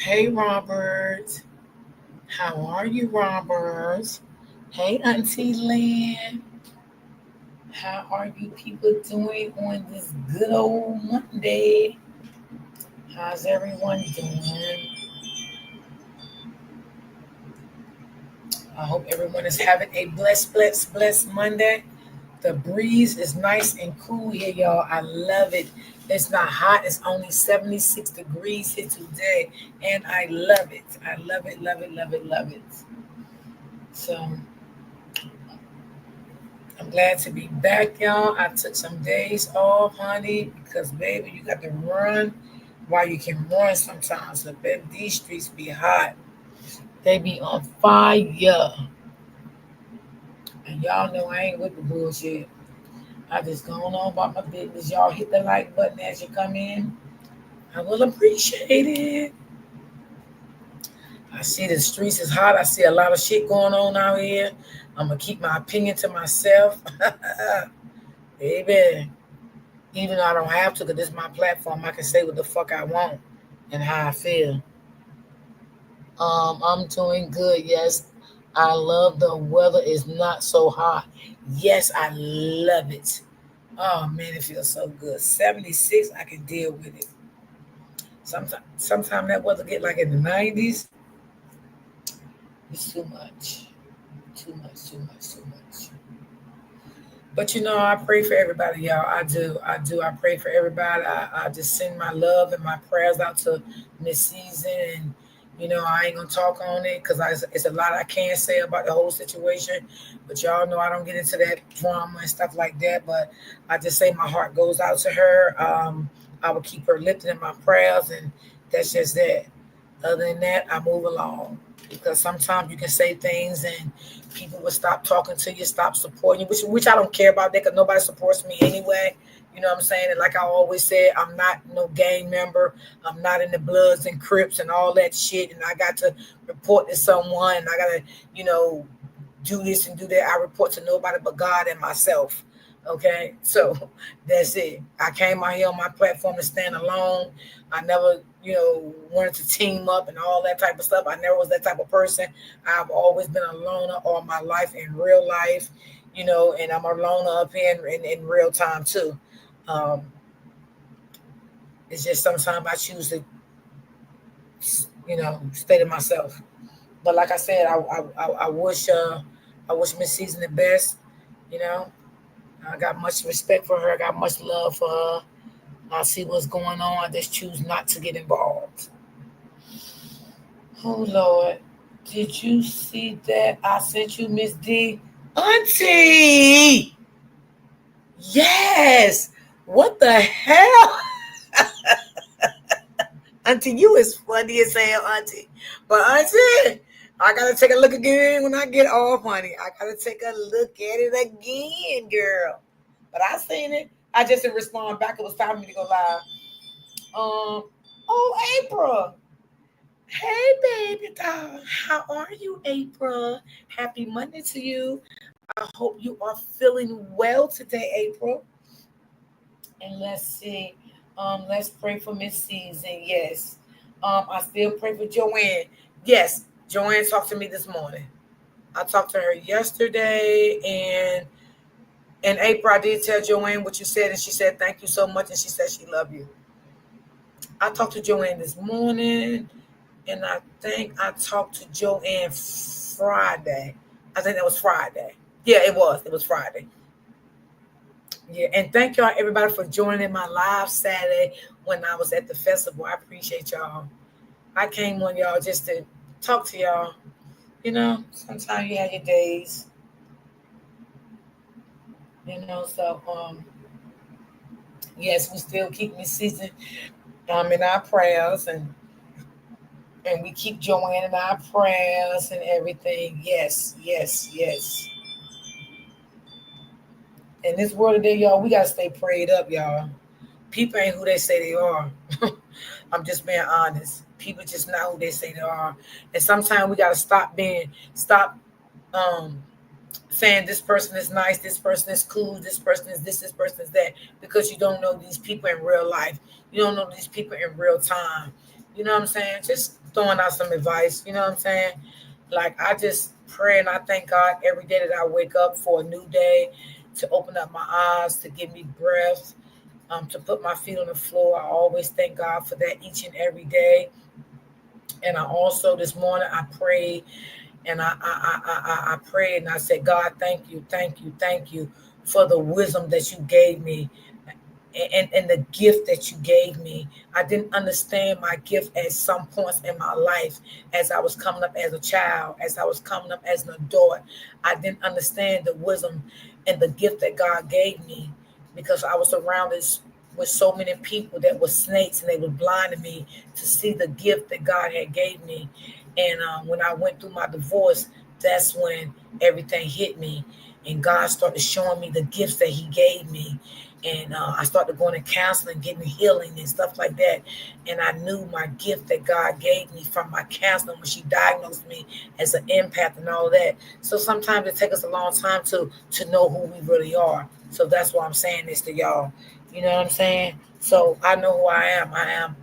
Hey, Robert. How are you, Robert? Hey, Auntie Lynn. How are you people doing on this good old Monday? How's everyone doing? I hope everyone is having a blessed Monday. The breeze is nice and cool here, y'all. I love it. It's not hot. It's only 76 degrees here today. And I love it. I love it, love it, love it, love it. So I'm glad to be back, y'all. I took some days off, honey, because baby, you got to run while you can run sometimes. So baby, these streets be hot. They be on fire. And y'all know I ain't with the bullshit. I just going on about my business. Y'all hit the like button as you come in. I will appreciate it. I see the streets is hot. I see a lot of shit going on out here. I'm gonna keep my opinion to myself. Baby. Even though I don't have to, because this is my platform, I can say what the fuck I want and how I feel. I'm doing good. Yes, I love the weather is not so hot. Yes, I love it. Oh man, it feels so good. 76, I can deal with it. Sometimes that weather get like in the 90s. It's too much. Too much, too much, too much. But I pray for everybody, y'all. I do. I do. I pray for everybody. I just send my love and my prayers out to Miss Season. And, I ain't going to talk on it because it's a lot I can't say about the whole situation. But y'all know I don't get into that drama and stuff like that. But I just say my heart goes out to her. I will keep her lifted in my prayers. And that's just that. Other than that, I move along because sometimes you can say things and people will stop talking to you, stop supporting you, which I don't care about that because nobody supports me anyway. You know what I'm saying? And like I always said, I'm not no gang member. I'm not in the Bloods and Crips and all that shit. And I got to report to someone. And I got to, you know, do this and do that. I report to nobody but God and myself. Okay, so that's it. I came out here on my platform to stand alone. I never, wanted to team up and all that type of stuff. I never was that type of person. I've always been a loner all my life in real life, and I'm a loner up here in real time too. Um, it's just sometimes I choose to, stay to myself. But like I said, I wish Miss Season the best. You know, I got much respect for her. I got much love for her. I see what's going on. I just choose not to get involved. Oh Lord, did you see that I sent you, Miss D? Auntie! Yes! What the hell? Auntie, you is funny as hell, Auntie. But Auntie, I gotta take a look again when I get off, honey. I gotta take a look at it again, girl. But I seen it. I just didn't respond back. It was time for me to go live. Oh, April. Hey, baby doll. How are you, April? Happy Monday to you. I hope you are feeling well today, April. And let's see. Let's pray for Miss Season. Yes. I still pray for Joanne. Yes, Joanne talked to me this morning. I talked to her yesterday, and in April, I did tell Joanne what you said, and she said thank you so much, and she said she loved you. I talked to Joanne this morning, and I think I talked to Joanne Friday. I think that was Friday. Yeah, it was. It was Friday. Yeah, and thank y'all everybody for joining my live Saturday when I was at the festival. I appreciate y'all. I came on y'all just to talk to y'all. Sometimes you have your days. So yes, we still keep Miss Season in our prayers, and we keep Joanne in our prayers and everything. Yes, yes, yes. In this world today, y'all, we gotta stay prayed up, y'all. People ain't who they say they are. I'm just being honest. People just not who they say they are. And sometimes we gotta stop um saying this person is nice, this person is cool, this person is this person is that, because you don't know these people in real life. You don't know these people in real time. You know what I'm saying? Just throwing out some advice. You know what I'm saying? Like I just pray and I thank God every day that I wake up for a new day, to open up my eyes, to give me breath, to put my feet on the floor. I always thank God for that each and every day. And I also this morning I prayed and I prayed and I said, God, thank you, thank you, thank you for the wisdom that you gave me, and the gift that you gave me. I didn't understand my gift at some points in my life as I was coming up as a child, as I was coming up as an adult. I didn't understand the wisdom and the gift that God gave me because I was surrounded with so many people that were snakes and they were blinding me to see the gift that God had gave me. And when I went through my divorce, that's when everything hit me. And God started showing me the gifts that He gave me. And I started going to counseling, getting healing and stuff like that. And I knew my gift that God gave me from my counseling when she diagnosed me as an empath and all that. So sometimes it takes us a long time to know who we really are. So that's why I'm saying this to y'all. You know what I'm saying? So I know who I am. I am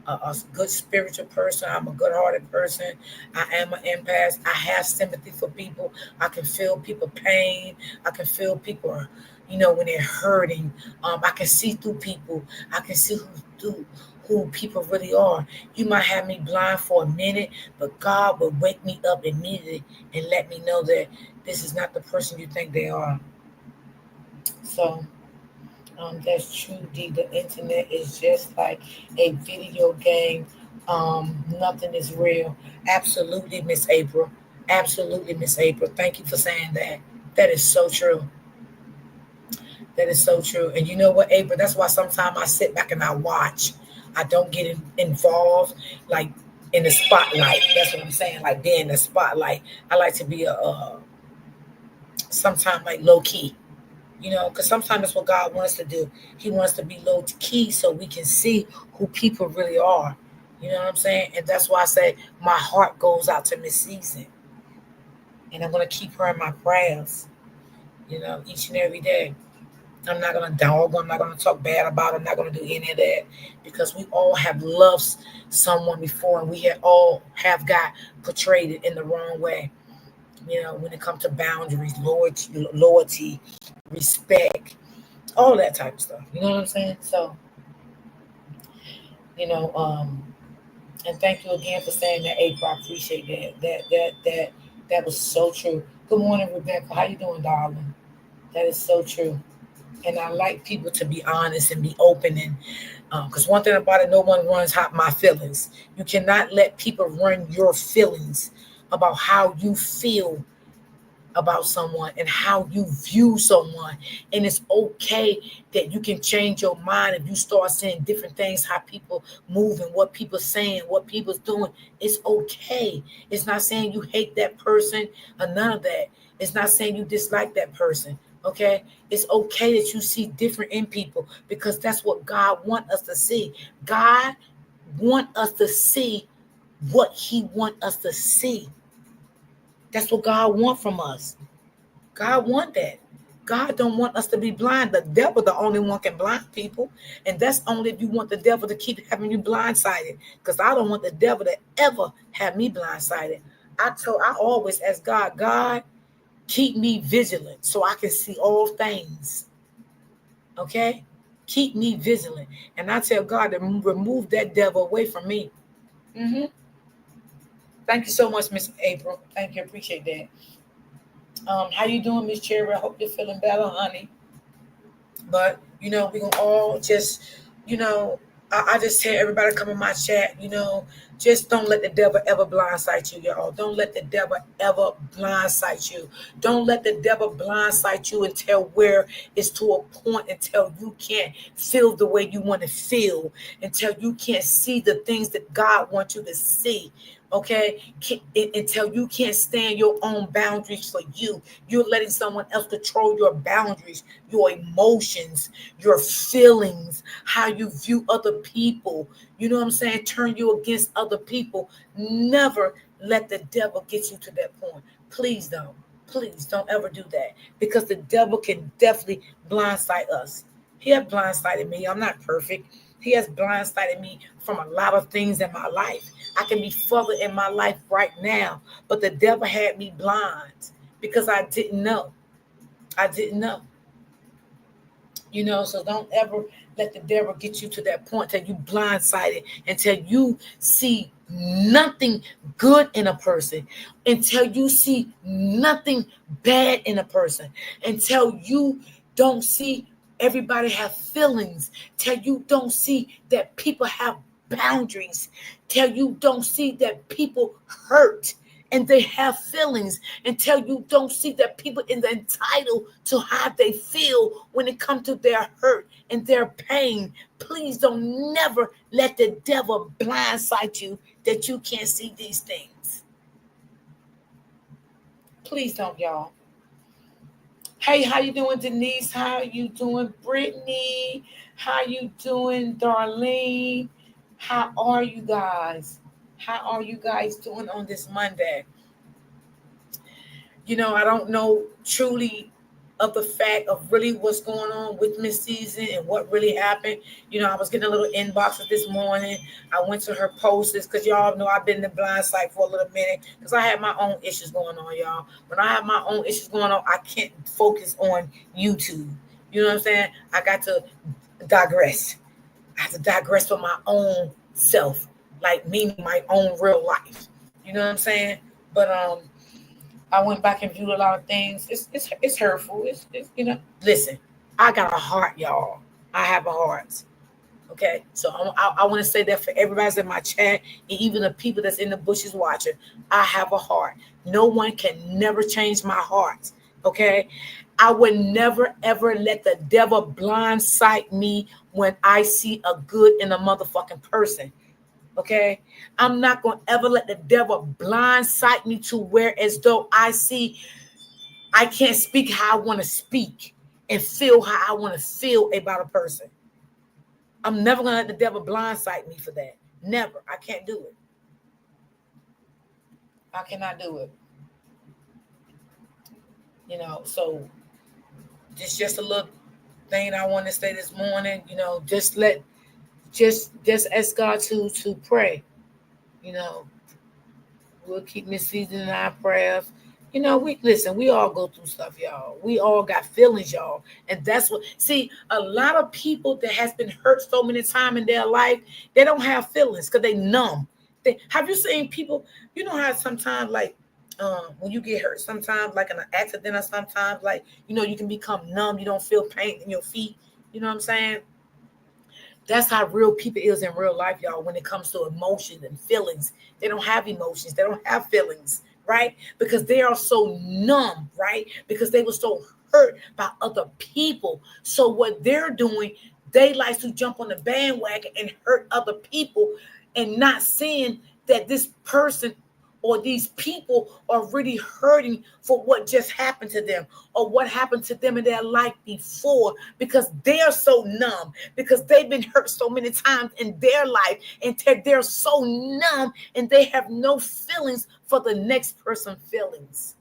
a good spiritual person. I'm a good-hearted person. I am an empath. I have sympathy for people. I can feel people pain. I can feel people, when they're hurting. I can see through people. I can see who people really are. You might have me blind for a minute, but God will wake me up immediately and let me know that this is not the person you think they are. So that's true, D. The internet is just like a video game. Nothing is real. Absolutely, Miss April. Absolutely, Miss April. Thank you for saying that. That is so true. That is so true. And you know what, April? That's why sometimes I sit back and I watch. I don't get involved like in the spotlight. That's what I'm saying. Like being in the spotlight. I like to be sometimes like low key. Because sometimes that's what God wants to do. He wants to be low key so we can see who people really are. You know what I'm saying? And that's why I say my heart goes out to Miss Season. And I'm going to keep her in my prayers, each and every day. I'm not going to dog her. I'm not going to talk bad about her. I'm not going to do any of that because we all have loved someone before and we all have got portrayed it in the wrong way. When it comes to boundaries, loyalty, respect, all that type of stuff. You know what I'm saying? So, you know, um, and thank you again for saying that, April. I appreciate that. That was so true. Good morning, Rebecca. How you doing, darling? That is so true. And I like people to be honest and be open, and because one thing about it, no one runs my feelings. You cannot let people run your feelings about how you feel about someone and how you view someone. And it's okay that you can change your mind if you start saying different things, how people move and what people saying, what people's doing. It's okay. It's not saying you hate that person or none of that. It's not saying you dislike that person. Okay, it's okay that you see different in people because that's what God want us to see. God want us to see what He want us to see. That's what God want from us. God want that. God don't want us to be blind. The devil, the only one can blind people. And that's only if you want the devil to keep having you blindsided. Because I don't want the devil to ever have me blindsided. I always ask God, God, keep me vigilant so I can see all things. Okay? Keep me vigilant. And I tell God to remove that devil away from me. Mm-hmm. Thank you so much, Miss April. Thank you. Appreciate that. How you doing, Miss Cherry? I hope you're feeling better, honey. But we're gonna all just, you know, I just tell everybody come in my chat, just don't let the devil ever blindside you, y'all. Don't let the devil ever blindside you. Don't let the devil blindside you until where it's to a point until you can't feel the way you want to feel, until you can't see the things that God wants you to see. Okay, until you can't stand your own boundaries for you. You're letting someone else control your boundaries, your emotions, your feelings, how you view other people. You know what I'm saying? Turn you against other people. Never let the devil get you to that point. Please don't. Please don't ever do that because the devil can definitely blindside us. He had blindsided me. I'm not perfect. He has blindsided me from a lot of things in my life. I can be further in my life right now, but the devil had me blind because I didn't know. I didn't know. So don't ever let the devil get you to that point till you blindsided, until you see nothing good in a person, until you see nothing bad in a person, until you don't see everybody have feelings, till you don't see that people have boundaries, till you don't see that people hurt and they have feelings, until you don't see that people is entitled to how they feel when it comes to their hurt and their pain. Please don't never let the devil blindside you that you can't see these things. Please don't, y'all. Hey, how you doing, Denise? How you doing, Brittany? How you doing, Darlene? How are you guys? How are you guys doing on this Monday? I don't know truly of the fact of really what's going on with Miss Season and what really happened. I was getting a little inboxes this morning. I went to her posts because y'all know I've been in the blind site for a little minute because I have my own issues going on, y'all. When I have my own issues going on, I can't focus on YouTube. You know what I'm saying? I got to digress. I have to digress for my own self, like meaning my own real life. You know what I'm saying? But I went back and viewed a lot of things. It's hurtful. It's Listen, I got a heart, y'all. I have a heart. Okay, so I want to say that for everybody that's in my chat and even the people that's in the bushes watching, I have a heart. No one can never change my heart. Okay, I would never ever let the devil blindside me when I see a good in a motherfucking person. Okay, I'm not going to ever let the devil blindside me to where as though I can't speak how I want to speak and feel how I want to feel about a person. I'm never going to let the devil blindside me for that. Never. I can't do it. I cannot do it. So just a little thing I want to say this morning. Just ask God to pray. You know, we'll keep Miss Season in our prayers. We all go through stuff, y'all. We all got feelings, y'all. And that's what see, a lot of people that has been hurt so many times in their life, they don't have feelings because they numb. Have you seen people, how sometimes like when you get hurt, sometimes like in an accident or sometimes like you can become numb, you don't feel pain in your feet. You know what I'm saying? That's how real people is in real life, y'all, when it comes to emotions and feelings. They don't have emotions. They don't have feelings, right? Because they are so numb, right? Because they were so hurt by other people. So what they're doing, they like to jump on the bandwagon and hurt other people and not seeing that this person or these people are really hurting for what just happened to them or what happened to them in their life before because they're so numb, because they've been hurt so many times in their life and they're so numb and they have no feelings for the next person's feelings.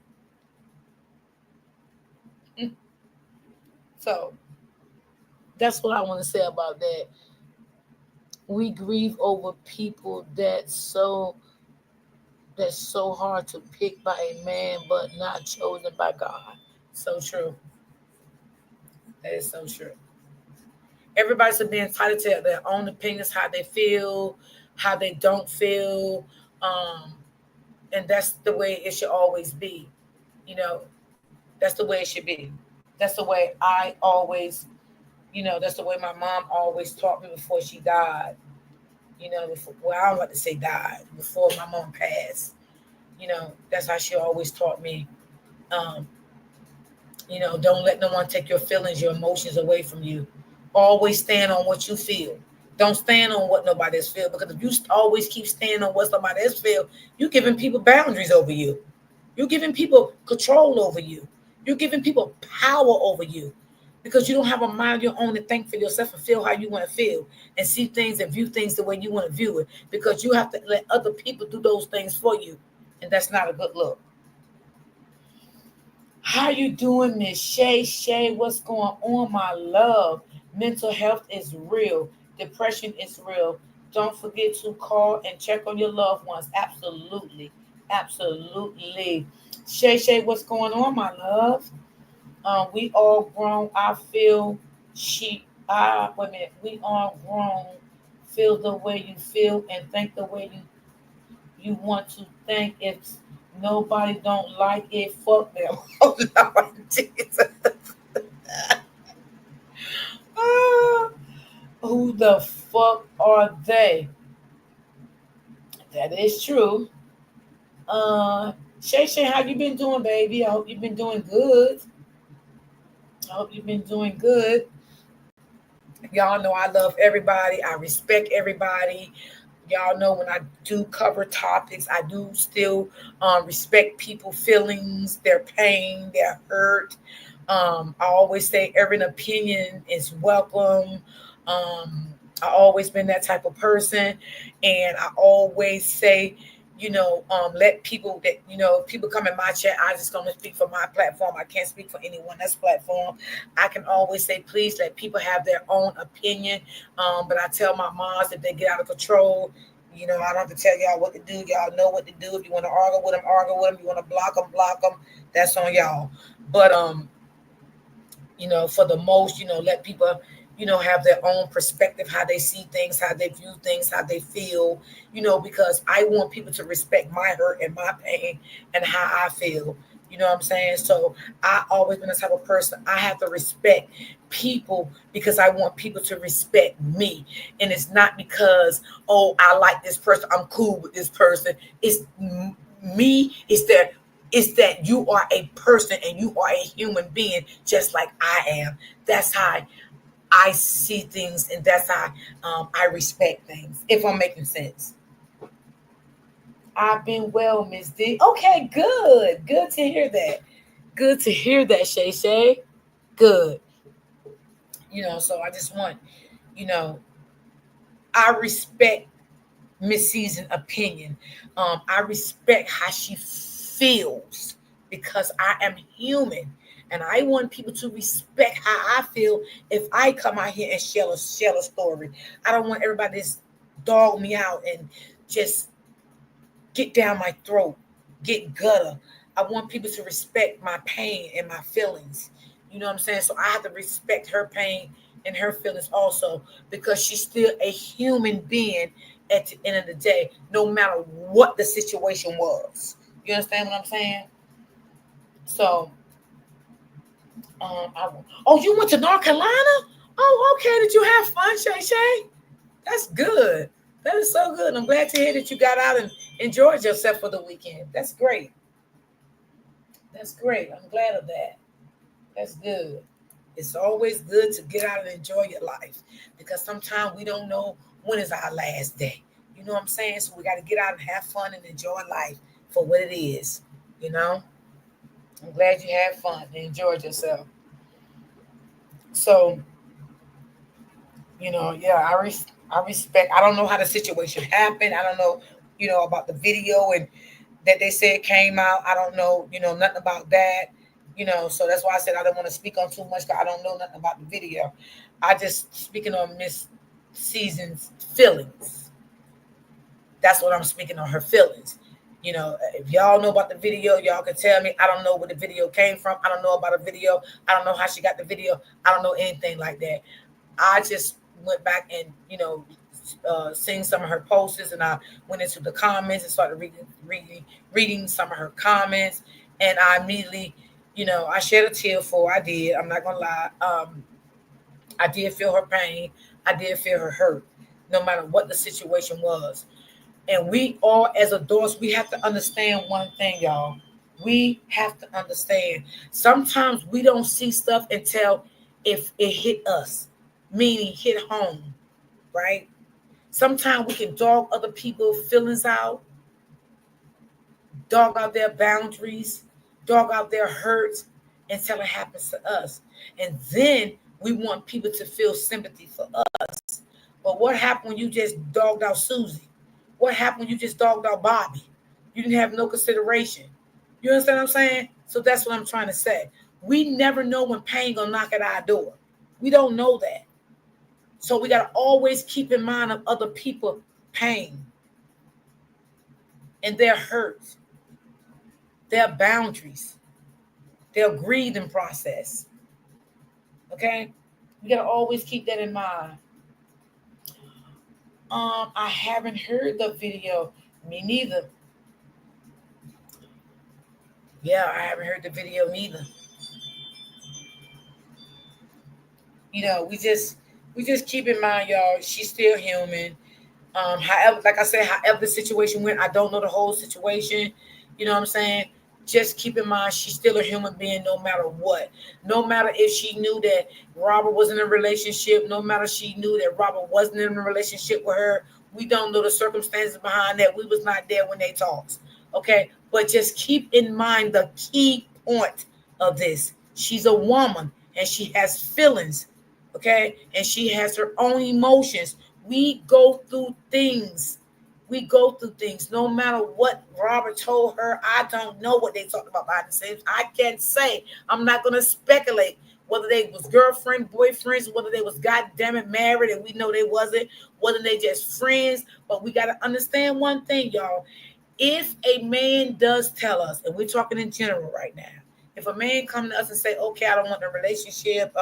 So that's what I want to say about that. We grieve over people that's so hard to pick by a man, but not chosen by God. So true. That is so true. Everybody should be entitled to their own opinions, how they feel, how they don't feel. And that's the way it should always be. You know, that's the way it should be. That's the way I always, that's the way my mom always taught me before she died. I don't like to say died, before my mom passed. That's how she always taught me. Um, don't let no one take your feelings, your emotions away from you. Always stand on what you feel. Don't stand on what nobody else feel. Because if you always keep standing on what somebody else feel, you're giving people boundaries over you. You're giving people control over you. You're giving people power over you. Because you don't have a mind of your own to think for yourself and feel how you want to feel and see things and view things the way you want to view it. Because you have to let other people do those things for you. And that's not a good look. How you doing, Miss Shay? Shay, what's going on, my love? Mental health is real. Depression is real. Don't forget to call and check on your loved ones. Absolutely. Absolutely. Shay Shay, what's going on, my love? We all grown. I feel wait a minute. We all grown. Feel the way you feel and think the way you want to think. If nobody don't like it, fuck them. Oh Lord Jesus. Ah, who the fuck are they? That is true. Shay Shay, how you been doing, baby? I hope you've been doing good. I hope you've been doing good. Y'all know I love everybody. I respect everybody. Y'all know when I do cover topics, I do still respect people's feelings, their pain, their hurt. I always say every opinion is welcome. I always been that type of person, and I always say, let people that people come in my chat. I just gonna speak for my platform. I can't speak for anyone else's platform. I can always say, please let people have their own opinion. But I tell my moms if they get out of control, I don't have to tell y'all what to do. Y'all know what to do. If you want to argue with them, argue with them. You want to block them, block them. That's on y'all. But for the most, let people, have their own perspective, how they see things, how they view things, how they feel, because I want people to respect my hurt and my pain and how I feel. You know what I'm saying? So I always been the type of person I have to respect people because I want people to respect me. And it's not because, oh, I like this person, I'm cool with this person. It's me, it's that you are a person and you are a human being just like I am. That's how I see things, and that's how I respect things, if I'm making sense. I've been well, Miss D. Okay, good. Good to hear that. Good to hear that, Shay Shay. Good. So I just want, you know, I respect Miss Season opinion. I respect how she feels because I am human. And I want people to respect how I feel if I come out here and share a story. I don't want everybody to just dog me out and just get down my throat, get gutter. I want people to respect my pain and my feelings. You know what I'm saying? So I have to respect her pain and her feelings also because she's still a human being at the end of the day, no matter what the situation was. You understand what I'm saying? So, you went to North Carolina? Oh, okay. Did you have fun, Shay Shay? That's good. That is so good. I'm glad to hear that you got out and enjoyed yourself for the weekend. That's great. That's great. I'm glad of that. That's good. It's always good to get out and enjoy your life because sometimes we don't know when is our last day. You know what I'm saying? So we got to get out and have fun and enjoy life for what it is. You know? I'm glad you had fun and enjoyed yourself. So, yeah, I respect. I don't know how the situation happened. I don't know, about the video and that they said came out. I don't know, nothing about that. So that's why I said I don't want to speak on too much because I don't know nothing about the video. I just speaking on Miss Season's feelings. That's what I'm speaking on, her feelings. If y'all know about the video, y'all can tell me. I don't know where the video came from. I don't know about a video. I don't know how she got the video. I don't know anything like that. I just went back and seeing some of her posts, and I went into the comments and started reading some of her comments, and I immediately, I shed a tear for her. I did. I'm not gonna lie. I did feel her pain. I did feel her hurt, no matter what the situation was. And we all, as adults, we have to understand one thing, y'all. We have to understand. Sometimes we don't see stuff until if it hit us, meaning hit home, right? Sometimes we can dog other people's feelings out, dog out their boundaries, dog out their hurts until it happens to us. And then we want people to feel sympathy for us. But what happened when you just dogged out Susie? What happened when you just dogged out Bobby? You didn't have no consideration. You understand what I'm saying? So that's what I'm trying to say. We never know when pain gonna knock at our door. We don't know that. So we got to always keep in mind of other people's pain and their hurt, their boundaries, their grieving process. Okay? We got to always keep that in mind. I haven't heard the video. Me neither. Yeah, I haven't heard the video neither. We just keep in mind, y'all, she's still human. However, like I said, however the situation went, I don't know the whole situation. You know what I'm saying? Just keep in mind she's still a human being no matter what. No matter if she knew that Robert was in a relationship, no matter she knew that Robert wasn't in a relationship with her. We don't know the circumstances behind that. We was not there when they talked. Okay? But just keep in mind the key point of this. She's a woman and she has feelings. Okay? And she has her own emotions. We go through things. We go through things. No matter what Robert told her, I don't know what they talked about behind the scenes. I can't say. I'm not going to speculate whether they was girlfriend, boyfriends, whether they was goddamn it married, and we know they wasn't, whether they just friends. But we got to understand one thing, y'all. If a man does tell us, and we're talking in general right now, if a man come to us and say, okay, I don't want a relationship,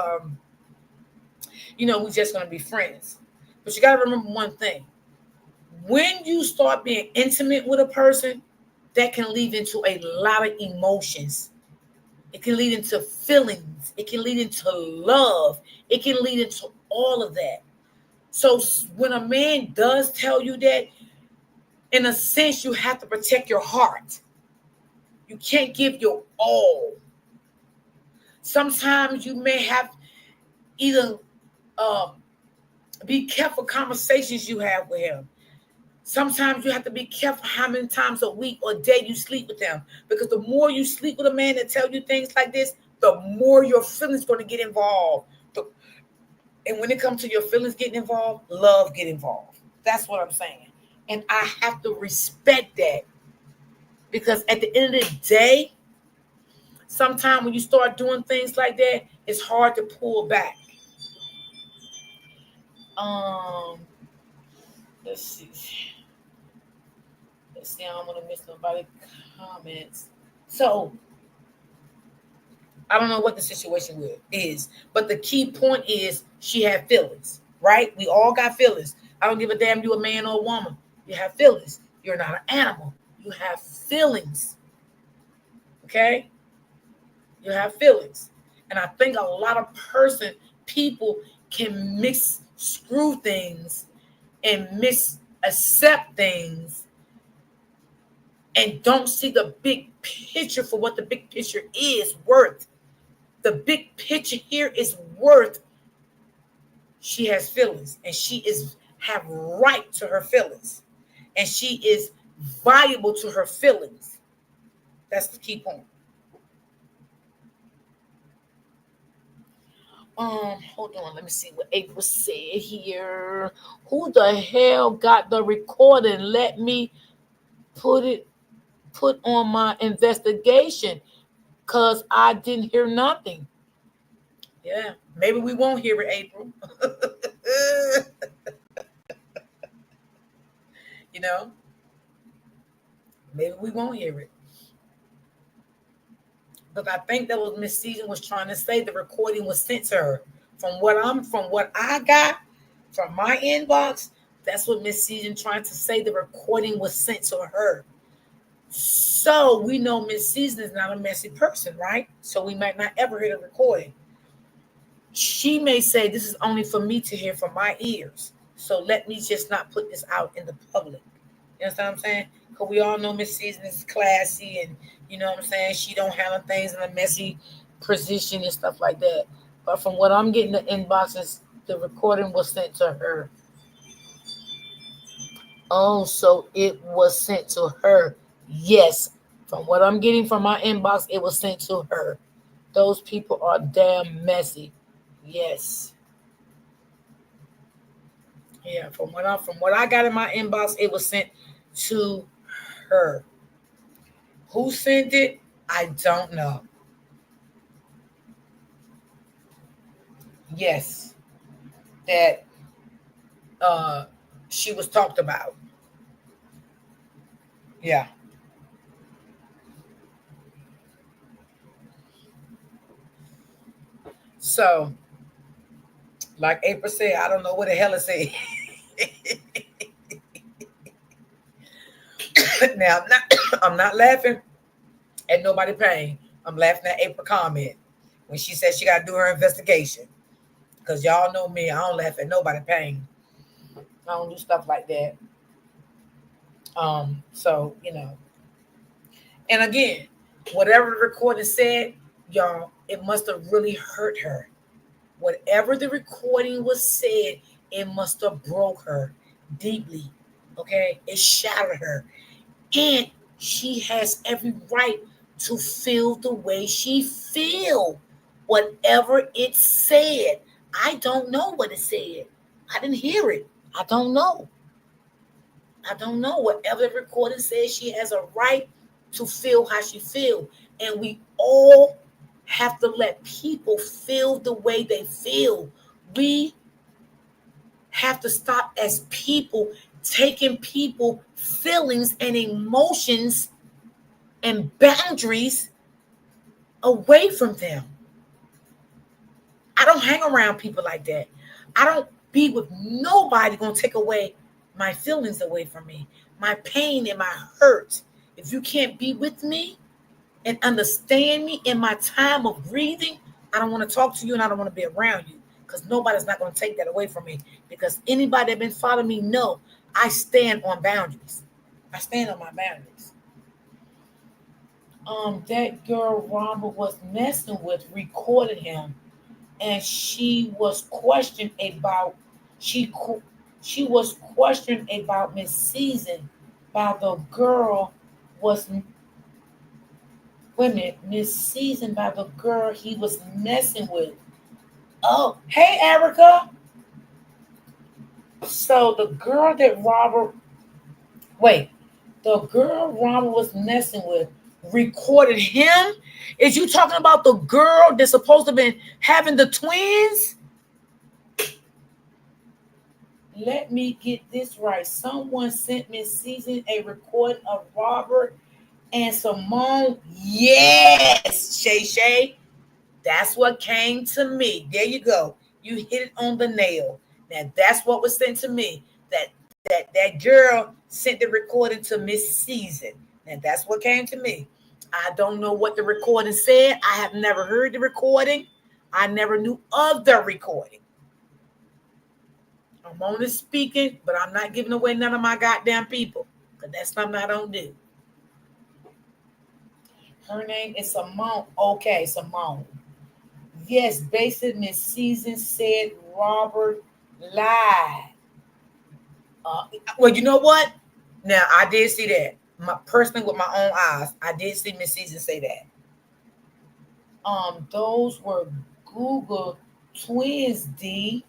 we're just going to be friends. But you got to remember one thing. When you start being intimate with a person, that can lead into a lot of emotions. It can lead into feelings. It can lead into love. It can lead into all of that. So when a man does tell you that, in a sense, you have to protect your heart. You can't give your all. Sometimes you may have either be careful conversations you have with him. Sometimes you have to be careful how many times a week or day you sleep with them. Because the more you sleep with a man that tell you things like this, the more your feelings going to get involved. And when it comes to your feelings getting involved, love get involved. That's what I'm saying. And I have to respect that. Because at the end of the day, sometimes when you start doing things like that, it's hard to pull back. Let's see. I don't want to miss nobody comments. So I don't know what the situation is, but the key point is she had feelings, right? We all got feelings. I don't give a damn you a man or a woman. You have feelings. You're not an animal. You have feelings. Okay? You have feelings. And I think a lot of people can screw things and accept things and don't see the big picture for what the big picture is worth. The big picture here is worth. She has feelings and she have right to her feelings. And she is valuable to her feelings. That's the key point. Hold on, let me see what April said here. Who the hell got the recording? Let me put on my investigation, because I didn't hear nothing. Yeah, maybe we won't hear it, April. Maybe we won't hear it. But I think that was Miss Season was trying to say the recording was sent to her. From what I got from my inbox, that's what Miss Season trying to say. The recording was sent to her. So we know Miss Season is not a messy person, right? So we might not ever hear the recording. She may say, this is only for me to hear from my ears. So let me just not put this out in the public. You understand what I'm saying? Because we all know Miss Season is classy and, you know what I'm saying, she don't handle things in a messy position and stuff like that. But from what I'm getting, the inboxes, the recording was sent to her. Oh, so it was sent to her. Yes. From what I'm getting from my inbox, it was sent to her. Those people are damn messy. Yes. Yeah, from what I got in my inbox, it was sent to her. Who sent it? I don't know. Yes. That she was talked about. Yeah. So, like April said, I don't know what the hell it said. Now I'm not I'm not laughing at nobody paying. I'm laughing at April comment when she said she gotta do her investigation. Cause y'all know me, I don't laugh at nobody paying. I don't do stuff like that. So and again, whatever the recording said, y'all, it must have really hurt her. Whatever the recording was said, it must have broke her deeply. Okay, it shattered her, and she has every right to feel the way she feel. Whatever it said, I don't know what it said. I didn't hear it. I don't know. I don't know. Whatever the recording says, she has a right to feel how she feel. And we all have to let people feel the way they feel. We have to stop as people taking people feelings and emotions and boundaries away from them. I don't hang around people like that. I don't be with nobody gonna take away my feelings away from me, my pain and my hurt. If you can't be with me and understand me in my time of breathing, I don't want to talk to you and I don't want to be around you because nobody's not going to take that away from me. Because anybody that been following me know I stand on boundaries. I stand on my boundaries. That girl Robert was messing with recorded him, and she was questioned about she she was questioned about Miss Season by the girl was women misseasoned by the girl he was messing with. Oh, hey, Erica. So the girl that Robert, wait, the girl Robert was messing with recorded him? Is you talking about the girl that's supposed to have been having the twins? Let me get this right. Someone sent Miss Season a recording of Robert and Simone. Yes, Shay Shay. That's what came to me. There you go. You hit it on the nail. Now that's what was sent to me. That girl sent the recording to Miss Season. And that's what came to me. I don't know what the recording said. I have never heard the recording. I never knew of the recording. I'm only speaking, but I'm not giving away none of my goddamn people. Because that's something I don't do. Her name is Simone. Okay, Simone. Yes, basic Miss Season said Robert lied. Well, you know what? Now I did see that. My personally with my own eyes, I did see Miss Season say that. Those were Google twins, D.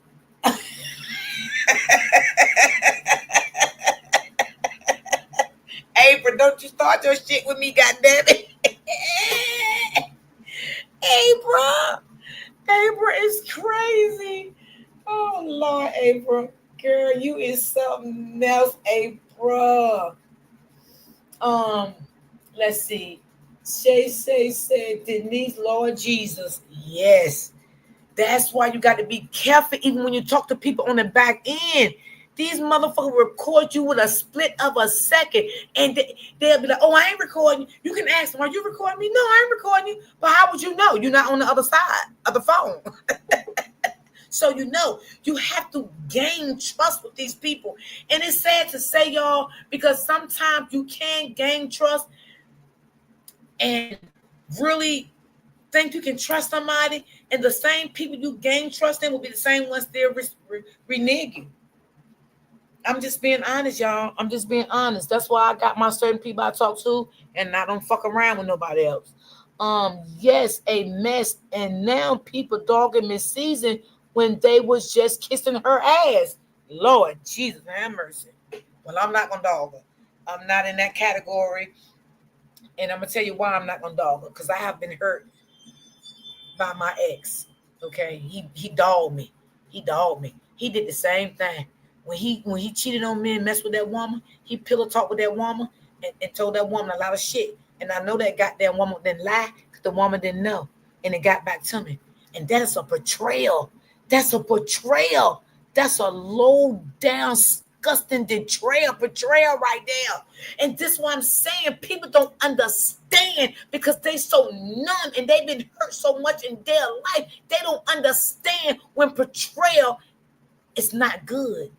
April, don't you start your shit with me, goddammit. April. April is crazy. Oh Lord, April. Girl, you is something else, April. Um, let's see. Shay said, Denise, Lord Jesus. Yes. That's why you got to be careful even when you talk to people on the back end. These motherfuckers record you with a split of a second, and they'll be like, "Oh, I ain't recording." You can ask them, "Are you recording me?" No, I ain't recording you. But how would you know? You're not on the other side of the phone. So you have to gain trust with these people. And it's sad to say, y'all, because sometimes you can gain trust and really think you can trust somebody, and the same people you gain trust in will be the same ones that renege you. I'm just being honest, y'all. I'm just being honest. That's why I got my certain people I talk to, and I don't fuck around with nobody else. Yes, a mess, and now people dogging Miss Season when they was just kissing her ass. Lord Jesus, have mercy. Well, I'm not gonna dog her. I'm not in that category, and I'm gonna tell you why I'm not gonna dog her because I have been hurt by my ex. Okay, he dogged me. He dogged me. He did the same thing. when he cheated on me and messed with that woman, he pillow talked with that woman and told that woman a lot of shit. And I know that goddamn woman didn't lie because the woman didn't know. And it got back to me. And that is a betrayal. That's a betrayal. That's a low down, disgusting betrayal right there. And this is what I'm saying. People don't understand because they so numb and they've been hurt so much in their life. They don't understand when betrayal is not good.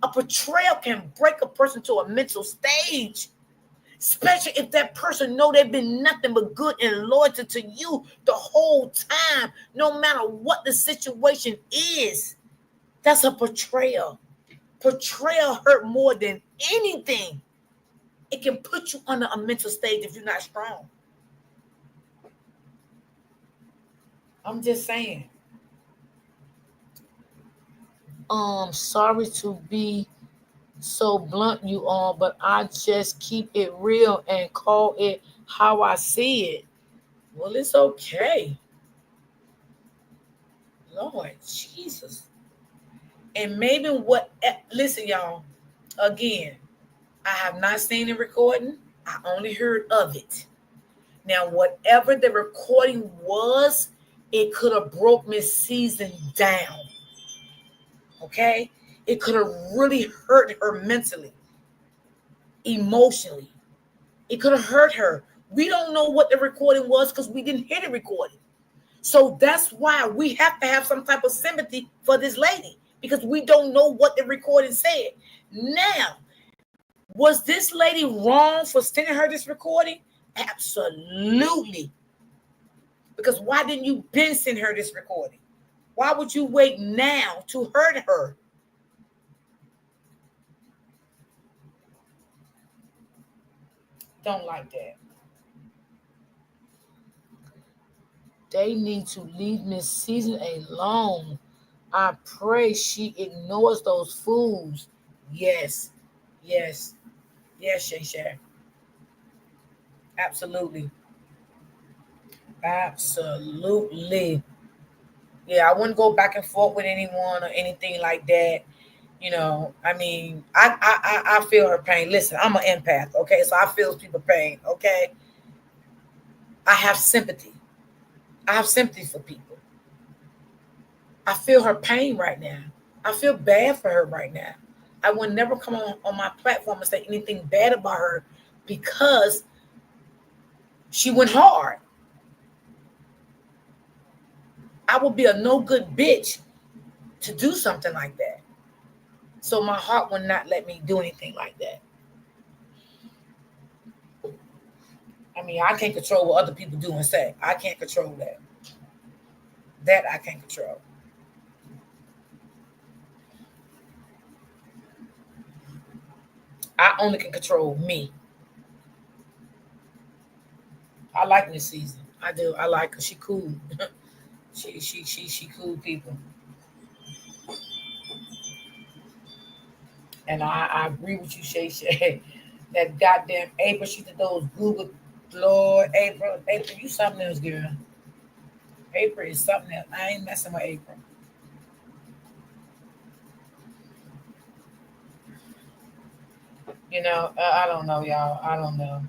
A betrayal can break a person to a mental stage, especially if that person know they've been nothing but good and loyalty to you the whole time, no matter what the situation is. That's a betrayal. Betrayal hurt more than anything. It can put you under a mental stage if you're not strong. I'm just saying. Sorry to be so blunt, you all, but I just keep it real and call it how I see it. Well, it's okay. Lord Jesus. And maybe listen, y'all, again, I have not seen the recording. I only heard of it. Now, whatever the recording was, it could have broke Miss Season down. Okay? It could have really hurt her mentally, emotionally. It could have hurt her. We don't know what the recording was because we didn't hear the recording. So that's why we have to have some type of sympathy for this lady because we don't know what the recording said. Now, was this lady wrong for sending her this recording? Absolutely. Because why didn't you then send her this recording? Why would you wait now to hurt her? Don't like that. They need to leave Miss Season alone. I pray she ignores those fools. Yes. Yes. Yes, Shay. Absolutely. Absolutely. Yeah, I wouldn't go back and forth with anyone or anything like that. You know, I mean, I feel her pain. Listen, I'm an empath, okay? So I feel people's pain, okay? I have sympathy. I have sympathy for people. I feel her pain right now. I feel bad for her right now. I would never come on my platform and say anything bad about her because she went hard. I would be a no good bitch to do something like that. So my heart would not let me do anything like that. I mean, I can't control what other people do and say. I can't control that. That I can't control. I only can control me. I like Miss Season. I do. I like her. She cool. she cool people. And I agree with you, Shay. That goddamn April, she did those Google, Lord, April, you something else, girl. April is something else. I ain't messing with April. You know, I don't know, y'all. I don't know.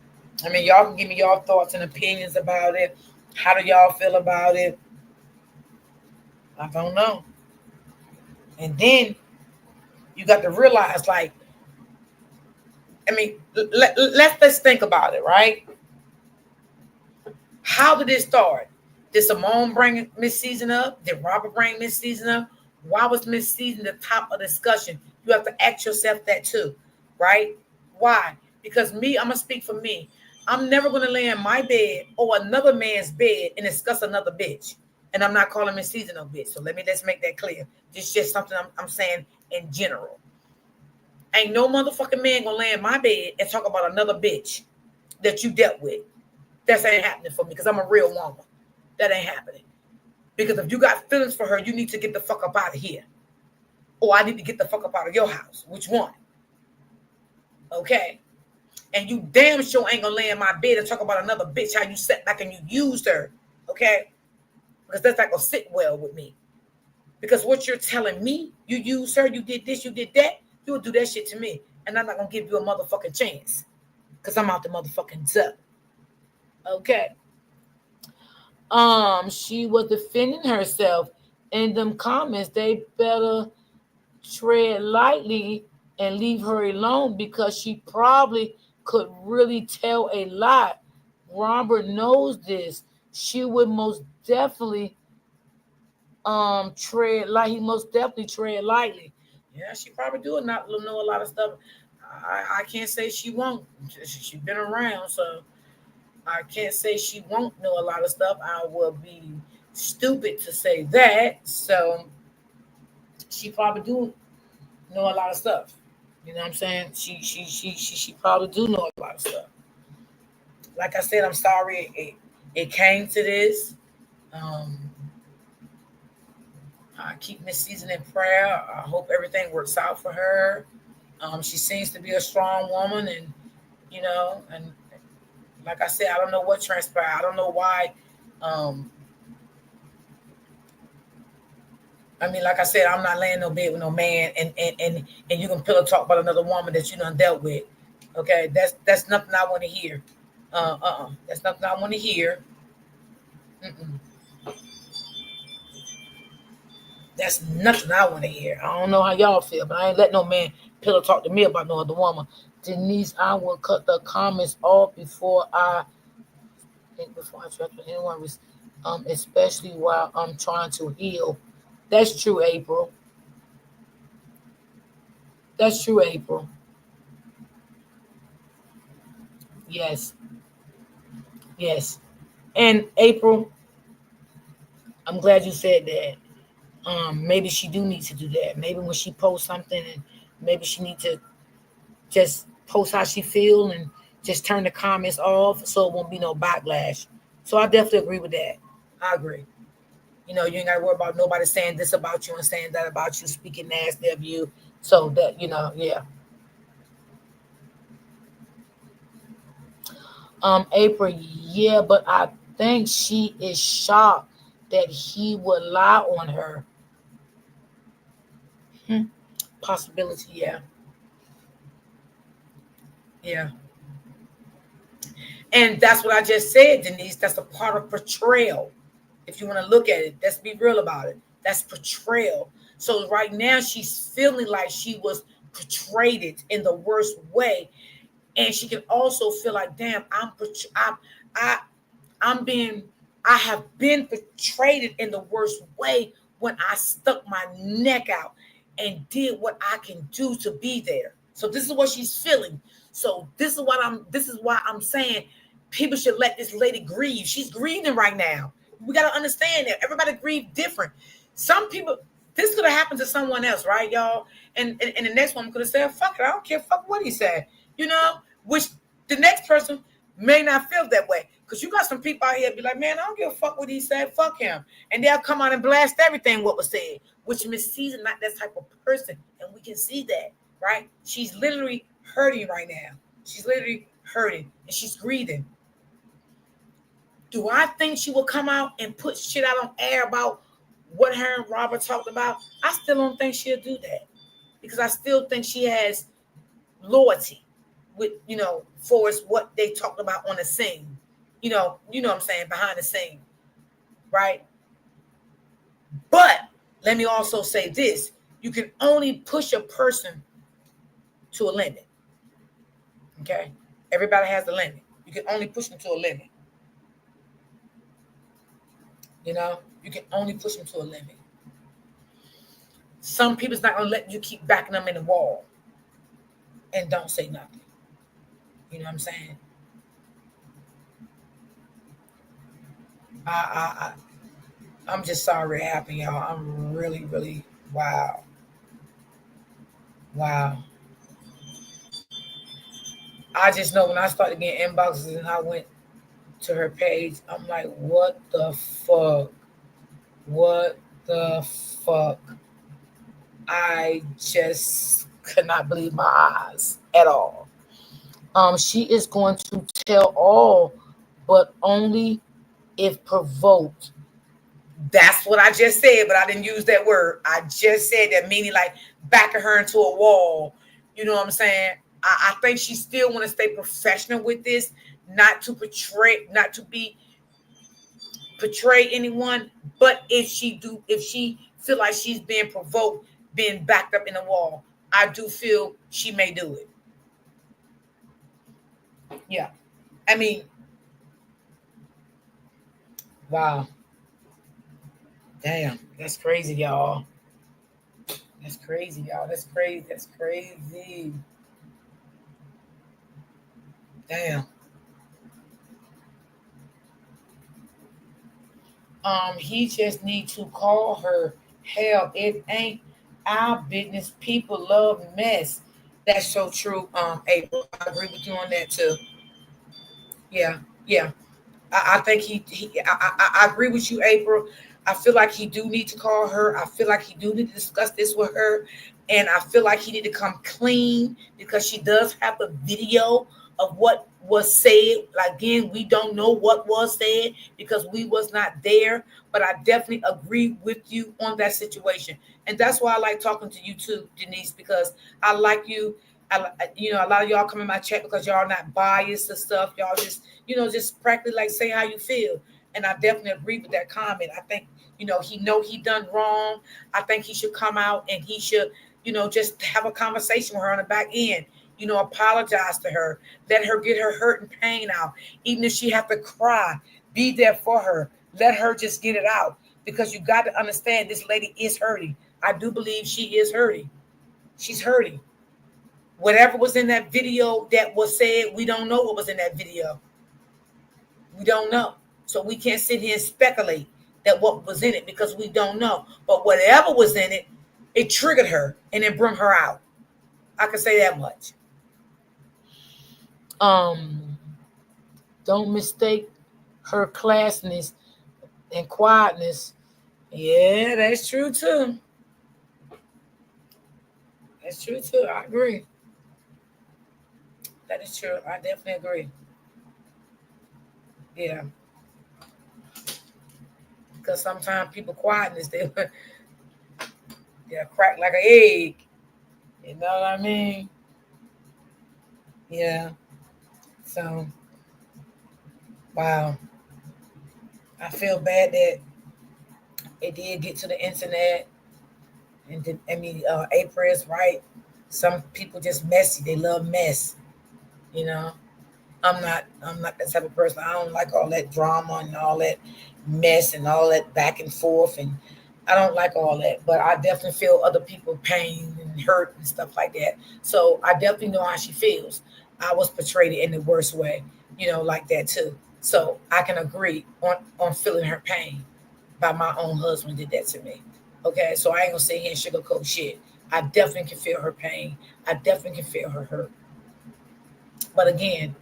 I mean, y'all can give me y'all thoughts and opinions about it. How do y'all feel about it? I don't know. And then you got to realize, like, I mean, let's think about it, right? How did it start? Did Simone bring Miss Season up? Did Robert bring Miss Season up? Why was Miss Season the top of discussion? You have to ask yourself that too, right? Why? Because me, I'm gonna speak for me. I'm never gonna lay in my bed or another man's bed and discuss another bitch. And I'm not calling Miss Season a bitch. So let's make that clear. This is just something I'm saying in general. Ain't no motherfucking man gonna lay in my bed and talk about another bitch that you dealt with. That ain't happening for me because I'm a real woman. That ain't happening. Because if you got feelings for her, you need to get the fuck up out of here. Or I need to get the fuck up out of your house. Which one? Okay? And you damn sure ain't gonna lay in my bed and talk about another bitch, how you sat back and you used her. Okay? Because that's not gonna sit well with me. Because what you're telling me, you used her, you did this, you did that, You would do that shit to me, and I'm not gonna give you a motherfucking chance, cause I'm out the motherfucking tub. Okay. She was defending herself in them comments. They better tread lightly and leave her alone because she probably could really tell a lot. Robert knows this. She would most definitely tread like he most definitely tread lightly. Yeah, she probably do not know a lot of stuff. I can't say she won't. She's been around, so I can't say she won't know a lot of stuff. I will be stupid to say that. So she probably do know a lot of stuff. You know what I'm saying? She probably do know a lot of stuff. Like I said, I'm sorry it came to this. Um, I keep Miss Season in prayer. I hope everything works out for her. She seems to be a strong woman, and and like I said, I don't know what transpired. I don't know why. Um, I mean, like I said, I'm not laying no bed with no man, and you can pillow talk about another woman that you done dealt with. Okay, that's nothing I want to hear. That's nothing I want to hear. Mm-mm. That's nothing I want to hear. I don't know how y'all feel, but I ain't let no man pillow talk to me about no other woman. Denise, I will cut the comments off before I trust with anyone, especially while I'm trying to heal. That's true, April. That's true, April. Yes, yes. And April, I'm glad you said that. Maybe she do need to do that. Maybe when she posts something, and maybe she need to just post how she feel and just turn the comments off so it won't be no backlash. So I definitely agree with that. I agree. You ain't gotta worry about nobody saying this about you and saying that about you, speaking nasty of you. So that yeah. April, yeah, but I think she is shocked that he would lie on her. Hmm. Possibility, yeah. Yeah. And that's what I just said, Denise. That's a part of portrayal. If you want to look at it, let's be real about it. That's portrayal. So right now she's feeling like she was portrayed in the worst way, and she can also feel like, damn, I, I'm being, I have been portrayed in the worst way when I stuck my neck out and did what I can do to be there. So this is what she's feeling. So this is why I'm saying people should let this lady grieve. She's grieving right now. We got to understand that everybody grieve different. Some people, this could have happened to someone else, right, y'all? And the next one could have said, fuck it, I don't care, fuck what he said, which the next person may not feel that way. Because you got some people out here be like, man, I don't give a fuck what he said, fuck him. And they'll come out and blast everything what was said, which Miss Season not that type of person. And we can see that, right? She's literally hurting right now. She's literally hurting and she's grieving. Do I think she will come out and put shit out on air about what her and Robert talked about? I still don't think she'll do that because I still think she has loyalty with, for us what they talked about on the scene. What I'm saying, behind the scene, right? But let me also say this: you can only push a person to a limit. Okay, everybody has a limit. You can only push them to a limit. You can only push them to a limit. Some people's not gonna let you keep backing them in the wall and don't say nothing. You know what I'm saying? I I'm just sorry it happened, y'all. I'm really, really wow. Wow. I just know when I started getting inboxes and I went to her page, I'm like, what the fuck? What the fuck? I just could not believe my eyes at all. She is going to tell all, but only if provoked. That's what I just said, but I didn't use that word. I just said that, meaning like backing her into a wall. You know what I'm saying? I think she still want to stay professional with this, not to portray anyone. But if she feel like she's being provoked, being backed up in the wall, I do feel she may do it. Yeah. I mean, wow. Damn. That's crazy, y'all. That's crazy, y'all. That's crazy. That's crazy. Damn. He just need to call her. Hell, it ain't our business. People love mess. That's so true. April, I agree with you on that too. Yeah, yeah. I think I agree with you, April. I feel like he do need to call her. I feel like he do need to discuss this with her, and I feel like he need to come clean because she does have a video of what was said. Like, again, we don't know what was said because we was not there, but I definitely agree with you on that situation, and that's why I like talking to you too, Denise, because I like you. A lot of y'all come in my chat because y'all not biased and stuff. Y'all just practically like say how you feel. And I definitely agree with that comment. I think, he done wrong. I think he should come out and he should, just have a conversation with her on the back end. Apologize to her. Let her get her hurt and pain out. Even if she have to cry, be there for her. Let her just get it out. Because you got to understand this lady is hurting. I do believe she is hurting. She's hurting. Whatever was in that video that was said, we don't know what was in that video. We don't know. So we can't sit here and speculate that what was in it because we don't know. But whatever was in it, it triggered her and it brought her out. I can say that much. Don't mistake her classness and quietness. Yeah, that's true too. That's true too. I agree. That is true. I definitely agree. Yeah. Because sometimes people quietness, they're cracked like an egg. You know what I mean? Yeah. So, wow. I feel bad that it did get to the internet. And April is right. Some people just messy. They love mess. You know. I'm not that type of person. I don't like all that drama and all that mess and all that back and forth, and I don't like all that. But I definitely feel other people pain and hurt and stuff like that. So I definitely know how she feels. I was portrayed in the worst way, like that too. So I can agree on feeling her pain by my own husband did that to me. Okay, so I ain't gonna sit here and sugarcoat shit. I definitely can feel her pain. I definitely can feel her hurt. But again,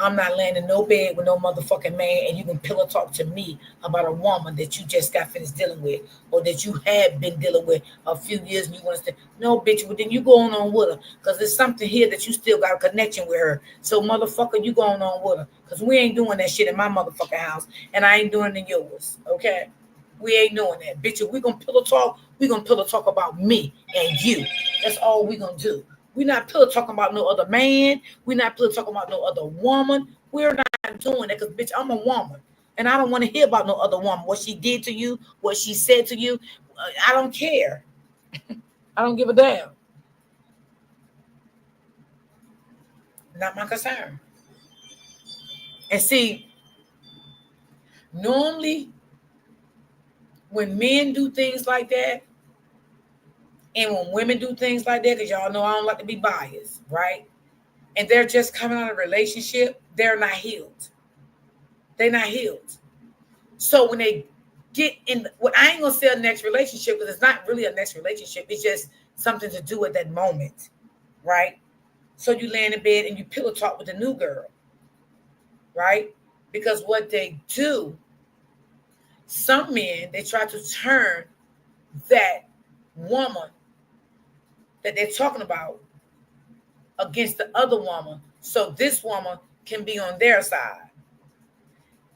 I'm not laying in no bed with no motherfucking man, and you can pillow talk to me about a woman that you just got finished dealing with, or that you have been dealing with a few years, and you want to say, no, bitch, well, then you going on with her, because there's something here that you still got a connection with her. So, motherfucker, you going on with her, because we ain't doing that shit in my motherfucking house, and I ain't doing it in yours, okay? We ain't doing that, bitch. If we gonna pillow talk, we gonna pillow talk about me and you. That's all we gonna do. We're not pillow talking about no other man. We're not pillow talking about no other woman. We're not doing that because, bitch, I'm a woman. And I don't want to hear about no other woman. What she did to you, what she said to you. I don't care. I don't give a damn. Not my concern. And see, normally when men do things like that, and when women do things like that, because y'all know I don't like to be biased, right? And they're just coming out of a relationship, they're not healed. They're not healed. So when they get in, well, I ain't gonna say a next relationship because it's not really a next relationship. It's just something to do at that moment, right? So you lay in bed and you pillow talk with the new girl, right? Because what they do, some men, they try to turn that woman that they're talking about against the other woman so this woman can be on their side.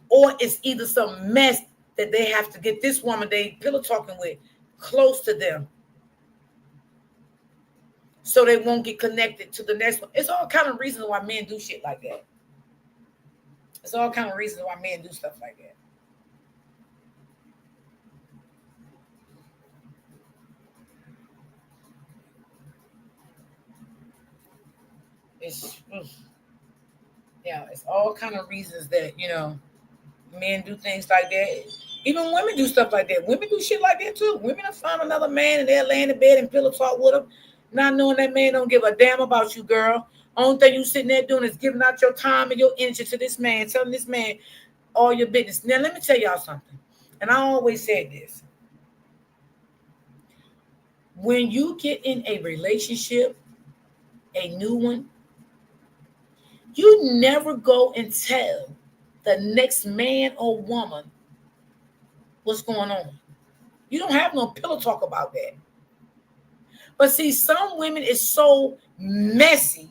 Or it's either some mess that they have to get this woman they pillow talking with close to them so they won't get connected to the next one. It's all kind of reasons why men do shit like that. It's all kind of reasons why men do stuff like that. It's yeah, it's all kind of reasons that men do things like that. Even women do stuff like that. Women do shit like that too. Women have found another man and they're laying in bed and pillow talk with him, not knowing that man don't give a damn about you, girl. Only thing you sitting there doing is giving out your time and your energy to this man, telling this man all your business. Now let me tell y'all something, and I always said this: when you get in a relationship, a new one, you never go and tell the next man or woman what's going on. You don't have no pillow talk about that. But see, some women is so messy,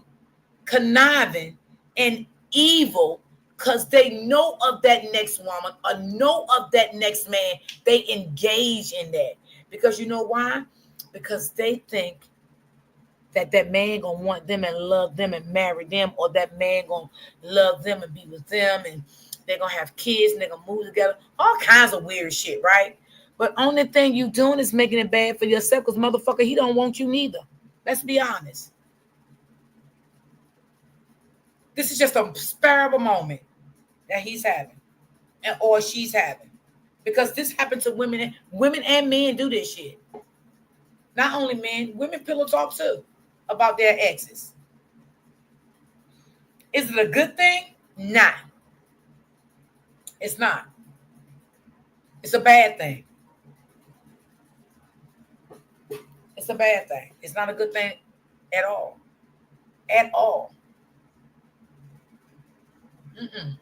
conniving, and evil because they know of that next woman or know of that next man. They engage in that. Because you know why? Because they think that man gonna want them and love them and marry them, or that man gonna love them and be with them, and they're gonna have kids and they're gonna move together. All kinds of weird shit, right? But only thing you doing is making it bad for yourself, because motherfucker, he don't want you neither. Let's be honest. This is just a spur of a moment that he's having, or she's having, because this happens to women. Women and men do this shit. Not only men, women pillow talk too about their exes. Is it a good thing? Nah, it's not. It's a bad thing. It's a bad thing. It's not a good thing at all. At all. Mm-mm.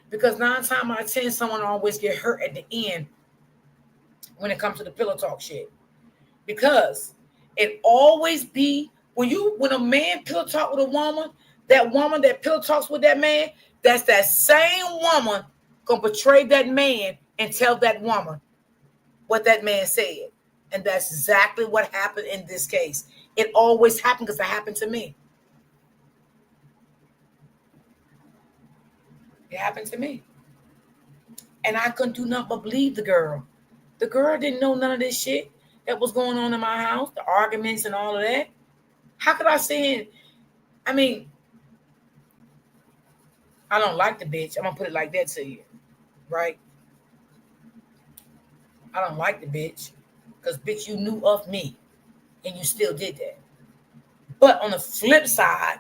Because 9 times out of 10, someone always get hurt at the end when it comes to the pillow talk shit. Because it always be when a man pillow talk with a woman that pillow talks with that man, that's that same woman gonna betray that man and tell that woman what that man said. And that's exactly what happened in this case. It always happened because it happened to me. It happened to me. And I couldn't do nothing but believe the girl. The girl didn't know none of this shit that was going on in my house, the arguments and all of that. How could I say? I mean, I don't like the bitch. I'm gonna put it like that to you, right? I don't like the bitch because bitch, you knew of me and you still did that. But on the flip side,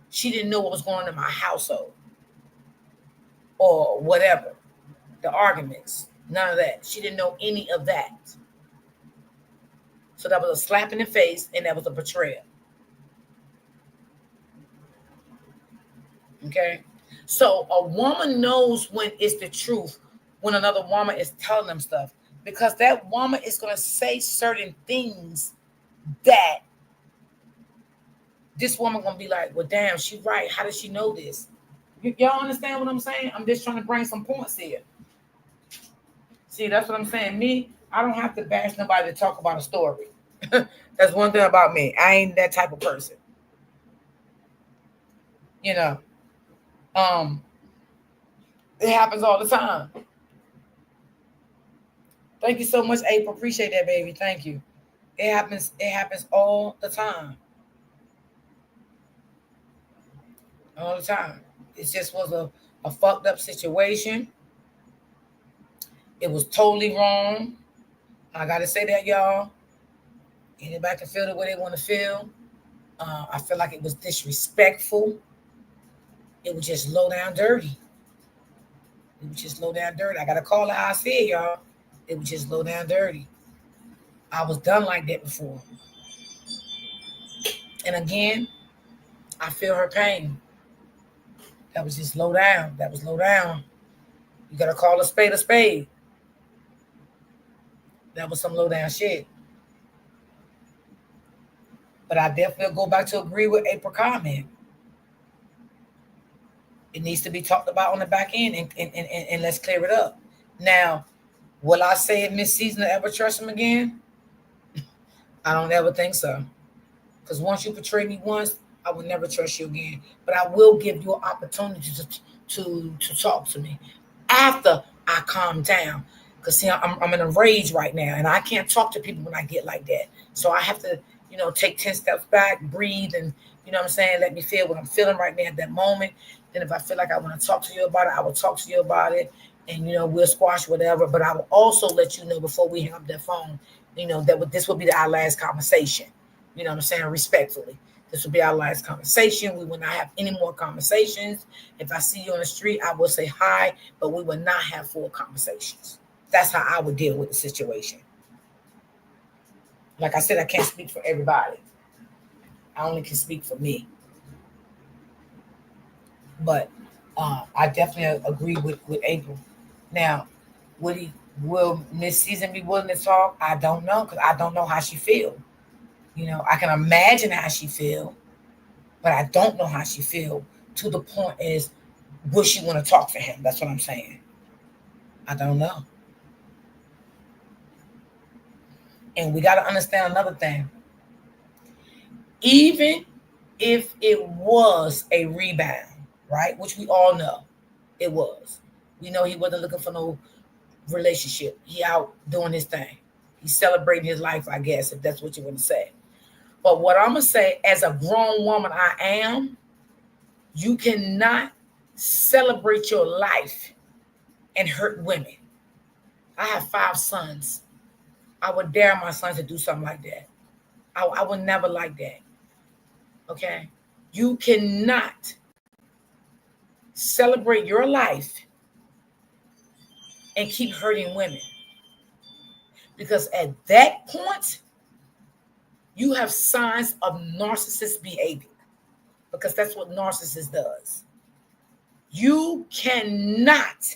she didn't know what was going on in my household or whatever. The arguments, none of that. She didn't know any of that. So that was a slap in the face and that was a betrayal. Okay. So a woman knows when it's the truth when another woman is telling them stuff, because that woman is going to say certain things that this woman going to be like, well, damn, she right. How does she know this? Y'all understand what I'm saying? I'm just trying to bring some points here. See, that's what I'm saying. Me, I don't have to bash nobody to talk about a story. That's one thing about me. I ain't that type of person. You know, it happens all the time. Thank you so much, April. Appreciate that, baby. Thank you. It happens. It happens all the time. All the time. It just was a fucked up situation. It was totally wrong. I gotta say that, y'all. Anybody can feel the way they want to feel. I feel like it was disrespectful. It was just low down dirty. It was just low down dirty. I gotta call it how I see it, y'all. It was just low down dirty. I was done like that before. And again, I feel her pain. That was just low down. That was low down. You gotta call a spade a spade. That was some low down shit. But I definitely go back to agree with April comment. It needs to be talked about on the back end, and let's clear it up. Now, will I say it Miss Season to ever trust him again? I don't ever think so. Because once you betray me once, I will never trust you again. But I will give you an opportunity to talk to me after I calm down. Because see, I'm in a rage right now, and I can't talk to people when I get like that. So I have to, take 10 steps back, breathe, and what I'm saying, let me feel what I'm feeling right now at that moment. Then if I feel like I want to talk to you about it, I will talk to you about it, and we'll squash whatever. But I will also let you know before we hang up that phone, that this will be our last conversation. What I'm saying, respectfully. This will be our last conversation. We will not have any more conversations. If I see you on the street, I will say hi, but we will not have full conversations. That's how I would deal with the situation. Like I said, I can't speak for everybody. I only can speak for me. But I definitely agree with April. Now, will Miss Season be willing to talk? I don't know, because I don't know how she feel. I can imagine how she feel, but I don't know how she feel. To the point is, will she want to talk to him? That's what I'm saying. I don't know. And we got to understand another thing. Even if it was a rebound, right, which we all know it was. We know he wasn't looking for no relationship. He out doing his thing. He's celebrating his life, I guess, if that's what you want to say. But what I'm going to say, as a grown woman I am, you cannot celebrate your life and hurt women. I have 5 sons. I would dare my sons to do something like that. I would never like that. Okay? You cannot celebrate your life and keep hurting women. Because at that point, you have signs of narcissist behavior. Because that's what narcissist does. You cannot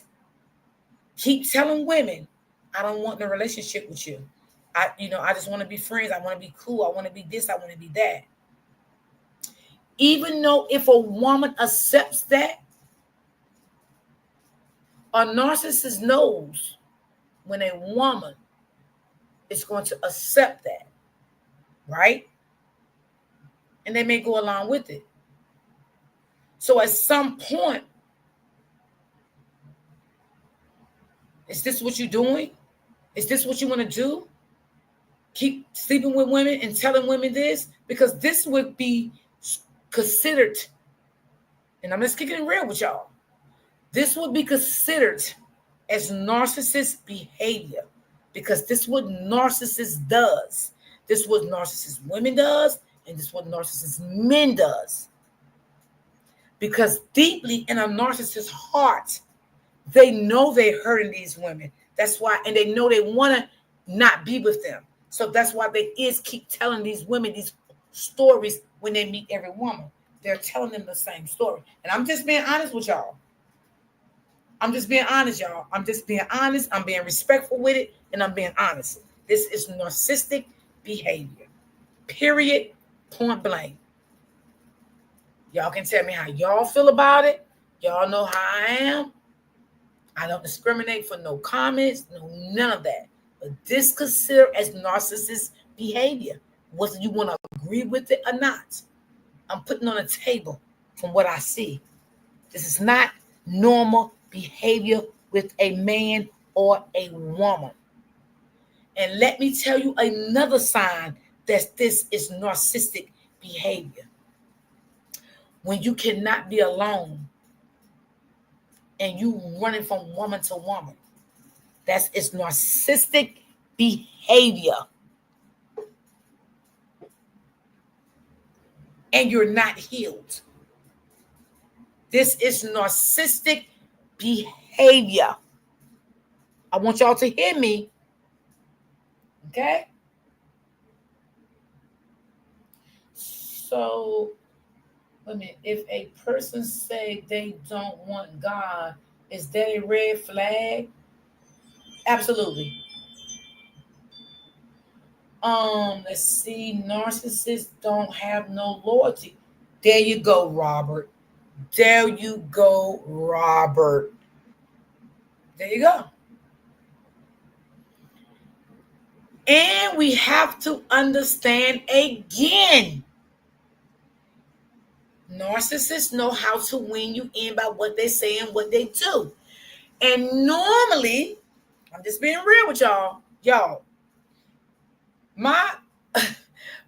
keep telling women, I don't want a relationship with you. I just want to be friends. I want to be cool. I want to be this. I want to be that. Even though if a woman accepts that, a narcissist knows when a woman is going to accept that, right? And they may go along with it. So at some point, is this what you're doing? Is this what you want to do? Keep sleeping with women and telling women this? Because this would be considered, and I'm just kicking it real with y'all, this would be considered as narcissist behavior, because this is what narcissist does. This is what narcissist women does, and this is what narcissist men does. Because deeply in a narcissist's heart, they know they're hurting these women. That's why, and they know they want to not be with them. So that's why they keep telling these women these stories when they meet every woman. They're telling them the same story. And I'm just being honest with y'all. I'm just being honest, y'all. I'm just being honest. I'm being respectful with it, and I'm being honest. This is narcissistic behavior. Period. Point blank. Y'all can tell me how y'all feel about it. Y'all know how I am. I don't discriminate for no comments, no none of that. But this considered as narcissist behavior, whether you want to agree with it or not. I'm putting on a table from what I see. This is not normal behavior with a man or a woman. And let me tell you another sign that this is narcissistic behavior. When you cannot be alone and you running from woman to woman, it's narcissistic behavior. And you're not healed. This is narcissistic behavior. I want y'all to hear me. Okay? So, wait a minute. If a person say they don't want God, is that a red flag? Absolutely. Let's see. Narcissists don't have no loyalty. There you go, Robert. There you go, Robert. There you go. And we have to understand again, narcissists know how to win you in by what they say and what they do. And normally, I'm just being real with y'all. Y'all, my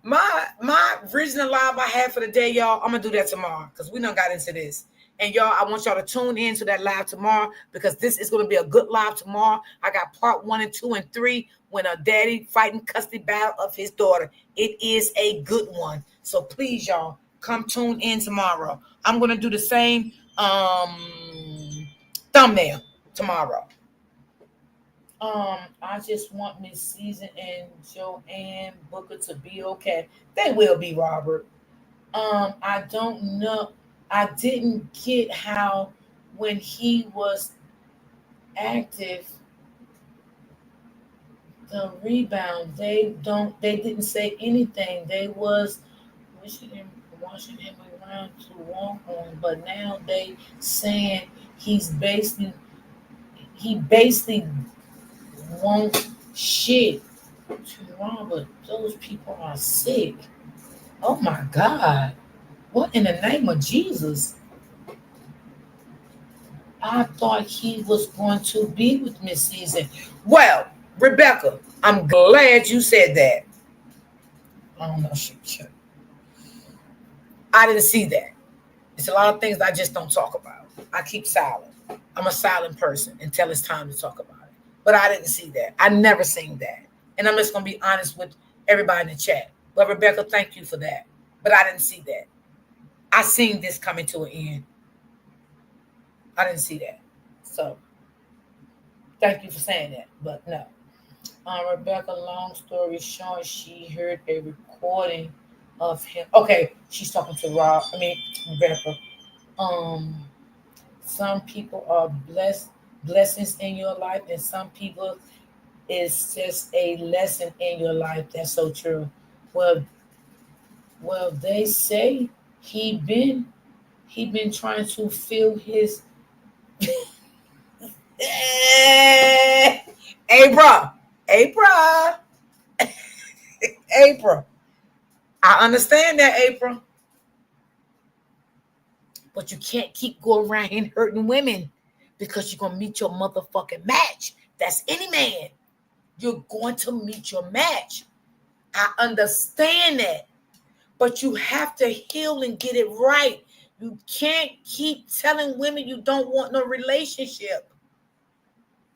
my original live I had for the day, y'all, I'm gonna do that tomorrow because we done got into this. And y'all, I want y'all to tune in to that live tomorrow because this is gonna be a good live tomorrow. I got part 1 and 2 and 3 when a daddy fighting custody battle of his daughter. It is a good one. So please, y'all, come tune in tomorrow. I'm gonna do the same thumbnail tomorrow. I just want Miss Season and Joanne Booker to be okay. They will be, Robert. I don't know. I didn't get how when he was active, the rebound. They didn't say anything. They was washing him around to walk on, but now they saying he basically won't shit to Robert. Those people are sick. Oh my God. What in the name of Jesus? I thought he was going to be with Miss Season. Well, Rebecca, I'm glad you said that. I don't know. I didn't see that. It's a lot of things I just don't talk about. I keep silent. I'm a silent person until it's time to talk about it. But I didn't see that. I never seen that. And I'm just going to be honest with everybody in the chat. But Rebecca, thank you for that. But I didn't see that. I seen this coming to an end. I didn't see that. So thank you for saying that. But no. Rebecca, long story short, she heard a recording of him. Okay, she's talking to Rebecca. Um, some people are blessings in your life, and some people it's just a lesson in your life. That's so true. Well, they say he been trying to fill his. April, April, April. I understand that, April. But you can't keep going around here hurting women because you're going to meet your motherfucking match. That's any man. You're going to meet your match. I understand that. But you have to heal and get it right. You can't keep telling women you don't want no relationship.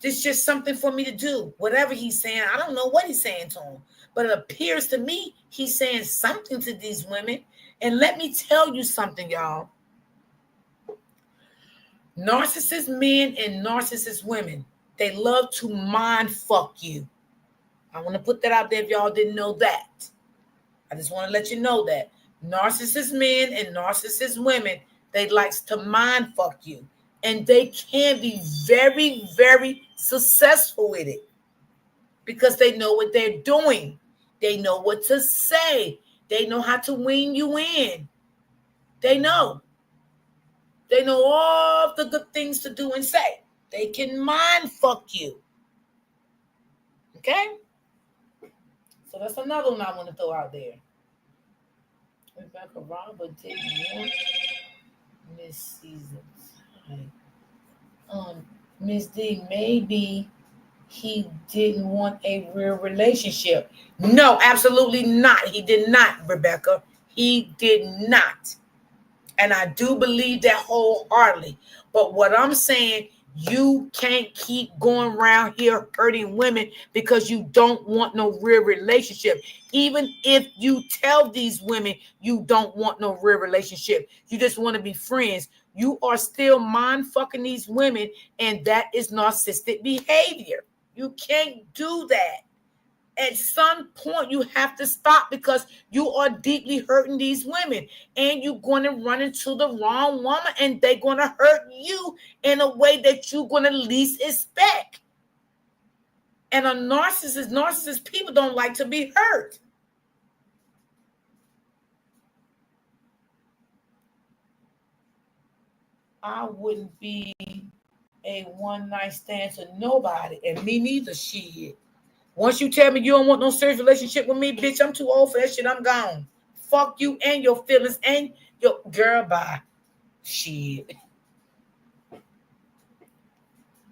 This is just something for me to do. Whatever he's saying, I don't know what he's saying to them. But it appears to me he's saying something to these women. And let me tell you something, y'all. Narcissist men and narcissist women, they love to mind fuck you. I want to put that out there if y'all didn't know that. I just want to let you know that. Narcissist men and narcissist women, they likes to mind fuck you. And they can be very, very successful with it because they know what they're doing. They know what to say. They know how to wing you in. They know. They know all the good things to do and say. They can mind fuck you. Okay? So that's another one I want to throw out there. Rebecca Robert didn't want Miss Seasons. Miss D, maybe he didn't want a real relationship. No, absolutely not. He did not, Rebecca. He did not. And I do believe that wholeheartedly. But what I'm saying, you can't keep going around here hurting women because you don't want no real relationship. Even if you tell these women you don't want no real relationship, you just want to be friends, you are still mind fucking these women, and that is narcissistic behavior. You can't do that. At some point you have to stop because you are deeply hurting these women and you're going to run into the wrong woman and they're going to hurt you in a way that you're going to least expect. And a narcissist people don't like to be hurt. I wouldn't be a one night stand to nobody, and me neither. Shit. Once you tell me you don't want no serious relationship with me, bitch, I'm too old for that shit. I'm gone. Fuck you and your feelings and your girl. Bye. Shit.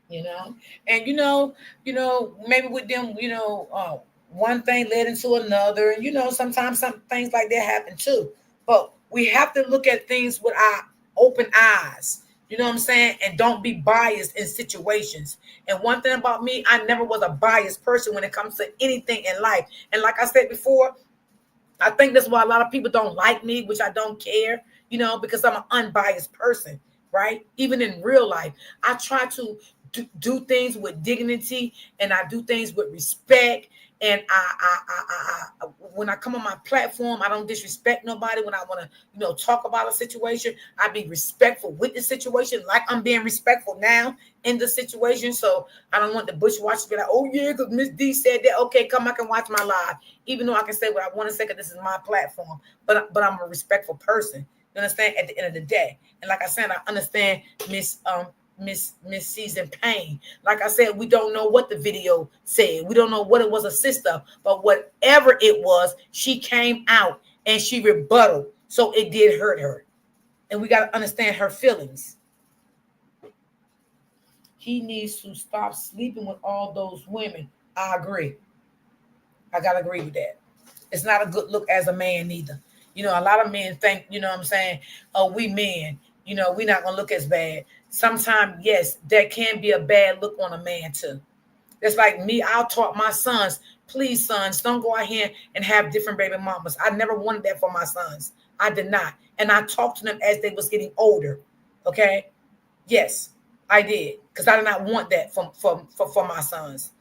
You know, and maybe with them, one thing led into another, and sometimes some things like that happen too. But we have to look at things with our open eyes. You know what I'm saying? And don't be biased in situations. And one thing about me, I never was a biased person when it comes to anything in life. And like I said before, I think that's why a lot of people don't like me, which I don't care, because I'm an unbiased person, right? Even in real life, I try to do things with dignity, and I do things with respect. And when I come on my platform, I don't disrespect nobody. When I want to, talk about a situation, I be respectful with the situation, like I'm being respectful now in the situation. So I don't want the bushwatchers to be like, oh yeah, because Miss D said that. Okay, come back and watch my live. Even though I can say what I want to say, because this is my platform, but I'm a respectful person. You understand? At the end of the day, and like I said, I understand Miss Season Pain. Like I said, we don't know what the video said. We don't know what it was a sister, but whatever it was, she came out and she rebutted. So it did hurt her, and we got to understand her feelings. He needs to stop sleeping with all those women. I agree. I gotta agree with that. It's not a good look as a man either. A lot of men think, what I'm saying, oh, we men, we're not gonna look as bad. Sometimes, yes, there can be a bad look on a man too. That's like me. I'll taught my sons, please, sons, don't go out here and have different baby mamas. I never wanted that for my sons. I did not. And I talked to them as they was getting older. Okay. Yes, I did. Because I did not want that for my sons.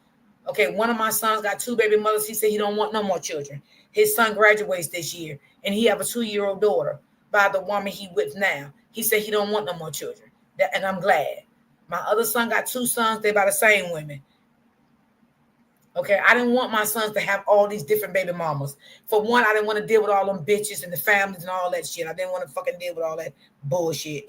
Okay, one of my sons got two baby mothers. He said he don't want no more children. His son graduates this year, and he have a 2-year-old daughter by the woman he with now. He said he don't want no more children, and I'm glad. My other son got two sons. They by the same women. Okay, I didn't want my sons to have all these different baby mamas. For one, I didn't want to deal with all them bitches and the families and all that shit. I didn't want to fucking deal with all that bullshit.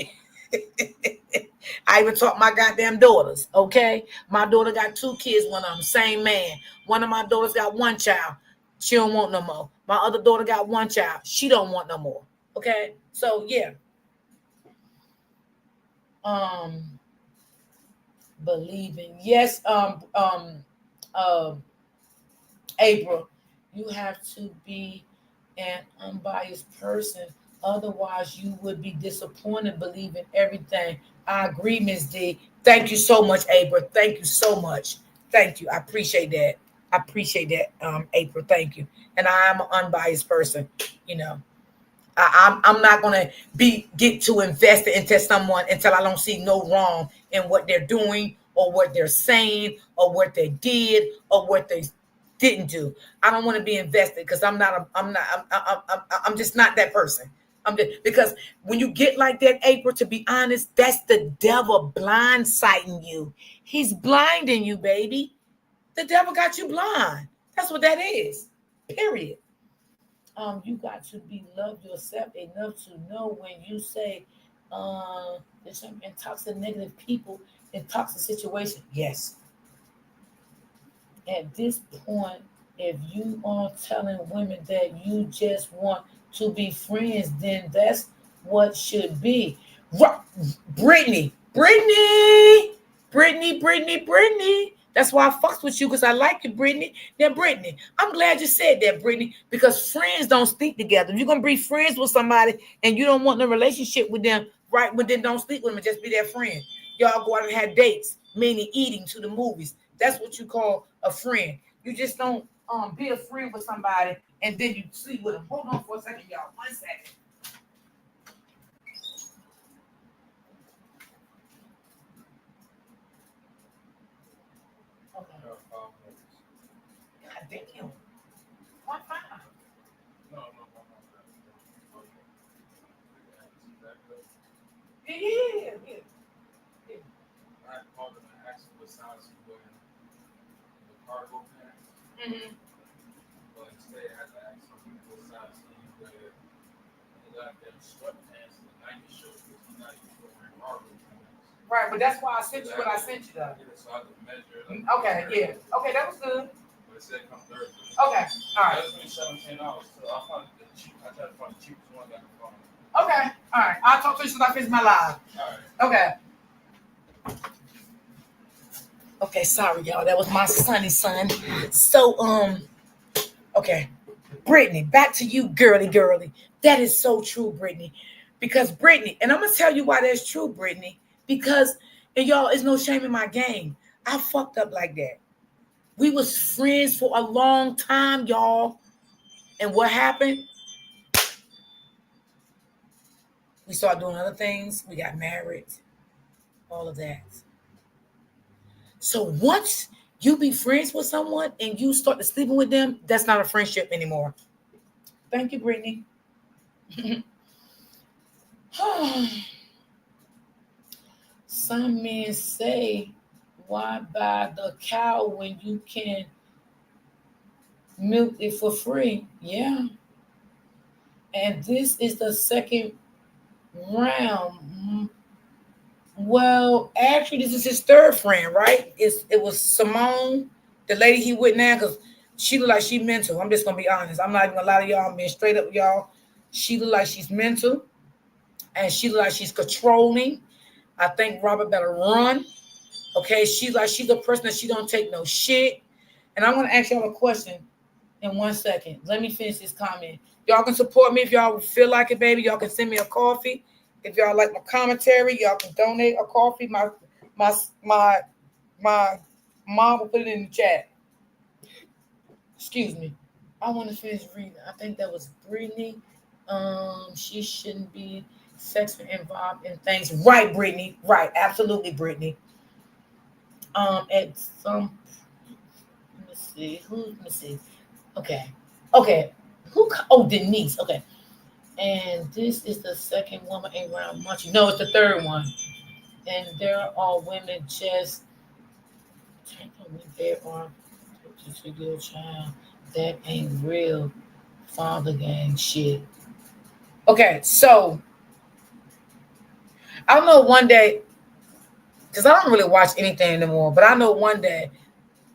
I even taught my goddamn daughters, okay? My daughter got 2 kids, one of them, same man. One of my daughters got 1 child. She don't want no more. My other daughter got 1 child. She don't want no more. Okay? So yeah. Believing. Yes, April, you have to be an unbiased person. Otherwise, you would be disappointed believing everything. I agree, Miss D. Thank you so much, April. Thank you so much. Thank you. I appreciate that. I appreciate that, April. Thank you. And I am an unbiased person. You know, I'm not gonna get too invested into someone until I don't see no wrong in what they're doing or what they're saying or what they did or what they didn't do. I don't want to be invested because I'm just not that person. Because when you get like that, April, to be honest, that's the devil blindsiding you. He's blinding you, baby. The devil got you blind. That's what that is. Period. You got to be love yourself enough to know when you say there's some toxic negative people in toxic situations. Yes. At this point, if you are telling women that you just want to be friends, then that's what should be. Brittany. That's why I fucks with you, because I like you, Brittany. Now, Brittany, I'm glad you said that, Brittany, because friends don't stick together. If you're gonna be friends with somebody and you don't want no relationship with them, right? But then don't sleep with them and just be their friend. Y'all go out and have dates, meaning eating, to the movies. That's what you call a friend. You just don't be a friend with somebody and then you sleep with them. Hold on for a second, y'all. 1 second. Okay. God damn. 1.5. Yeah. I called him and asked him what size he wearing the cargo pants. But instead, I had to ask him what size he wear. He got Right, but that's why I sent you what I sent you though. Okay, yeah. Okay, that was good. But it said come Thursday. Okay, all right. That's $17. So I found the cheap. I tried to find the cheapest one I can find. Okay, all right. I'll talk to you since I finish my live. All right. Okay. Okay, sorry y'all. That was my sunny son. So okay. Brittany, back to you, girly. That is so true, Brittany. Because Brittany, and I'm gonna tell you why that's true, Brittany. Because, and y'all, it's no shame in my game. I fucked up like that. We was friends for a long time, y'all. And what happened? We started doing other things. We got married. All of that. So once you be friends with someone and you start to sleeping with them, that's not a friendship anymore. Thank you, Brittany. Some men say, why buy the cow when you can milk it for free? Yeah. And this is the second round. Well, actually, this is his third friend, right? It was Simone, the lady he with now, because she look like she mental. I'm just gonna be honest. I'm not even gonna lie to y'all. I'm being straight up with y'all. She look like she's mental, and she look like she's controlling. I think Robert better run. Okay, she's a person that she don't take no shit. And I'm gonna ask y'all a question in 1 second. Let me finish this comment. Y'all can support me if y'all feel like it, baby. Y'all can send me a coffee. If y'all like my commentary, y'all can donate a coffee. My mom will put it in the chat. Excuse me. I want to finish reading. I think that was Brittany. She shouldn't be sexually involved in things. Right, Brittany. Right, absolutely, Brittany. At some, let me see. Let me see. Okay. Who? Oh, Denise. Okay. And this is the second woman around Munchie. No, it's the third one. And there are women just there are just a good child. That ain't real father gang shit. Okay, so I don't know one day, because I don't really watch anything anymore, but I know one day,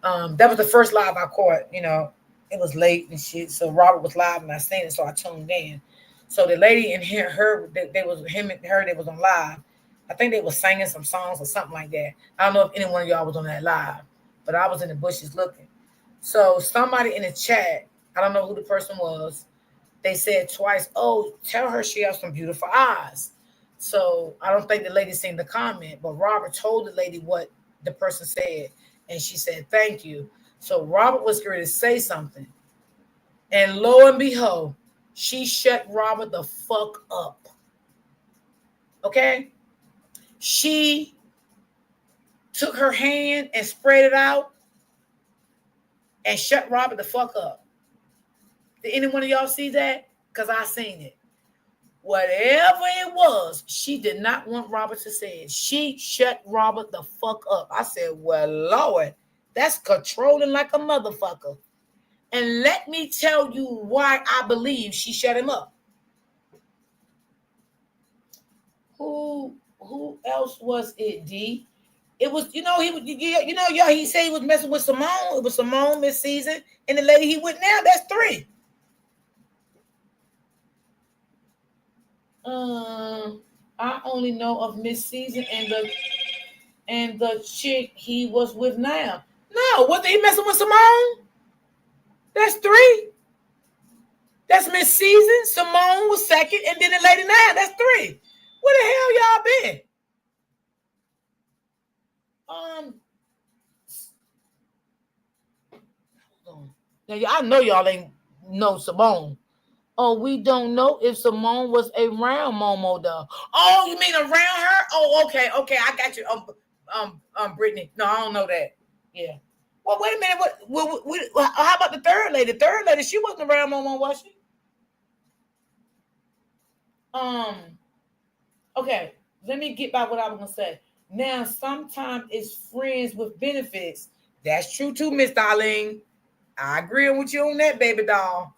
that was the first live I caught, it was late and shit. So Robert was live and I seen it, so I tuned in. So the lady and her, they was him and her, they was on live. I think they was singing some songs or something like that. I don't know if any one of y'all was on that live, but I was in the bushes looking. So somebody in the chat, I don't know who the person was, they said twice, oh, tell her she has some beautiful eyes. So I don't think the lady seen the comment, but Robert told the lady what the person said, and she said, thank you. So Robert was going to say something, and lo and behold, she shut Robert the fuck up. Okay? She took her hand and spread it out and shut Robert the fuck up. Did any one of y'all see that? Because I seen it. Whatever it was, she did not want Robert to say it. She shut Robert the fuck up. I said, well, Lord, that's controlling like a motherfucker. And let me tell you why I believe she shut him up. Who else was it, D? It was, he said he was messing with Simone. It was Simone this season, and the lady he with now, that's 3. I only know of Miss Season and the chick he was with now. No, what he messing with Simone? That's 3. That's Miss Season. Simone was second, and then the lady now. That's 3. Where the hell y'all been? Now I know y'all ain't know Simone. Oh, we don't know if Simone was around Momo though. Oh, you mean around her? Oh, okay, I got you. Brittany. No, I don't know that. Yeah. Well, wait a minute. How about the third lady? The third lady, she wasn't around Momo, was she? Okay. Let me get back what I was gonna say. Now, sometimes it's friends with benefits. That's true too, Miss Darling. I agree with you on that, baby doll.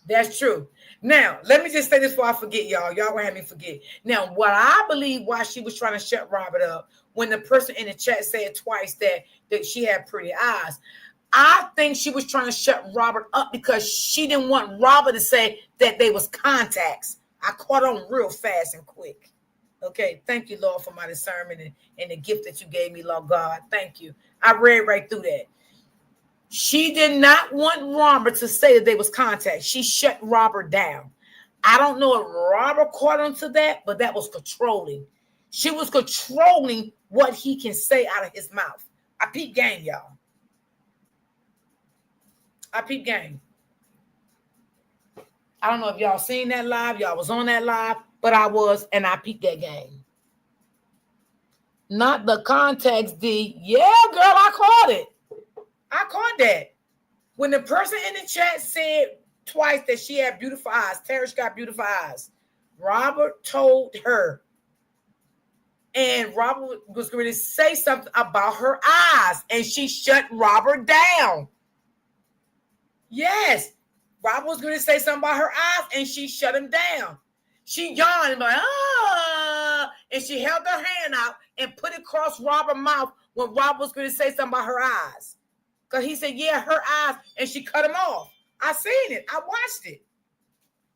That's true. Now, let me just say this before I forget, y'all. Y'all gonna have me forget. Now, what I believe why she was trying to shut Robert up when the person in the chat said twice that she had pretty eyes. I think she was trying to shut Robert up because she didn't want Robert to say that they was contacts. I caught on real fast and quick. Okay, thank you, Lord, for my discernment and the gift that you gave me, Lord God. Thank you. I read right through that. She did not want Robert to say that they was contact. She shut Robert down. I don't know if Robert caught on to that, but that was controlling. She was controlling what he can say out of his mouth. I peep game, y'all. I peep game. I don't know if y'all seen that live. Y'all was on that live, but I was, and I peeped that game. Not the context, yeah, girl, I caught it. I caught that. When the person in the chat said twice that she had beautiful eyes, Tarish got beautiful eyes, Robert told her, and Robert was going to say something about her eyes, and she shut Robert down. Yes, Robert was going to say something about her eyes, and she shut him down. She yawned, like, and she held her hand out and put it across Robert's mouth when Robert was going to say something about her eyes. Because he said, yeah, her eyes, and she cut him off. I seen it. I watched it.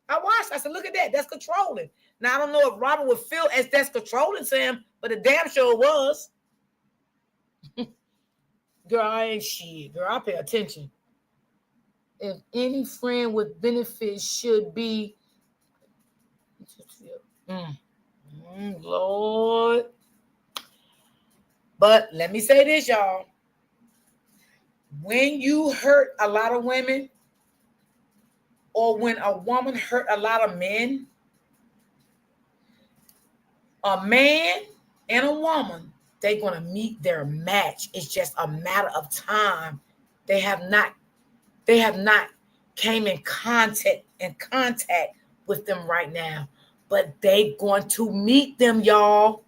I said, look at that. That's controlling. Now, I don't know if Robert would feel as that's controlling Sam, but the damn sure was. Girl, I ain't shit. Girl, I pay attention. If any friend with benefits should be... Lord. But let me say this, y'all. When you hurt a lot of women, or when a woman hurt a lot of men, a man and a woman, they're going to meet their match. It's just a matter of time. They have not came in contact with them right now, but they going to meet them, y'all,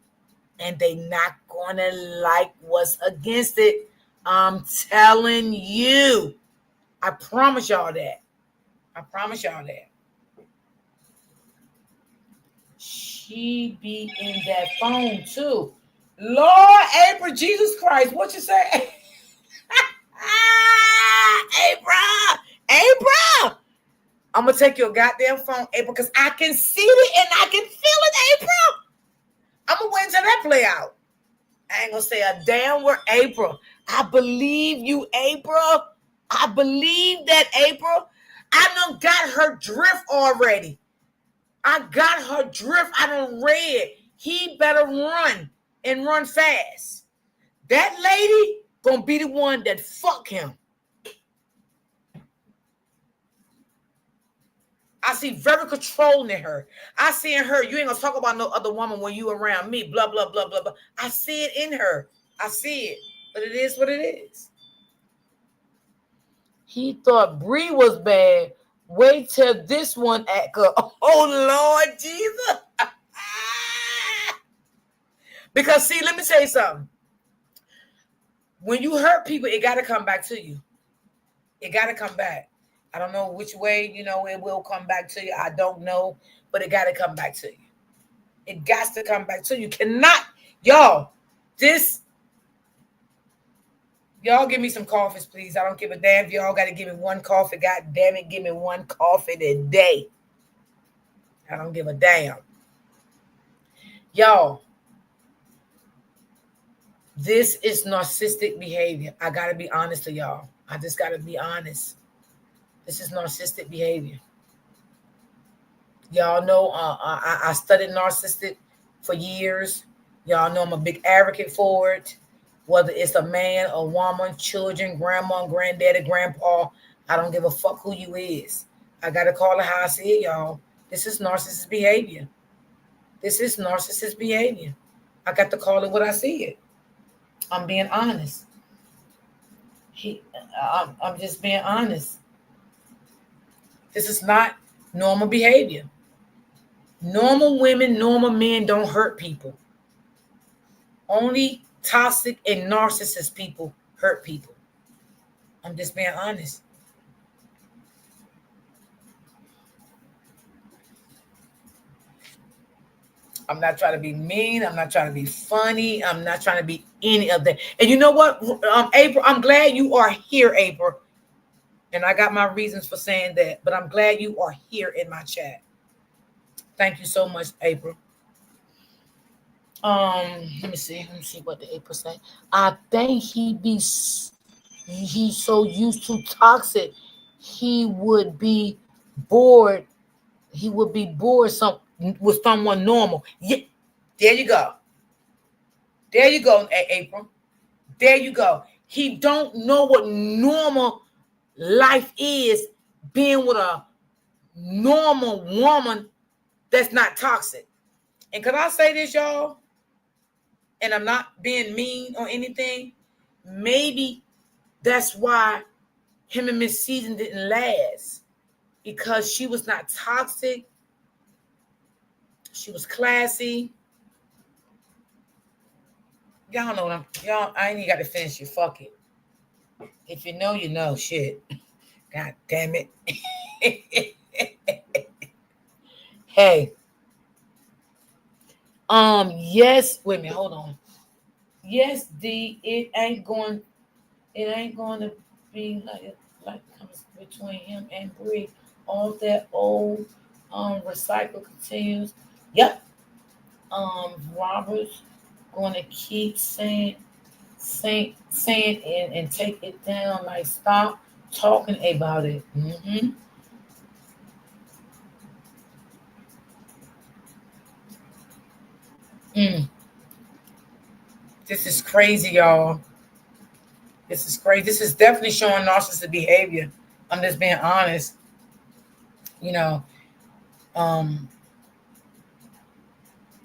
and they not going to like what's against it. I'm telling you. I promise y'all that. She be in that phone too. Lord, April, Jesus Christ, what you say? April. I'm going to take your goddamn phone, April, because I can see it and I can feel it, April. I'm going to wait until that play out. I ain't going to say a damn word, April. I believe you, April. I believe that, April. I done got her drift already. I got her drift. I done read. He better run and run fast. That lady gonna be the one that fuck him. I see very controlling in her. I see in her, you ain't gonna talk about no other woman when you around me, blah, blah, blah, blah, blah. I see it in her. I see it. But it is what it is. He thought Bree was bad. Wait till this one act up. Oh, Lord Jesus. Because, see, let me tell you something. When you hurt people, it got to come back to you. It got to come back. I don't know which way, it will come back to you. I don't know, but it got to come back to you. It got to come back to you. Cannot, y'all, y'all give me some coffees, please. I don't give a damn if y'all got to give me one coffee. God damn it, give me one coffee today. I don't give a damn. Y'all, this is narcissistic behavior. I got to be honest to y'all. I just got to be honest. This is narcissistic behavior. Y'all know I studied narcissistic for years. Y'all know I'm a big advocate for it. Whether it's a man, a woman, children, grandma, granddaddy, grandpa, I don't give a fuck who you is. I got to call it how I see it, y'all. This is narcissist behavior. I got to call it what I see it. I'm being honest. I'm just being honest. This is not normal behavior. Normal women, normal men don't hurt people. Only toxic and narcissist people hurt people. I'm just being honest. I'm not trying to be mean. I'm not trying to be funny. I'm not trying to be any of that. And you know what, April, I'm glad you are here, April. And I got my reasons for saying that, but I'm glad you are here in my chat. Thank you so much, April. Let me see what the April say. I think he's so used to toxic, he would be bored. He would be bored with someone normal. Yeah, there you go. There you go, April. There you go. He don't know what normal life is, being with a normal woman that's not toxic. And can I say this, y'all? And I'm not being mean or anything. Maybe that's why him and Miss Season didn't last, because she was not toxic. She was classy. Y'all know them. Y'all, I ain't even got to finish it. Fuck it. If you know, you know. Shit. God damn it. Hey. Yes. Wait a minute. Hold on. Yes, D. It ain't going to be like comes between him and Bree. All that old recycle continues. Yep. Robert's going to keep saying and take it down. Like, stop talking about it. Mm-hmm. This is crazy, y'all. This is crazy. This is definitely showing narcissistic behavior. I'm just being honest. You know, and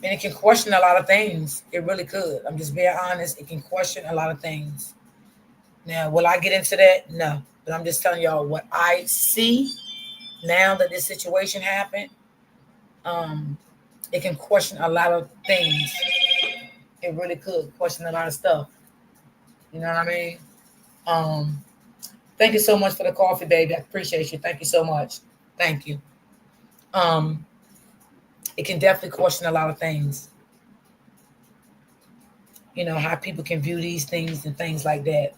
it can question a lot of things. It really could. I'm just being honest. It can question a lot of things. Now, will I get into that? No. But I'm just telling y'all what I see now that this situation happened. It can question a lot of things. It really could question a lot of stuff. You know what I mean? Thank you so much for the coffee, baby. I appreciate you. Thank you so much. Thank you. It can definitely question a lot of things. You know, how people can view these things and things like that.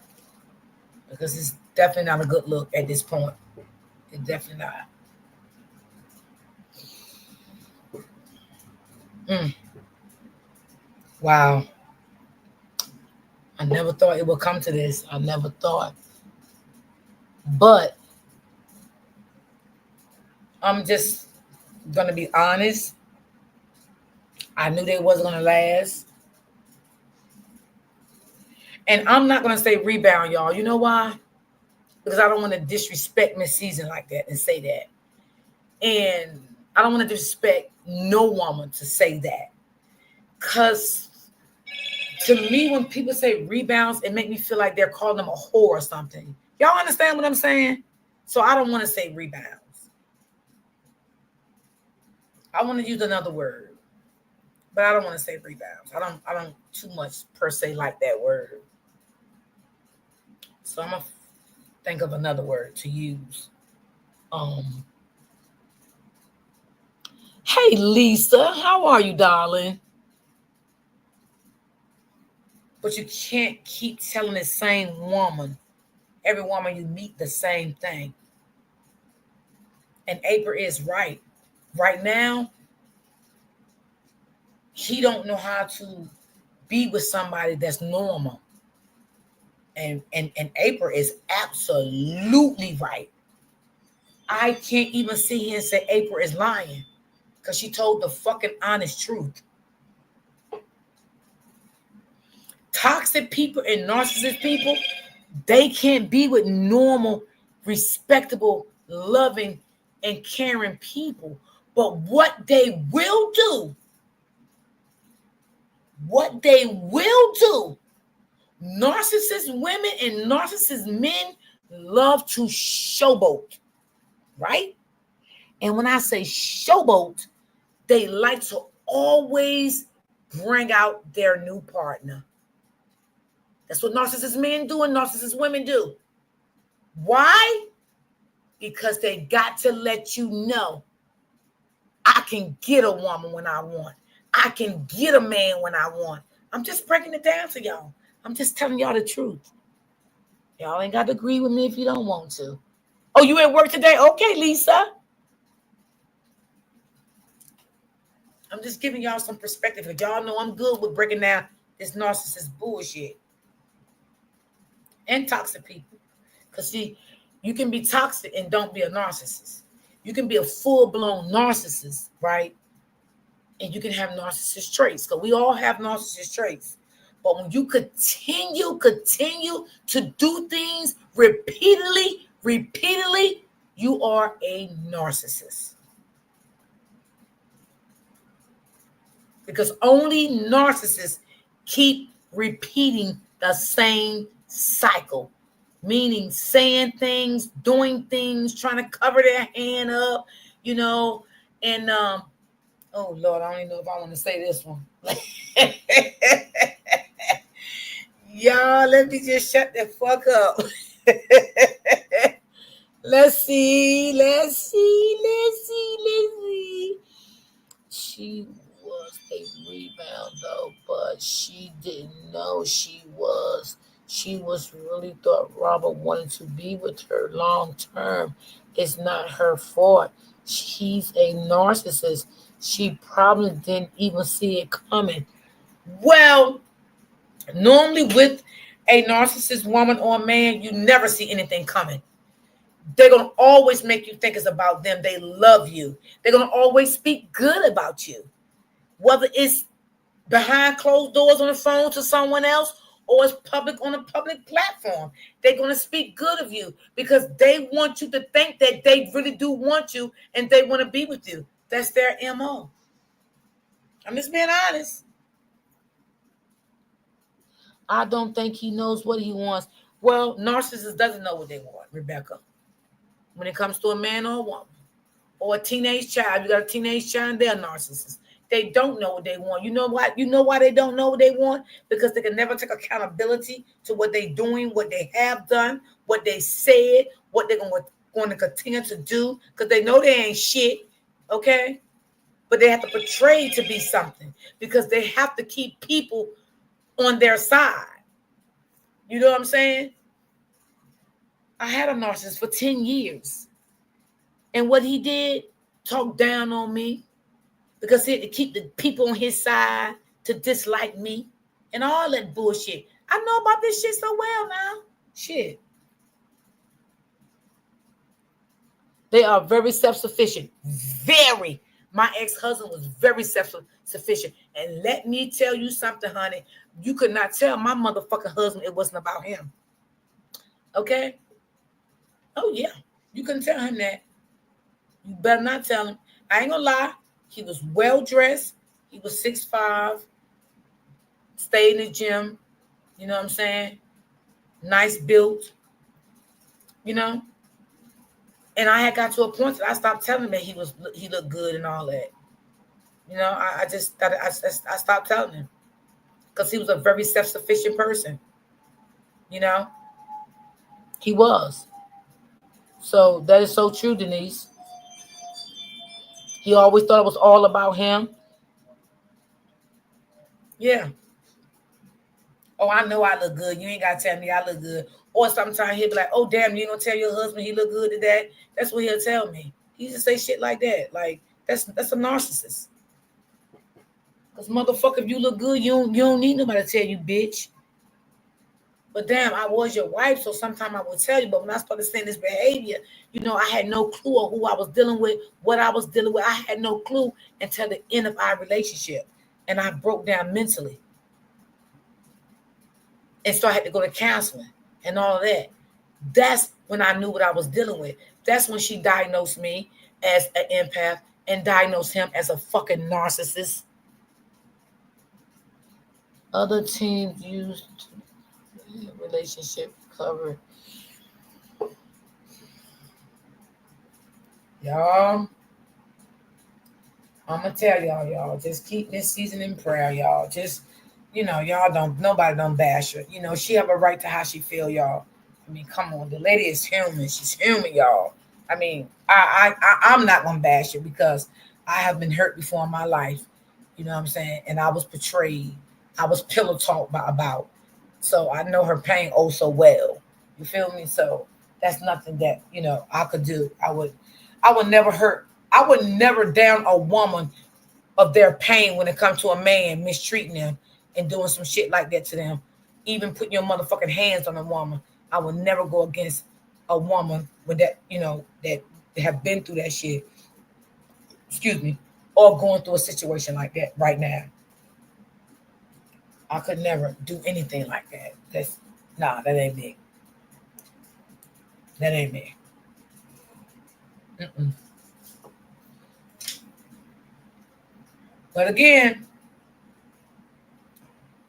Because it's definitely not a good look at this point. It's definitely not. Wow. I never thought it would come to this. I never thought. But I'm just going to be honest. I knew they wasn't going to last. And I'm not going to say rebound, y'all. You know why? Because I don't want to disrespect Miss Season like that and say that. And I don't want to disrespect no woman to say that. Because to me, when people say rebounds, it makes me feel like they're calling them a whore or something. Y'all understand what I'm saying? So I don't want to say rebounds. I want to use another word. But I don't want to say rebounds. I don't too much per se like that word. So I'm gonna think of another word to use. Hey Lisa, how are you, darling? But you can't keep telling the same woman, every woman you meet, the same thing. And April is right. Right now, he don't know how to be with somebody that's normal. And April is absolutely right. I can't even sit here and say April is lying, because she told the fucking honest truth. Toxic people and narcissist people, they can't be with normal, respectable, loving, and caring people. But what they will do, narcissist women and narcissist men love to showboat, right? And when I say showboat, they like to always bring out their new partner. That's what narcissist men do and narcissist women do. Why? Because they got to let you know, I can get a woman when I want. I can get a man when I want. I'm just breaking it down to y'all. I'm just telling y'all the truth. Y'all ain't got to agree with me if you don't want to. Oh, you at work today? Okay, Lisa. I'm just giving y'all some perspective. Y'all know I'm good with breaking down this narcissist bullshit and toxic people. Because, see, you can be toxic and don't be a narcissist. You can be a full-blown narcissist, right? And you can have narcissist traits. Because we all have narcissist traits. But when you continue to do things repeatedly, you are a narcissist. Because only narcissists keep repeating the same cycle, meaning saying things, doing things, trying to cover their hand up, and oh Lord, I don't even know if I want to say this one. Y'all, let me just shut the fuck up. Let's see. She was a rebounder, but she didn't know she was. She was really thought Robert wanted to be with her long term. It's not her fault. She's a narcissist. She probably didn't even see it coming. Well, normally with a narcissist woman or man, you never see anything coming. They're going to always make you think it's about them. They love you. They're going to always speak good about you. Whether it's behind closed doors on the phone to someone else or it's public on a public platform, they're going to speak good of you because they want you to think that they really do want you and they want to be with you. That's their MO. I'm just being honest. I don't think he knows what he wants. Well, narcissist doesn't know what they want, Rebecca. When it comes to a man or a woman or a teenage child, you got a teenage child, they're a narcissist. They don't know what they want. You know what? You know why they don't know what they want? Because they can never take accountability to what they're doing, what they have done, what they said, what they're going to continue to do, because they know they ain't shit, okay? But they have to portray to be something because they have to keep people on their side. You know what I'm saying? I had a narcissist for 10 years. And what he did, talk down on me because he had to keep the people on his side to dislike me and all that bullshit. I know about this shit so well now. Shit. They are very self-sufficient. Very. My ex-husband was very self-sufficient. And let me tell you something, honey. You could not tell my motherfucking husband it wasn't about him. Okay? Oh, yeah. You couldn't tell him that. You better not tell him. I ain't gonna lie. He was well-dressed. He was 6'5", stayed in the gym. You know what I'm saying? Nice built. You know? And I had got to a point that I stopped telling him that he looked good and all that. You know, I stopped telling him. Because he was a very self-sufficient person. You know? He was. So that is so true, Denise. He always thought it was all about him. Yeah. Oh, I know I look good. You ain't got to tell me I look good. Or sometimes he'll be like, oh, damn, you ain't going to tell your husband he look good today? That's what he'll tell me. He just say shit like that. Like, that's a narcissist. Because, motherfucker, if you look good, you don't need nobody to tell you, bitch. But, damn, I was your wife, so sometimes I would tell you. But when I started seeing this behavior, you know, I had no clue of who I was dealing with, what I was dealing with. I had no clue until the end of our relationship. And I broke down mentally. And so I had to go to counseling and all of that. That's when I knew what I was dealing with. That's when she diagnosed me as an empath and diagnosed him as a fucking narcissist. Other teams used relationship cover. Y'all, I'm going to tell y'all, just keep this season in prayer, y'all. Just, you know, nobody don't bash her. You know, she have a right to how she feel, y'all. I mean, come on, the lady is human. She's human, y'all. I mean, I'm not gonna bash her because I have been hurt before in my life, You know what I'm saying? And I was portrayed. I was pillow talked about. So I know her pain oh so well. You feel me? So that's nothing that, I could do. I would never hurt. I would never down a woman of their pain when it comes to a man mistreating them and doing some shit like that to them. Even putting your motherfucking hands on a woman. I would never go against a woman with that, that have been through that shit. Excuse me. Or going through a situation like that right now. I could never do anything like that. That ain't me. That ain't me. Mm-mm. But again,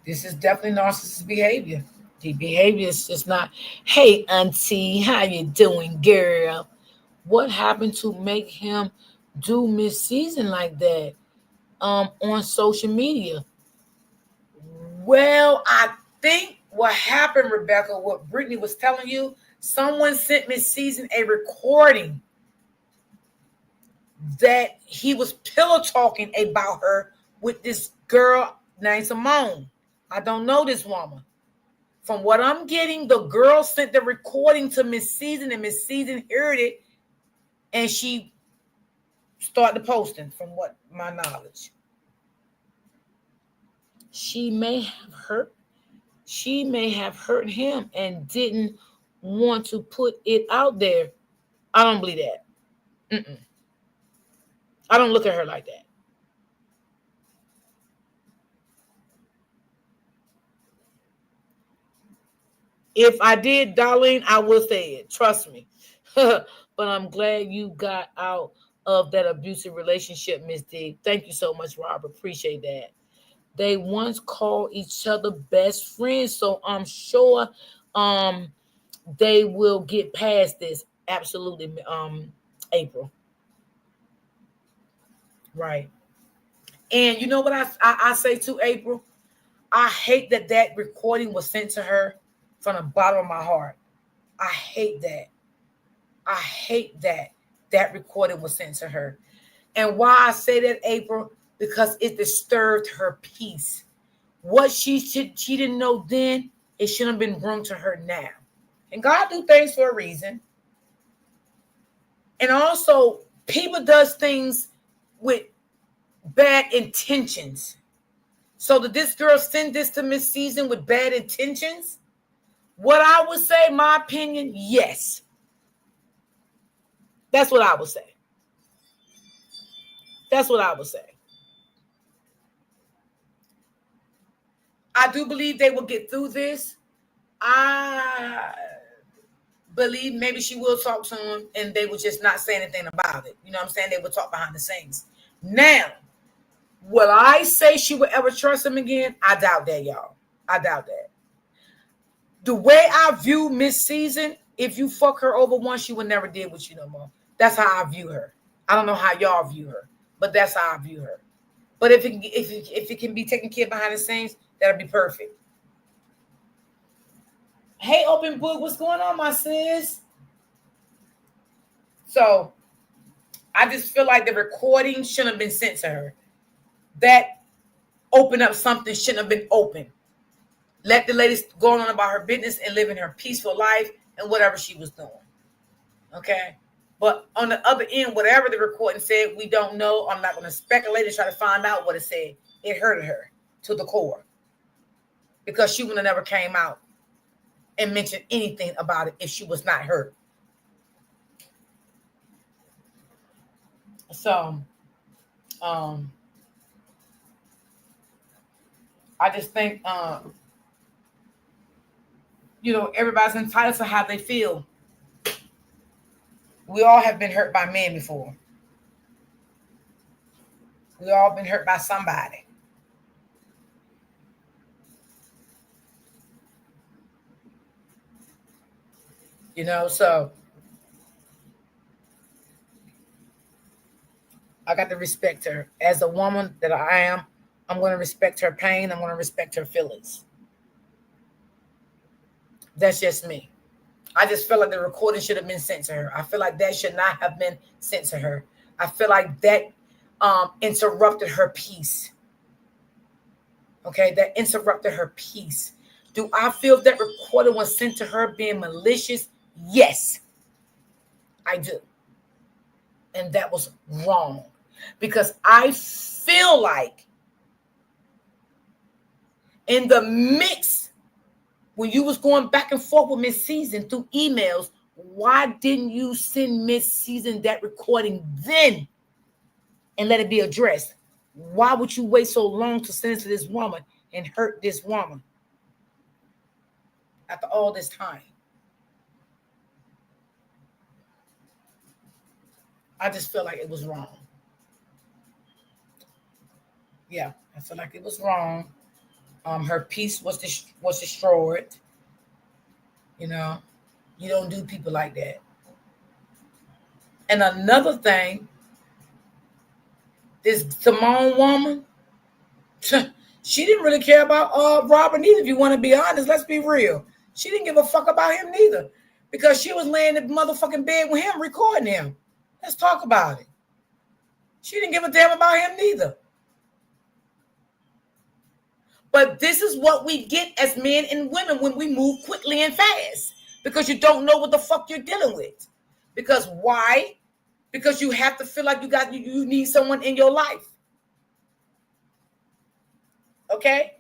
this is definitely narcissist behavior. The behavior is just not, hey auntie, how you doing, girl? What happened to make him do Miss Season like that on social media? Well, I think what happened, Rebecca, what Brittany was telling you, someone sent Miss Season a recording that he was pillow talking about her with this girl named Simone. I don't know this woman. From what I'm getting, the girl sent the recording to Miss Season, and Miss Season heard it, and she started posting. From what my knowledge, she may have hurt him and didn't want to put it out there. I don't believe that. Mm-mm. I don't look at her like that. If I did, Darlene, I would say it. Trust me. But I'm glad you got out of that abusive relationship, Miss D. Thank you so much, Robert. Appreciate that. They once called each other best friends, so I'm sure um they will get past this. Absolutely, April. Right. And you know what I say to April? I hate that recording was sent to her from the bottom of my heart. I hate that. I hate that recording was sent to her. And why I say that, April, because it disturbed her peace. What she didn't know then, it shouldn't have been brought to her now. And God do things for a reason. And also, people does things with bad intentions. So did this girl send this to Miss Season with bad intentions? What I would say, my opinion, yes. That's what I would say. That's what I would say. I do believe they will get through this. I believe maybe she will talk to him and they will just not say anything about it. You know what I'm saying? They will talk behind the scenes. Now, will I say she will ever trust him again? I doubt that, y'all. I doubt that. The way I view Miss Season, if you fuck her over once, she will never deal with you no more. That's how I view her. I don't know how y'all view her, but that's how I view her. But if it can be taken care of behind the scenes, that'll be perfect. Hey, Open Book, what's going on, my sis? So I just feel like the recording shouldn't have been sent to her. That opened up something shouldn't have been open. Let the lady go on about her business and living her peaceful life and whatever she was doing. Okay? But on the other end, whatever the recording said, we don't know. I'm not going to speculate and try to find out what it said. It hurted her to the core because she would have never came out and mentioned anything about it if she was not hurt. So, I just think, everybody's entitled to how they feel. We all have been hurt by men before. We all been hurt by somebody. So I got to respect her. As a woman that I am, I'm going to respect her pain. I'm going to respect her feelings. That's just me. I just feel like the recording should have been sent to her. I feel like that should not have been sent to her. I feel like that interrupted her peace. Okay, that interrupted her peace. Do I feel that recording was sent to her being malicious? Yes, I do. And that was wrong. Because I feel like in the mix, when you was going back and forth with Miss Season through emails, why didn't you send Miss Season that recording then and let it be addressed? Why would you wait so long to send it to this woman and hurt this woman after all this time? I just feel like it was wrong. Yeah, I feel like it was wrong. Her peace was destroyed. You know, you don't do people like that. And another thing, this Simone woman, she didn't really care about Robert neither. If you want to be honest, let's be real. She didn't give a fuck about him neither, because she was laying in the motherfucking bed with him, recording him. Let's talk about it. She didn't give a damn about him neither. But this is what we get as men and women when we move quickly and fast, because you don't know what the fuck you're dealing with. Because why? Because you have to feel like you need someone in your life. Okay?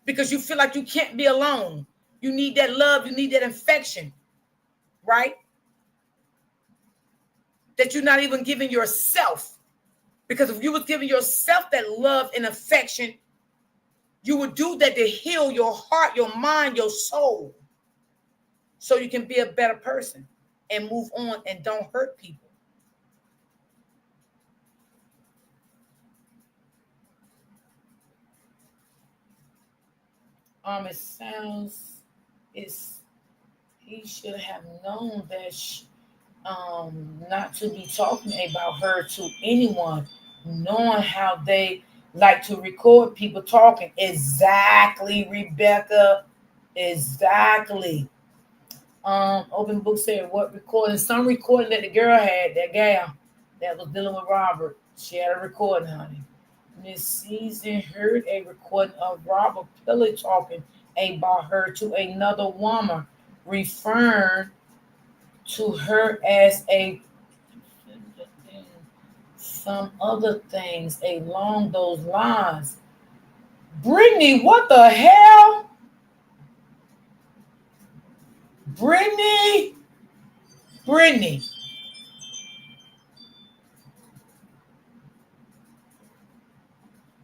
Because you feel like you can't be alone. You need that love. You need that affection. Right? That you're not even giving yourself. Because if you was giving yourself that love and affection, you would do that to heal your heart, your mind, your soul, so you can be a better person and move on and don't hurt people. It sounds he should have known that not to be talking about her to anyone, knowing how they like to record people talking. Exactly, Rebecca. Exactly. Open Book said what recording? Some recording that the girl had, that gal that was dealing with Robert. She had a recording, honey. Miss Season heard a recording of Robert Pilly talking about her to another woman, referring to her as some other things along those lines. Brittany, what the hell? Brittany.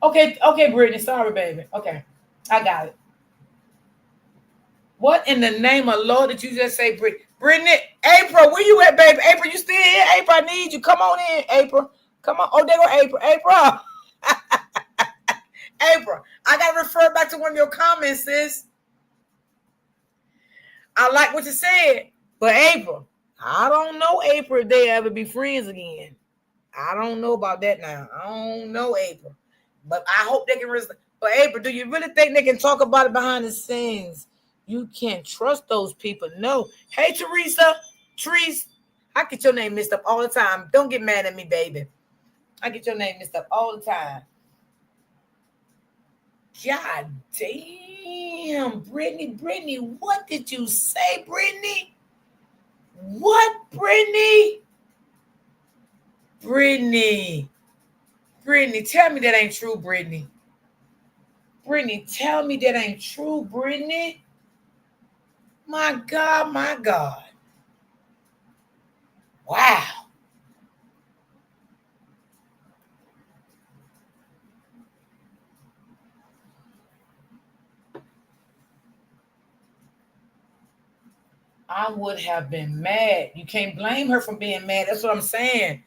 Okay, Brittany. Sorry, baby. Okay, I got it. What in the name of Lord did you just say, Brittany? April, where you at, baby? April, you still here? April, I need you. Come on in, April. Come on. Oh, there go April. April. April, I got to refer back to one of your comments, sis. I like what you said, but April, I don't know, April, if they ever be friends again. I don't know about that now. I don't know, April. But I hope they can. But April, do you really think they can talk about it behind the scenes? You can't trust those people. No. Hey, Teresa. Trees. I get your name mixed up all the time. Don't get mad at me, baby. I get your name mixed up all the time. God damn, Brittany, what did you say, Brittany? What, Brittany? Brittany, tell me that ain't true, Brittany. Brittany, tell me that ain't true, Brittany. My God, my God. Wow. I would have been mad. You can't blame her for being mad. That's what I'm saying.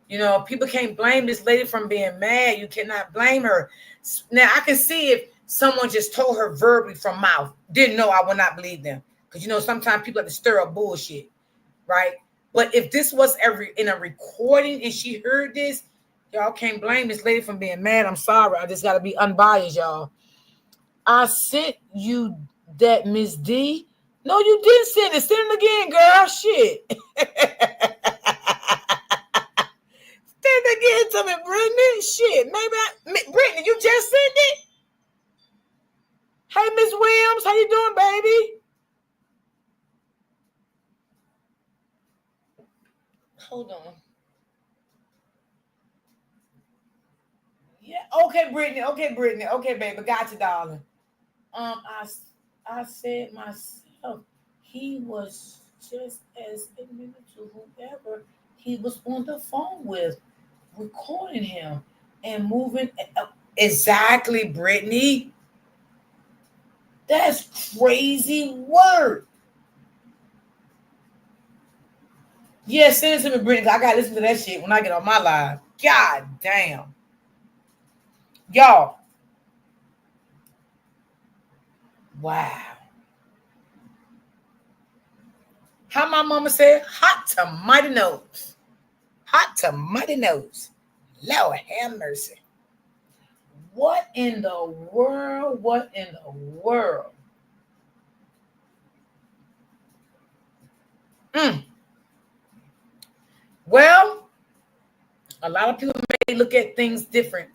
You know, people can't blame this lady from being mad. You cannot blame her. Now, I can see if someone just told her verbally from mouth, didn't know, I would not believe them. Because, you know, sometimes people have to stir up bullshit, right? But if this was in a recording and she heard this, y'all can't blame this lady from being mad. I'm sorry. I just got to be unbiased, y'all. I sent you that, Miss D. No, you didn't send it. Send it again, girl. Shit. Send it again to me, Brittany. Shit. Maybe Brittany, you just sent it? Hey, Miss Williams, how you doing, baby? Hold on. Yeah. Okay, Brittany. Okay, Brittany. Okay, baby. Got you, darling. I said myself, he was just as admitted to whoever he was on the phone with, recording him and moving. Exactly, Brittany. That's crazy work. Yeah, send it to me, Brittany. I gotta listen to that shit when I get on my live. God damn. Y'all. Wow. How my mama said, hot to mighty nose. Hot to mighty nose. Lord have mercy. What in the world? What in the world? Mm. Well, a lot of people may look at things different,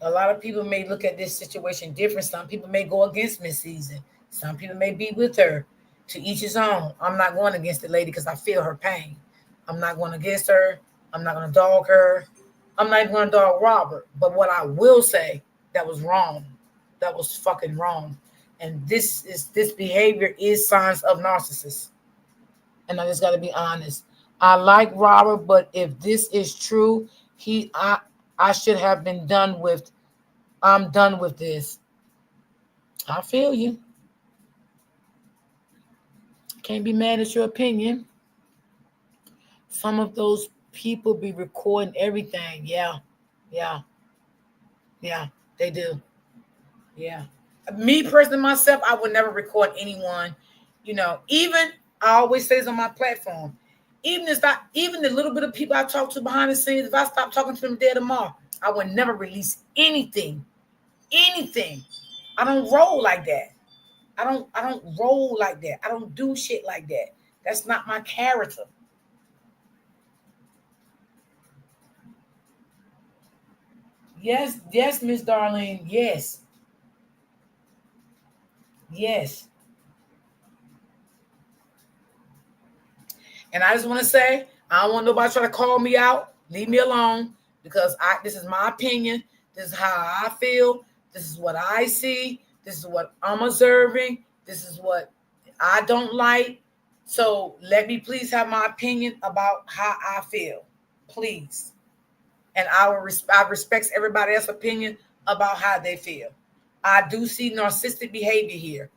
A lot of people may look at this situation different. Some people may go against Miss Season. Some people may be with her. To each his own. I'm not going against the lady because I feel her pain. I'm not going against her. I'm not going to dog her. I'm not even going to dog Robert. But what I will say, that was wrong. That was fucking wrong. And this behavior is signs of narcissists. And I just got to be honest. I like Robert, but if this is true, I should have been done with. I'm done with this. I feel you. Can't be mad at your opinion. Some of those people be recording everything. Yeah, yeah, yeah, they do. Yeah. Me personally, myself, I would never record anyone. Even I always say this on my platform. Even the little bit of people I talk to behind the scenes, if I stop talking to them dead tomorrow, I would never release anything. Anything. I don't roll like that. I don't roll like that. I don't do shit like that. That's not my character. Yes, yes, Miss Darlene. Yes. Yes. And I just want to say, I don't want nobody trying to call me out. Leave me alone because this is my opinion. This is how I feel. This is what I see. This is what I'm observing. This is what I don't like. So let me please have my opinion about how I feel. Please. And I respect everybody else's opinion about how they feel. I do see narcissistic behavior here.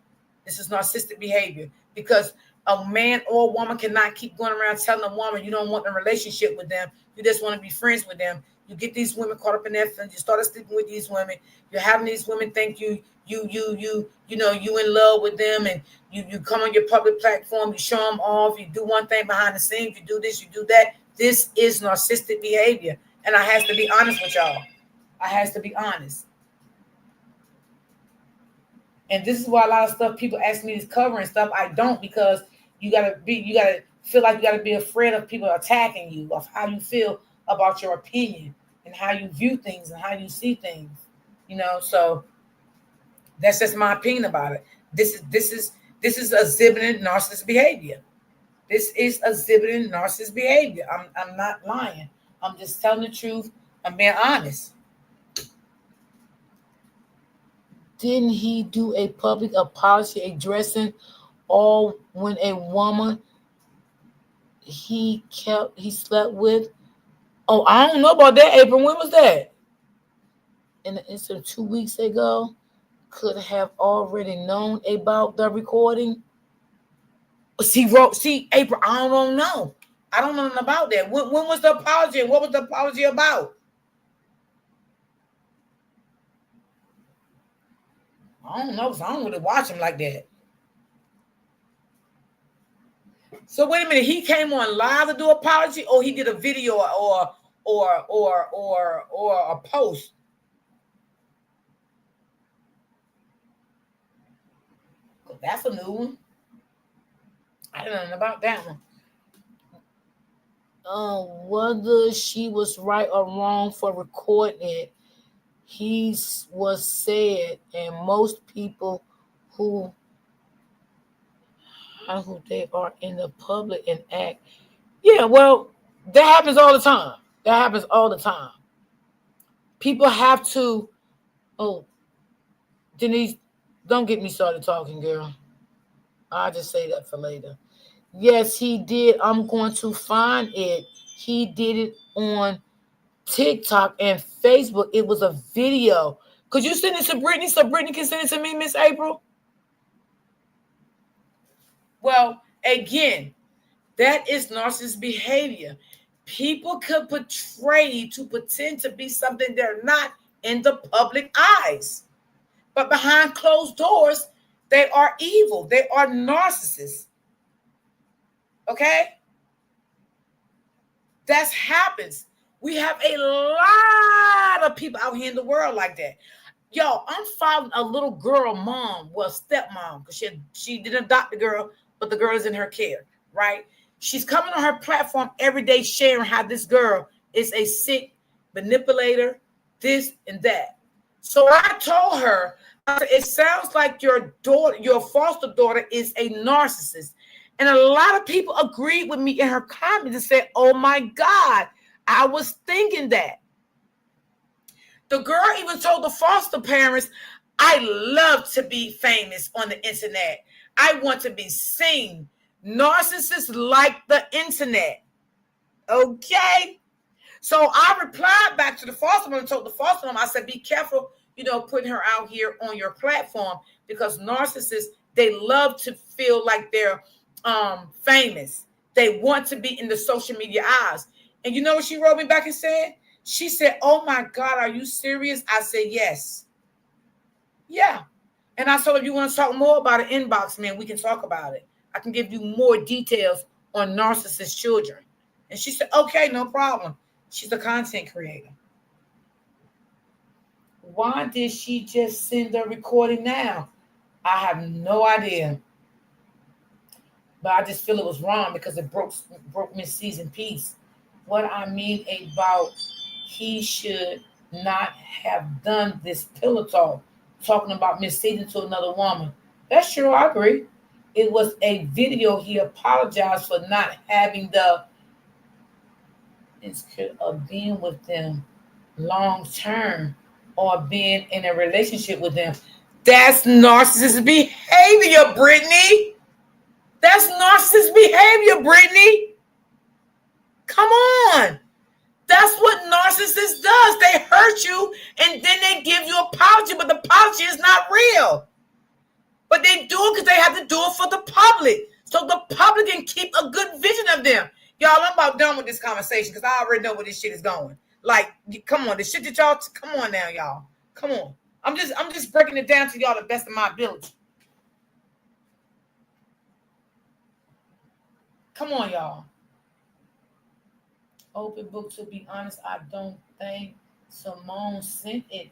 This is narcissistic behavior because a man or a woman cannot keep going around telling a woman you don't want a relationship with them. You just want to be friends with them. You get these women caught up in that thing. You started sleeping with these women. You're having these women think you in love with them, and you come on your public platform. You show them off. You do one thing behind the scenes. You do this. You do that. This is narcissistic behavior, and I has to be honest with y'all. I has to be honest. And this is why a lot of stuff people ask me to cover and stuff I don't, because you gotta feel like you gotta be afraid of people attacking you, of how you feel about your opinion and how you view things and how you see things. So that's just my opinion about it. This is exhibiting narcissist behavior. This is exhibiting narcissist behavior. I'm not lying. I'm just telling the truth. I'm being honest. Didn't he do a public apology addressing all when a woman he slept with? Oh, I don't know about that, April. When was that? In the incident 2 weeks ago, could have already known about the recording. See, April, I don't know. I don't know nothing about that. When was the apology? What was the apology about? I don't know. So I don't really watch him like that. So wait a minute. He came on live to do apology, or he did a video, or a post. That's a new one. I don't know about that one. Whether she was right or wrong for recording it, he was said, and most people who they are in the public and act. Yeah, well, that happens all the time. That happens all the time. People have to. Oh, Denise, don't get me started talking, girl. I'll just say that for later. Yes, he did. I'm going to find it. He did it on TikTok and Facebook. It was a video. Could you send it to Brittany so Brittany can send it to me, Miss April? Well, again, that is narcissist behavior. People could portray to pretend to be something they're not in the public eyes. But behind closed doors, they are evil. They are narcissists. Okay? That happens. We have a lot of people out here in the world like that. Yo, I'm following a little girl mom, well, stepmom, because she didn't adopt the girl, but the girl is in her care, right? She's coming on her platform every day sharing how this girl is a sick manipulator, this and that. So I told her, it sounds like your daughter, your foster daughter, is a narcissist. And a lot of people agreed with me in her comments and said, oh my God, I was thinking that. The girl even told the foster parents, I love to be famous on the internet. I want to be seen. Narcissists like the internet. Okay? So I replied back to the foster mom and told the foster mom, I said, be careful, putting her out here on your platform, because narcissists, they love to feel like they're famous. They want to be in the social media eyes. And you know what she wrote me back and said? She said, oh my God, are you serious? I said, yes. Yeah. And I told her, if you want to talk more about it, inbox me and we can talk about it. I can give you more details on narcissist children. And she said, okay, no problem. She's a content creator. Why did she just send the recording now? I have no idea. But I just feel it was wrong because it broke Miss Season peace. What I mean about he should not have done this pillow talk, talking about Miss Season to another woman. That's true, I agree. It was a video. He apologized for not having the insecurity of being with them long term or being in a relationship with them. That's narcissist behavior, Brittany. That's narcissist behavior, Brittany. Come on. That's what narcissist does. They hurt you and then they give you an apology, but the apology is not real. But they do it because they have to do it for the public. So the public can keep a good vision of them. Y'all, I'm about done with this conversation because I already know where this shit is going. Like, come on, the shit that y'all, come on now, y'all. Come on. I'm just breaking it down to y'all the best of my ability. Come on, y'all. Open book, to be honest, I don't think Simone sent it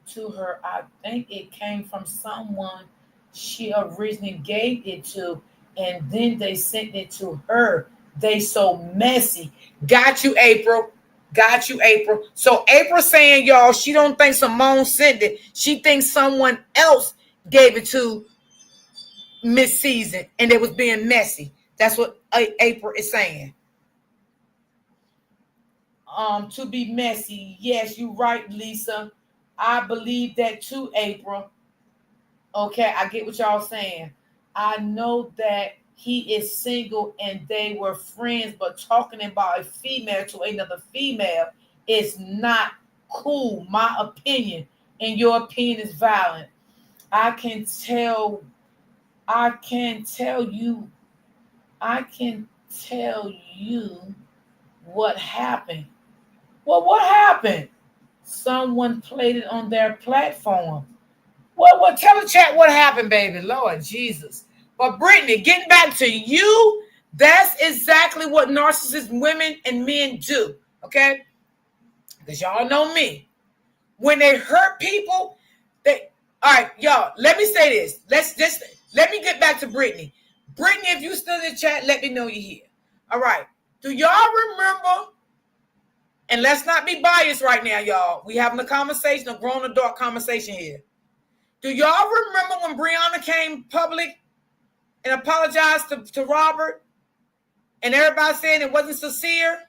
to her. I think it came from someone she originally gave it to, and then they sent it to her. They so messy. Got you, April. Got you, April. So April saying, y'all, she don't think Simone sent it. She thinks someone else gave it to Miss Season, and it was being messy. That's what April is saying. To be messy. Yes, you're right, Lisa. I believe that too, April. Okay, I get what y'all saying. I know that he is single and they were friends, but talking about a female to another female is not cool. My opinion, and your opinion is valid. I can tell you what happened. Well, what happened? Someone played it on their platform. What? Tell the chat what happened, baby. Lord Jesus. But Brittany, getting back to you, that's exactly what narcissist women and men do. Okay? Because y'all know me. When they hurt people, all right, y'all, let me say this. Let me get back to Brittany. Brittany, if you still in the chat, let me know you're here. All right. Do y'all remember And let's not be biased right now, y'all. We having a conversation, a grown adult conversation here. Do y'all remember when Brianna came public and apologized to Robert? And everybody saying it wasn't sincere,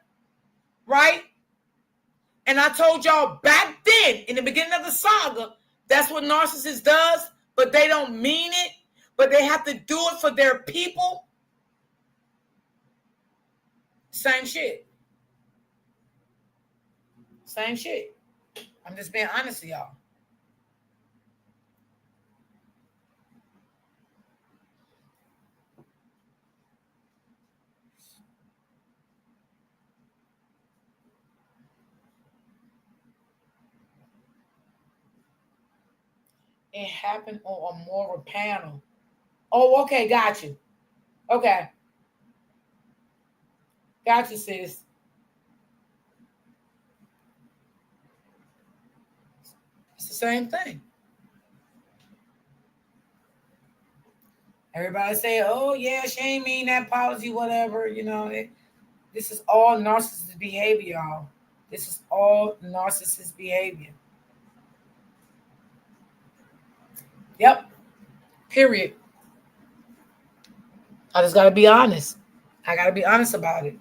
right? And I told y'all back then, in the beginning of the saga, that's what narcissist does, but they don't mean it, but they have to do it for their people. Same shit. Same shit. I'm just being honest with y'all. It happened on a moral panel. Oh, okay, got you. Okay. Got you, sis. It's the same thing. Everybody say, oh, yeah, she ain't mean that apology, whatever. This is all narcissist behavior, y'all. This is all narcissist behavior. Yep. Period. I just got to be honest. I got to be honest about it.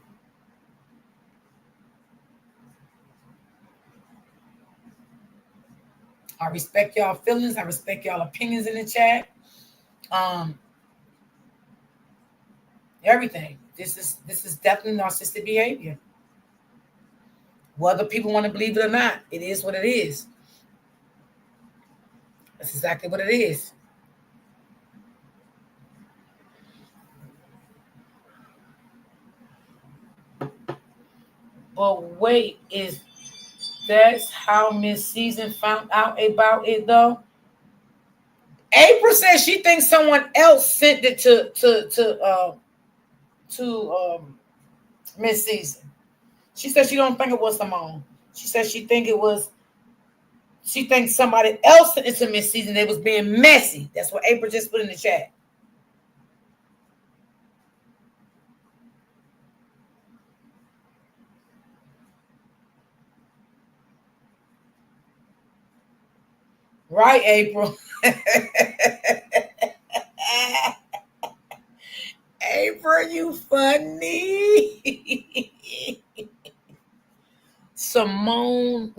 I respect y'all feelings. I respect y'all opinions in the chat. Everything. This is definitely narcissistic behavior. Whether people want to believe it or not, it is what it is. That's exactly what it is. But wait, that's how Miss Season found out about it though? April says she thinks someone else sent it to Miss Season. She said she don't think it was Simone. She said she thinks somebody else sent it to Miss Season. They was being messy. That's what April just put in the chat. Right, April. April, you funny. Simone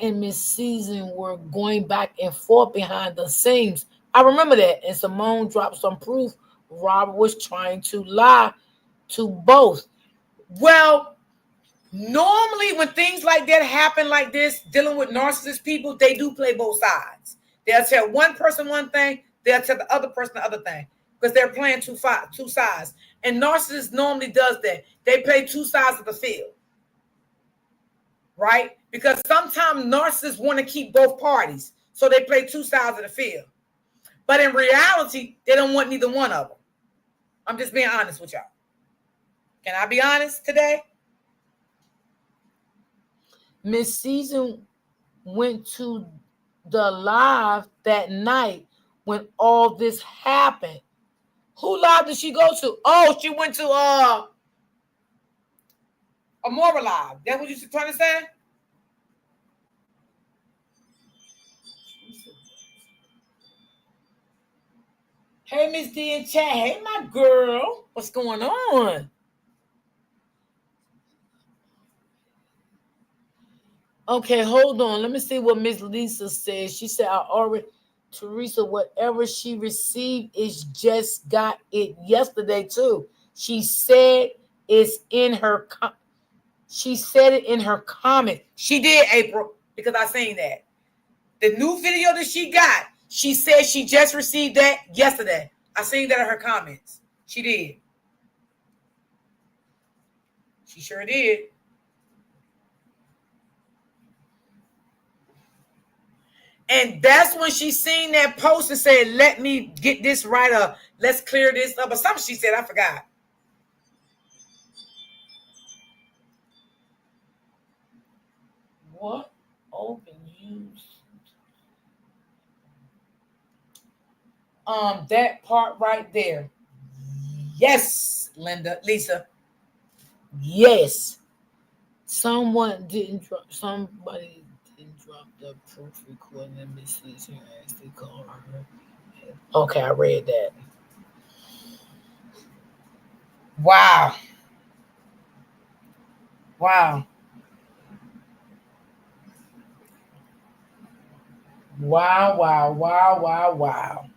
and Miss Season were going back and forth behind the scenes. I remember that. And Simone dropped some proof Robert was trying to lie to both. Well, normally when things like that happen like this, dealing with narcissist people, they do play both sides. They'll tell one person one thing, they'll tell the other person the other thing, because they're playing two sides. And narcissists normally does that. They play two sides of the field. Right? Because sometimes narcissists want to keep both parties. So they play two sides of the field. But in reality, they don't want neither one of them. I'm just being honest with y'all. Can I be honest today? Miss Season went to the live that night when all this happened. Who live did she go to? Oh, she went to Amora live. That's what you're trying to say? Hey, Miss D in chat. Hey, my girl. What's going on? Okay, hold on. Let me see what Miss Lisa says. She said, Teresa, whatever she received is just got it yesterday too. She said it's in her. She said it in her comment. She did, April, because I seen that. The new video that she got, she said she just received that yesterday. I seen that in her comments. She did. She sure did. And that's when she seen that post and said, let me get this right up. Let's clear this up. Or something she said, I forgot. What? Open use. That part right there. Yes, Lisa. Yes. Somebody didn't drop the proof recording and Mrs. here as they call her. Okay, I read that. Wow. Wow. Wow, wow, wow, wow, wow.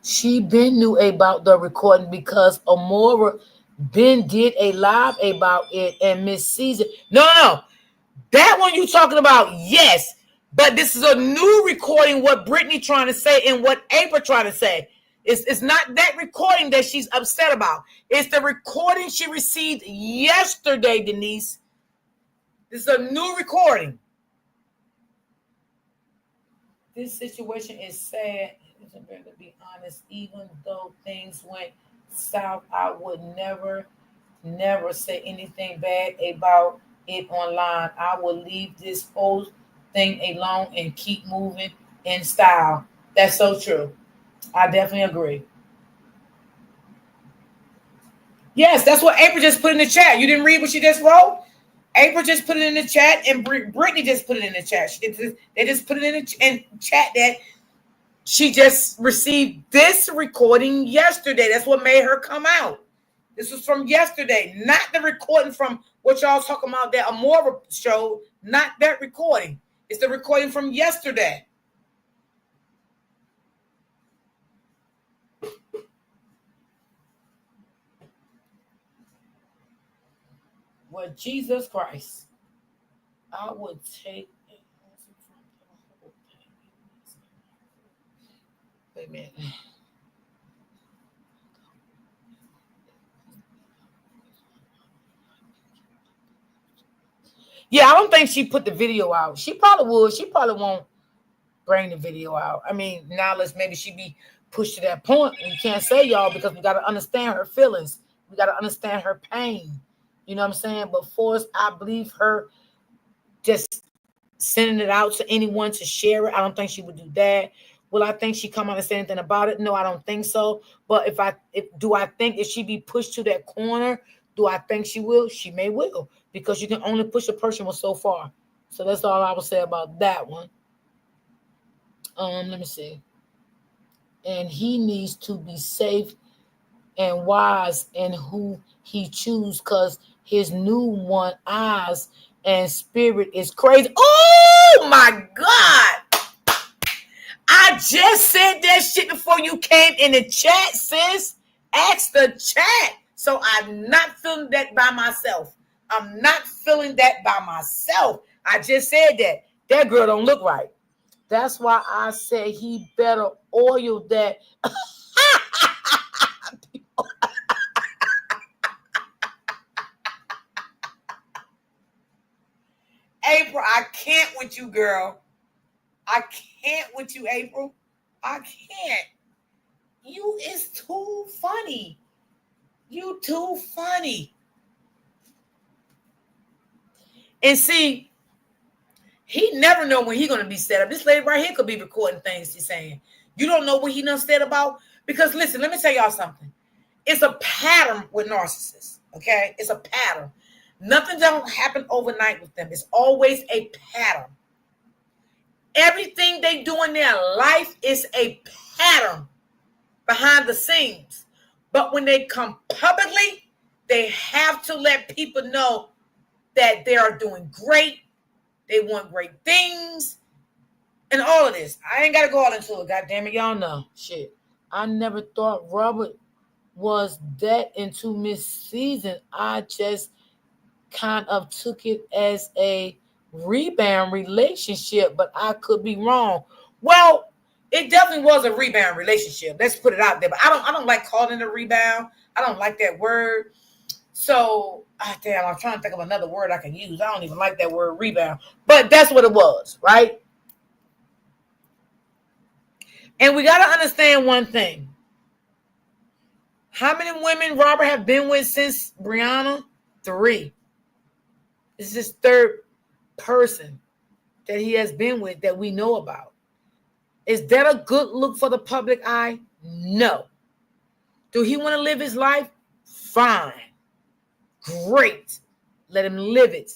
She been knew about the recording because Amora Ben did a live about it and Miss Caesar. No. That one you talking about, yes. But this is a new recording, what Brittany trying to say and what April trying to say. It's not that recording that she's upset about. It's the recording she received yesterday, Denise. This is a new recording. This situation is sad. To be honest, even though things went south, I would never say anything bad about it online. I will leave this whole thing alone and keep moving in style. That's so true. I definitely agree. Yes, that's what April just put in the chat. You didn't read what she just wrote? April just put it in the chat, and Brittany just put it in the chat. They just put it in the chat that she just received this recording yesterday. That's what made her come out. This was from yesterday, not the recording from what y'all talking about that Amora showed, not that recording. It's the recording from yesterday. Well, Jesus Christ, I would take. Wait a minute. Yeah, I don't think she put the video out. She probably would. She probably won't bring the video out. I mean, now maybe she be pushed to that point. We can't say y'all because we got to understand her feelings. We got to understand her pain. You know what I'm saying? But for us, I believe her just sending it out to anyone to share it. I don't think she would do that. Will I think she come out and say anything about it? No, I don't think so. But do I think if she be pushed to that corner, do I think she will? She may will, because you can only push a person so far. So that's all I will say about that one. Let me see. And he needs to be safe and wise in who he choose, because his new one eyes and spirit is crazy. Oh my God. I just said that shit before you came in the chat, sis. Ask the chat. So I'm not feeling that by myself. I'm not feeling that by myself. I just said that. That girl don't look right. That's why I say he better oil that. April, I can't with you, girl. I can't with you, April. I can't. You is too funny. You too funny. And see, he never know when he gonna be set up. This lady right here could be recording things she's saying. You don't know what he done said about. Because listen, let me tell y'all something. It's a pattern with narcissists. Okay, it's a pattern. Nothing don't happen overnight with them. It's always a pattern. Everything they do in their life is a pattern behind the scenes. But when they come publicly, they have to let people know that they are doing great. They want great things and all of this. I ain't got to go all into it. God damn it. Y'all know. Shit. I never thought Robert was that into Miss Season. I just kind of took it as a rebound relationship, but I could be wrong. Well, it definitely was a rebound relationship. Let's put it out there. But I don't like calling it a rebound. I don't like that word. So, damn, I'm trying to think of another word I can use. I don't even like that word rebound. But that's what it was, right? And we got to understand one thing. How many women Robert have been with since Brianna? 3. This is his 3rd person that he has been with that we know about. Is that a good look for the public eye? No. Do he want to live his life? Fine. Great. Let him live it.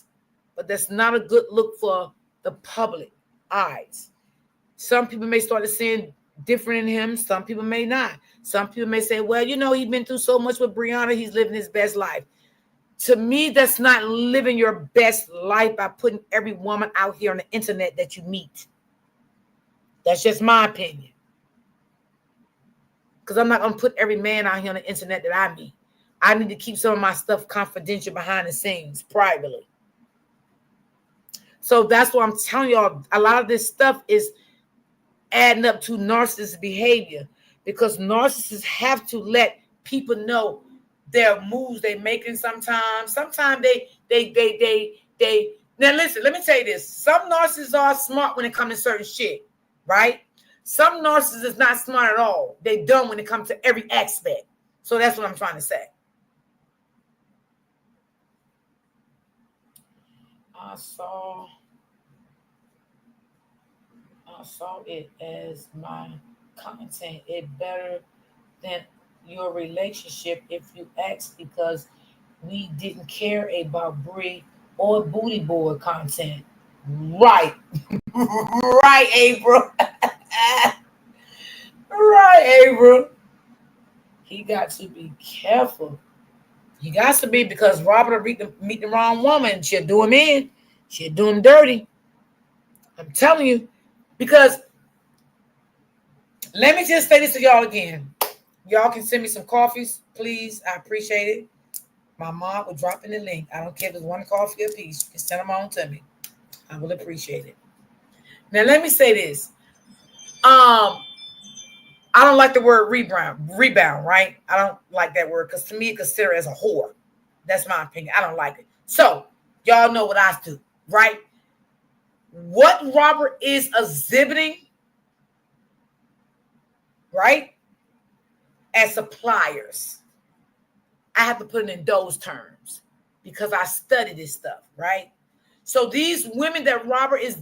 But that's not a good look for the public eyes. Some people may start to see different in him. Some people may not. Some people may say, well, you know, he's been through so much with Brianna. He's living his best life. To me, that's not living your best life by putting every woman out here on the internet that you meet. That's just my opinion. Because I'm not going to put every man out here on the internet that I meet. I need to keep some of my stuff confidential behind the scenes, privately. So that's what I'm telling y'all. A lot of this stuff is adding up to narcissist behavior, because narcissists have to let people know their moves they're making sometimes. Sometimes they now listen, let me tell you this. Some narcissists are smart when it comes to certain shit, right? Some narcissists is not smart at all. They dumb when it comes to every aspect. So that's what I'm trying to say. I saw it as my content. It better than your relationship if you ask, because we didn't care about Brie or booty board content. Right. Right, April. Right, April. He got to be careful. He got to be, because Robert will meet the wrong woman. She'll do him in. She'll do him dirty. I'm telling you. Because let me just say this to y'all again. Y'all can send me some coffees, please. I appreciate it. My mom will drop in the link. I don't care if it's one coffee a piece. You can send them on to me. I will appreciate it. Now, let me say this. I don't like the word rebound, right? I don't like that word, because to me, consider it as a whore. That's my opinion. I don't like it. So, y'all know what I do, right? What Robert is exhibiting, right, as suppliers. I have to put it in those terms because I study this stuff, right? So these women that Robert is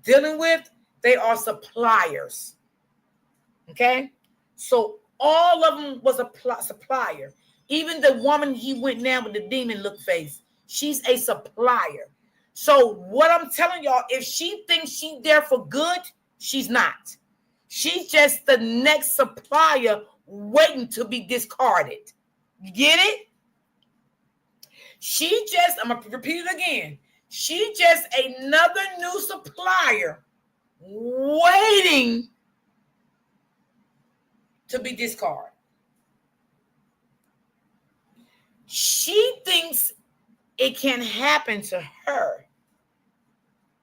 dealing with, they are suppliers. Okay? So all of them was a supplier. Even the woman he went down with the demon look face, she's a supplier. So what I'm telling y'all, if she thinks she's there for good, she's not. She's just the next supplier waiting to be discarded. You get it? I'm going to repeat it again. She just another new supplier waiting to be discarded. She thinks it can happen to her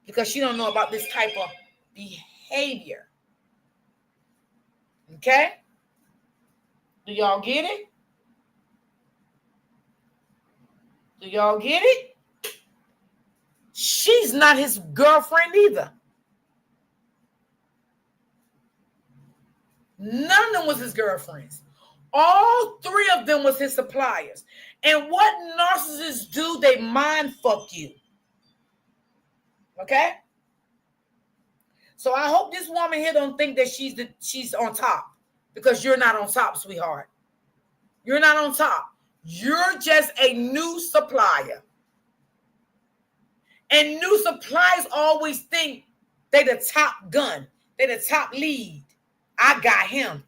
because she don't know about this type of behavior. Okay? Do y'all get it? Do y'all get it? She's not his girlfriend either. None of them was his girlfriends. All three of them was his suppliers. And what narcissists do, they mind fuck you. Okay? So I hope this woman here don't think that she's on top, because you're not on top, sweetheart. You're not on top. You're just a new supplier. And new suppliers always think they the top gun. They the top lead. I got him.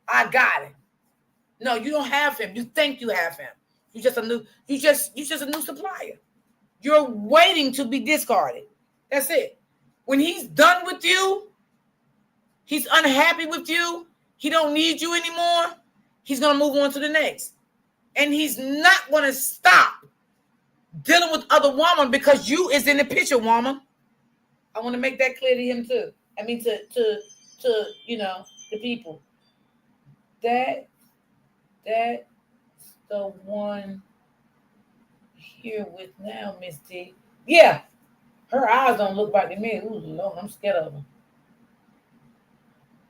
I got him. No, you don't have him. You think you have him. You just a new supplier. You're waiting to be discarded. That's it. When he's done with you, he's unhappy with you, he don't need you anymore, he's going to move on to the next. And he's not going to stop dealing with other women because you is in the picture, woman. I want to make that clear to him too. I mean to the people. That's the one here with now, Miss T. Yeah. Her eyes don't look like me. Ooh, Lord, I'm scared of her.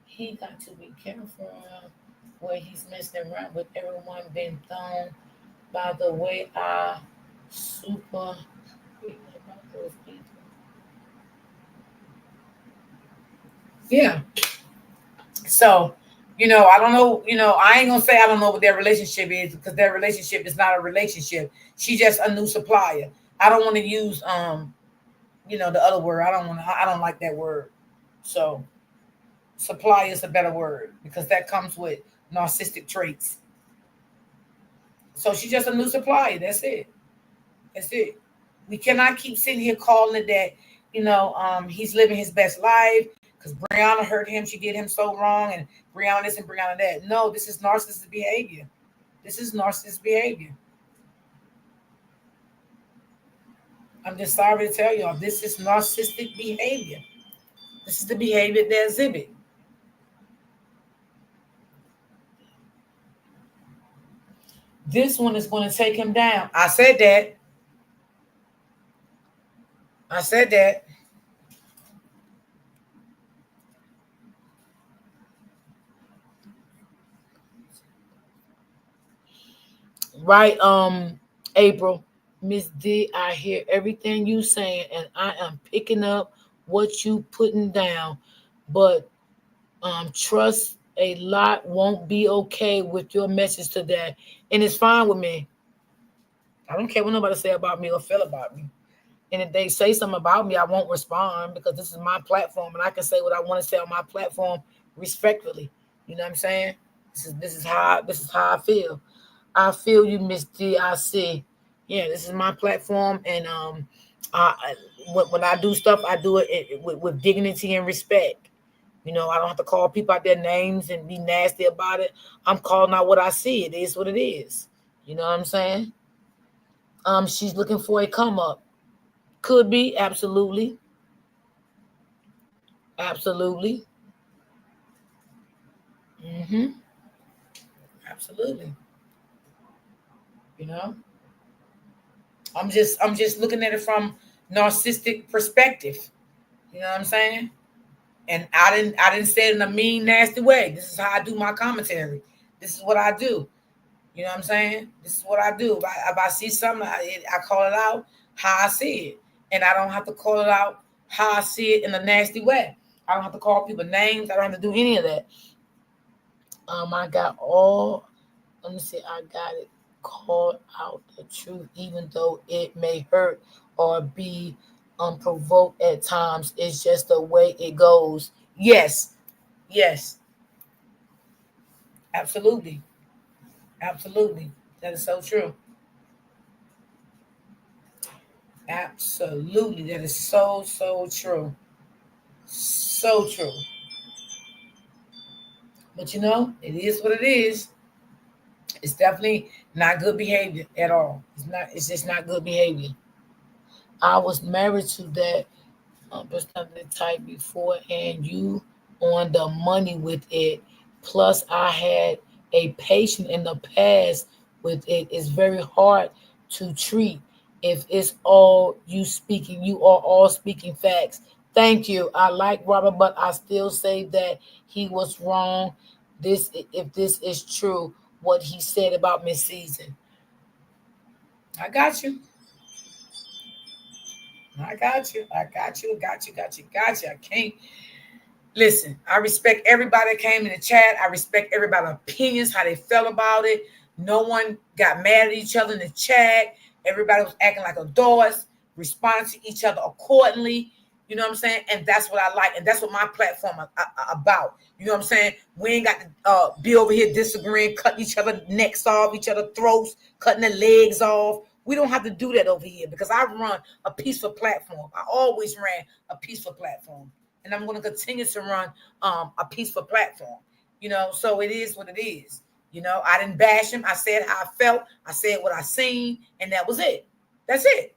He got to be careful where he's messing around with everyone being thrown. By the way, I super about those people. Yeah. So I don't know, I ain't gonna say I don't know what their relationship is, because their relationship is not a relationship. She's just a new supplier. I don't want to use the other word. I don't like that word. So supplier is a better word, because that comes with narcissistic traits. So she's just a new supplier. That's it. That's it. We cannot keep sitting here calling it that, he's living his best life because Brianna hurt him. She did him so wrong, and Brianna this and Brianna that. No, this is narcissistic behavior. This is narcissistic behavior. I'm just sorry to tell y'all, this is narcissistic behavior. This is the behavior they exhibit. This one is going to take him down. I said that. I said that. Right, April. Miss D, I hear everything you saying, and I am picking up what you putting down. But trust a lot won't be okay with your message today. And it's fine with me. I don't care what nobody say about me or feel about me. And if they say something about me, I won't respond, because this is my platform and I can say what I want to say on my platform respectfully. You know what I'm saying? This is how I feel. I feel you, Miss D. I see. Yeah, this is my platform, and when I do stuff, I do it with dignity and respect. I don't have to call people out their names and be nasty about it. I'm calling out what I see. It is what it is. You know what I'm saying? She's looking for a come up. Could be, absolutely. Absolutely. Mm-hmm. Absolutely. You know, I'm just looking at it from narcissistic perspective. You know what I'm saying? And I didn't say it in a mean, nasty way. This is how I do my commentary. This is what I do. You know what I'm saying? This is what I do. If I see something, I call it out how I see it. And I don't have to call it out how I see it in a nasty way. I don't have to call people names. I don't have to do any of that. I got all, let me see, I got it called out the truth, even though it may hurt or be unprovoked at times. It's just the way it goes. Yes, yes, absolutely, absolutely. That is so true. Absolutely. That is so, so true. So true. But it is what it is. It's definitely not good behavior at all. It's just not good behavior. I was married to that personality type before, and you on the money with it. Plus, I had a patient in the past with it. It's very hard to treat if it's all you speaking. You are all speaking facts. Thank you. I like Robert, but I still say that he was wrong. If this is true, what he said about Miss Season. I got you. I got you. I got you. Got you. Got you. Got you. I can't. Listen, I respect everybody that came in the chat. I respect everybody's opinions, how they felt about it. No one got mad at each other in the chat. Everybody was acting like adults, responding to each other accordingly. You know what I'm saying? And that's what I like. And that's what my platform about. You know what I'm saying? We ain't got to be over here disagreeing, cutting each other necks off, each other throats, cutting their legs off. We don't have to do that over here, because I run a peaceful platform. I always ran a peaceful platform, and I'm going to continue to run a peaceful platform. So it is what it is. I didn't bash him. I said how I felt. I said what I seen, and that was it. That's it.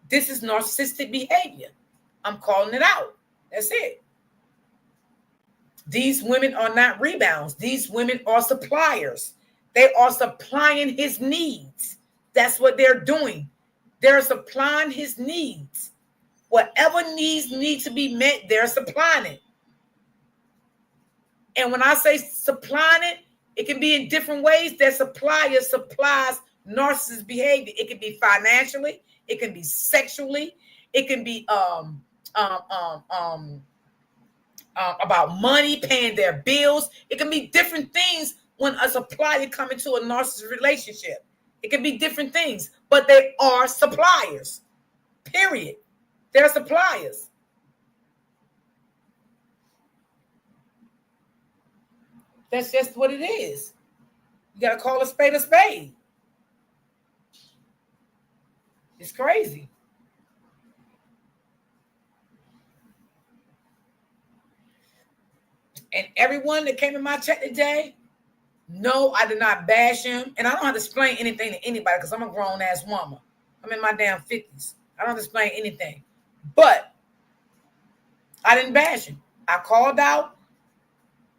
This is narcissistic behavior. I'm calling it out. That's it. These women are not rebounds. These women are suppliers. They are supplying his needs. That's what they're doing. They're supplying his needs. Whatever needs need to be met, they're supplying it. And when I say supplying it, it can be in different ways. That supplier supplies narcissist behavior. It can be financially, it can be sexually, it can be about money, paying their bills. It can be different things when a supplier comes into a narcissist relationship. It can be different things, but they are suppliers. Period. They're suppliers. That's just what it is. You got to call a spade a spade. It's crazy. And everyone that came in my chat today, no, I did not bash him. And I don't have to explain anything to anybody because I'm a grown ass woman. I'm in my damn 50s. I don't have to explain anything. But I didn't bash him. I called out.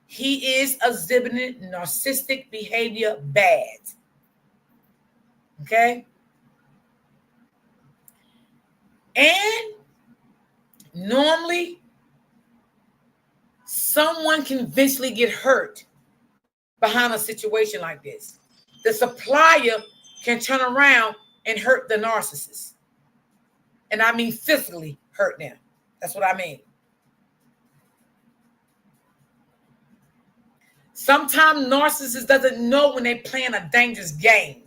He is exhibiting narcissistic behavior bad. Okay? And normally, someone can eventually get hurt behind a situation like this. The supplier can turn around and hurt the narcissist. And I mean physically hurt them. That's what I mean. Sometimes narcissists doesn't know when they're playing a dangerous game.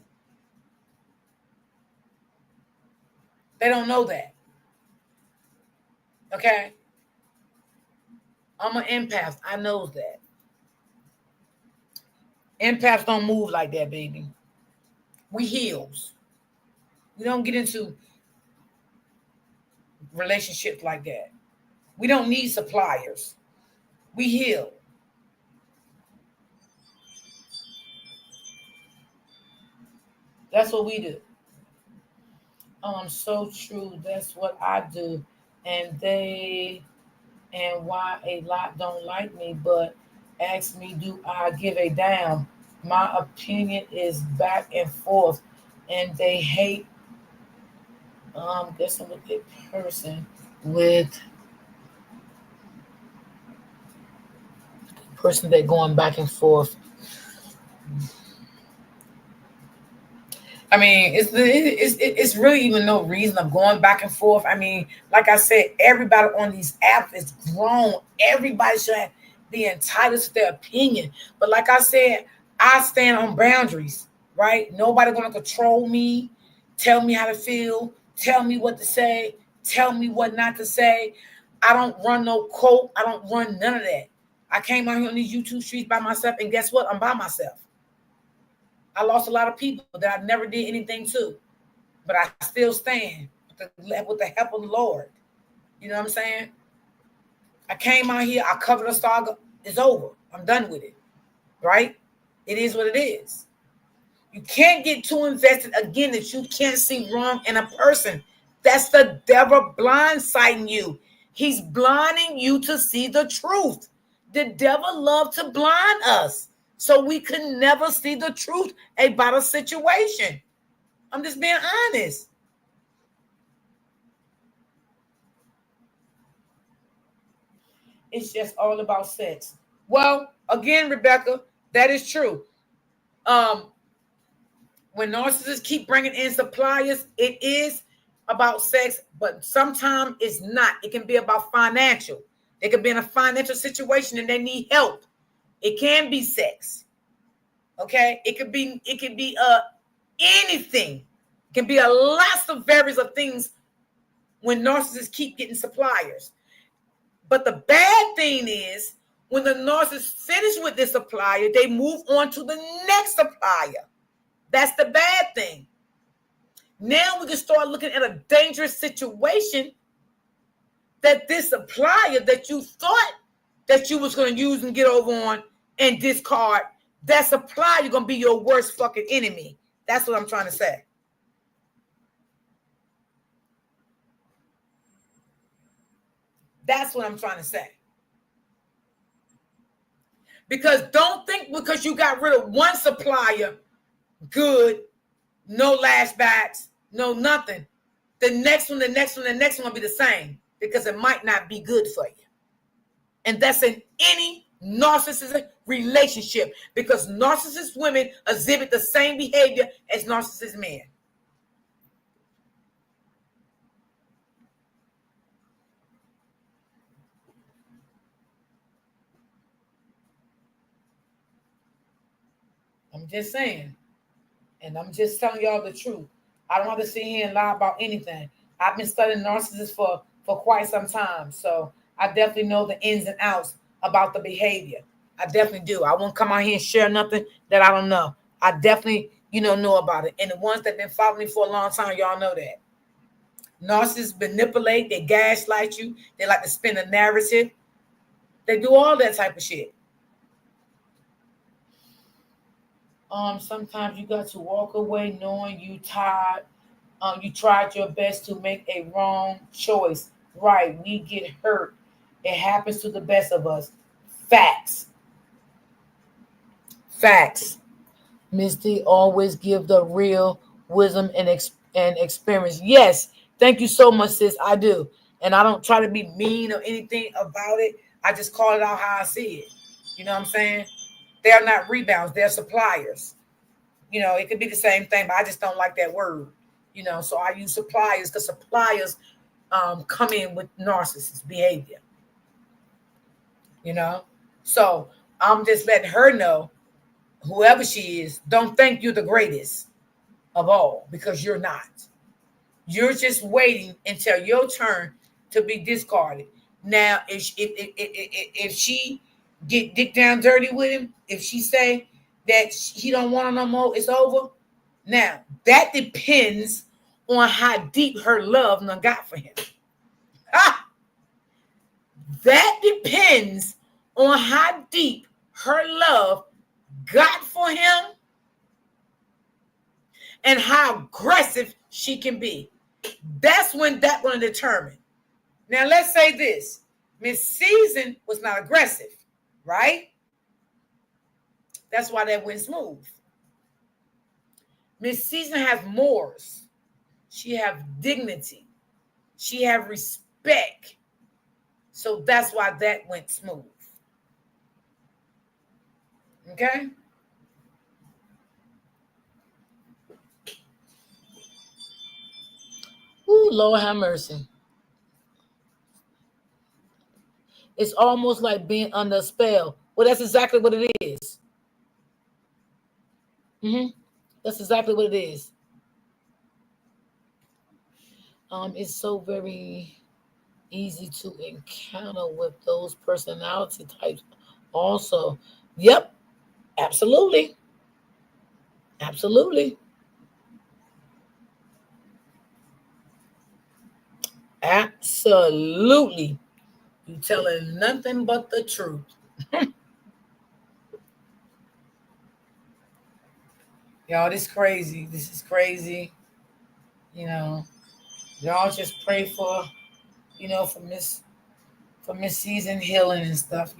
They don't know that. Okay? I'm an empath. I know that. Empaths don't move like that, baby. We heals. We don't get into relationships like that. We don't need suppliers. We heal. That's what we do. So true. That's what I do. And why a lot don't like me, but ask me, do I give a damn? My opinion is back and forth, and they hate guessing with a person with person that going back and forth. I mean, it's really even no reason of going back and forth. I mean, like I said, everybody on these apps is grown. Everybody should be entitled to their opinion. But like I said, I stand on boundaries, right? Nobody gonna control me, tell me how to feel, tell me what to say, tell me what not to say. I don't run no cult. I don't run none of that. I came out here on these YouTube streets by myself, and guess what? I'm by myself. I lost a lot of people that I never did anything to, but I still stand with the help of the Lord. You know what I'm saying? I came out here, I covered the saga. It's over. I'm done with it. Right? It is what it is. You can't get too invested again that you can't see wrong in a person. That's the devil blindsiding you. He's blinding you to see the truth. The devil loves to blind us so we can never see the truth about a situation. I'm just being honest. It's just all about sex. Well, again, Rebecca, that is true. When narcissists keep bringing in suppliers, it is about sex, but sometimes it's not. It can be about financial. They could be in a financial situation and they need help. It can be sex. Okay, it could be anything. It can be a lots of various of things when narcissists keep getting suppliers. But the bad thing is when the narcissist finish with this supplier, they move on to the next supplier. That's the bad thing. Now we can start looking at a dangerous situation that this supplier that you thought that you was going to use and get over on and discard, that supplier going to be your worst fucking enemy. That's what I'm trying to say. That's what I'm trying to say. Because don't think because you got rid of one supplier, good, no lashbacks, no nothing. The next one will be the same because it might not be good for you. And that's in any narcissistic relationship because narcissist women exhibit the same behavior as narcissist men. I'm just saying. And I'm just telling y'all the truth. I don't have to sit here and lie about anything. I've been studying narcissists for quite some time. So I definitely know the ins and outs about the behavior. I definitely do. I won't come out here and share nothing that I don't know. I definitely, know about it. And the ones that been following me for a long time, y'all know that. Narcissists manipulate, they gaslight you, they like to spin a narrative. They do all that type of shit. Sometimes you got to walk away knowing you tired. You tried your best to make a wrong choice. Right, we get hurt. It happens to the best of us. Facts. Facts. Misty always give the real wisdom and experience. Yes, thank you so much, sis. I do, and I don't try to be mean or anything about it. I just call it out how I see it. You know what I'm saying? They're not rebounds; they're suppliers. It could be the same thing, but I just don't like that word. So I use suppliers because suppliers come in with narcissist behavior. So I'm just letting her know, whoever she is, don't think you're the greatest of all, because you're not. You're just waiting until your turn to be discarded. Now, if she get dick down dirty with him, if she say that he don't want her no more, it's over. Now, that depends on how deep her love done got for him. That depends on how deep her love got for him and how aggressive she can be. That's when that's going to determine. Now, let's say this. Miss Season was not aggressive, right? That's why that went smooth. Miss Season has mores. She have dignity. She have respect. So that's why that went smooth. Okay? Ooh, Lord have mercy. It's almost like being under a spell. Well, that's exactly what it is. That's exactly what it is. It's so very easy to encounter with those personality types. Also, yep, absolutely, absolutely, absolutely. You telling nothing but the truth. Y'all, this crazy. This is crazy. Y'all just pray for, for Miss Season healing and stuff.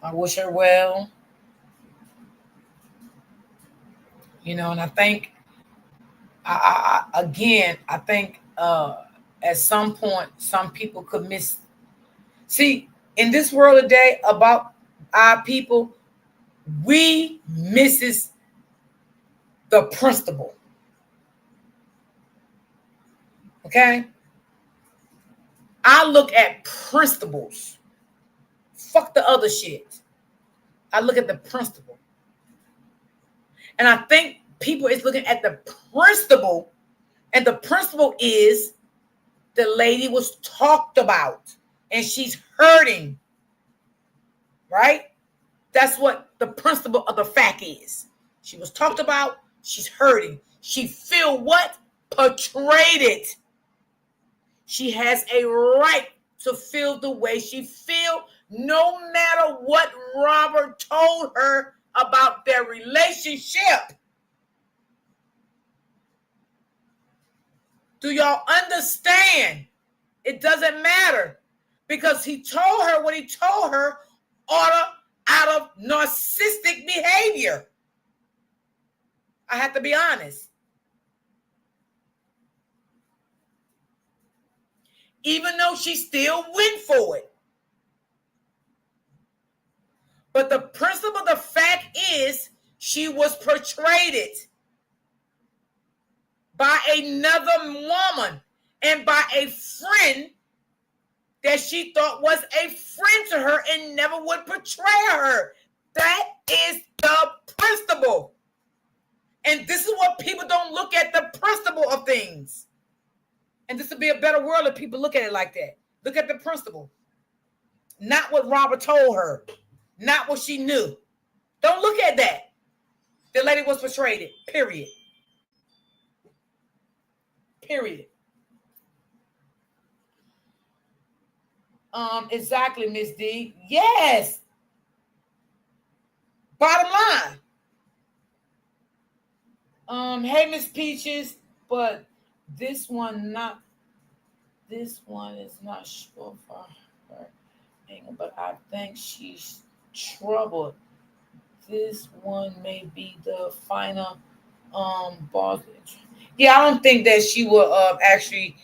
I wish her well. And I think, I think at some point, some people could miss. See, in this world today, about our people, we misses the principle. Okay? I look at principles. Fuck the other shit. I look at the principle. And I think people is looking at the principle, and the principle is the lady was talked about and she's hurting. Right? That's what the principle of the fact is. She was talked about, she's hurting. She feel what? Portrayed it. She has a right to feel the way she feel, no matter what Robert told her about their relationship. Do y'all understand? It doesn't matter, because he told her what he told her out of narcissistic behavior. I have to be honest. Even though she still went for it. But the principle of the fact is she was portrayed it by another woman and by a friend that she thought was a friend to her and never would portray her. That is the principle. And this is what people don't look at, the principle of things. And this would be a better world if people look at it like that. Look at the principle. Not what Robert told her. Not what she knew. Don't look at that. The lady was portrayed. Period. Period. Exactly, Miss D. Yes. Bottom line. Hey, Miss Peaches, but this one is not sure for her. But I think she's troubled. This one may be the final boss. Yeah, I don't think that she will actually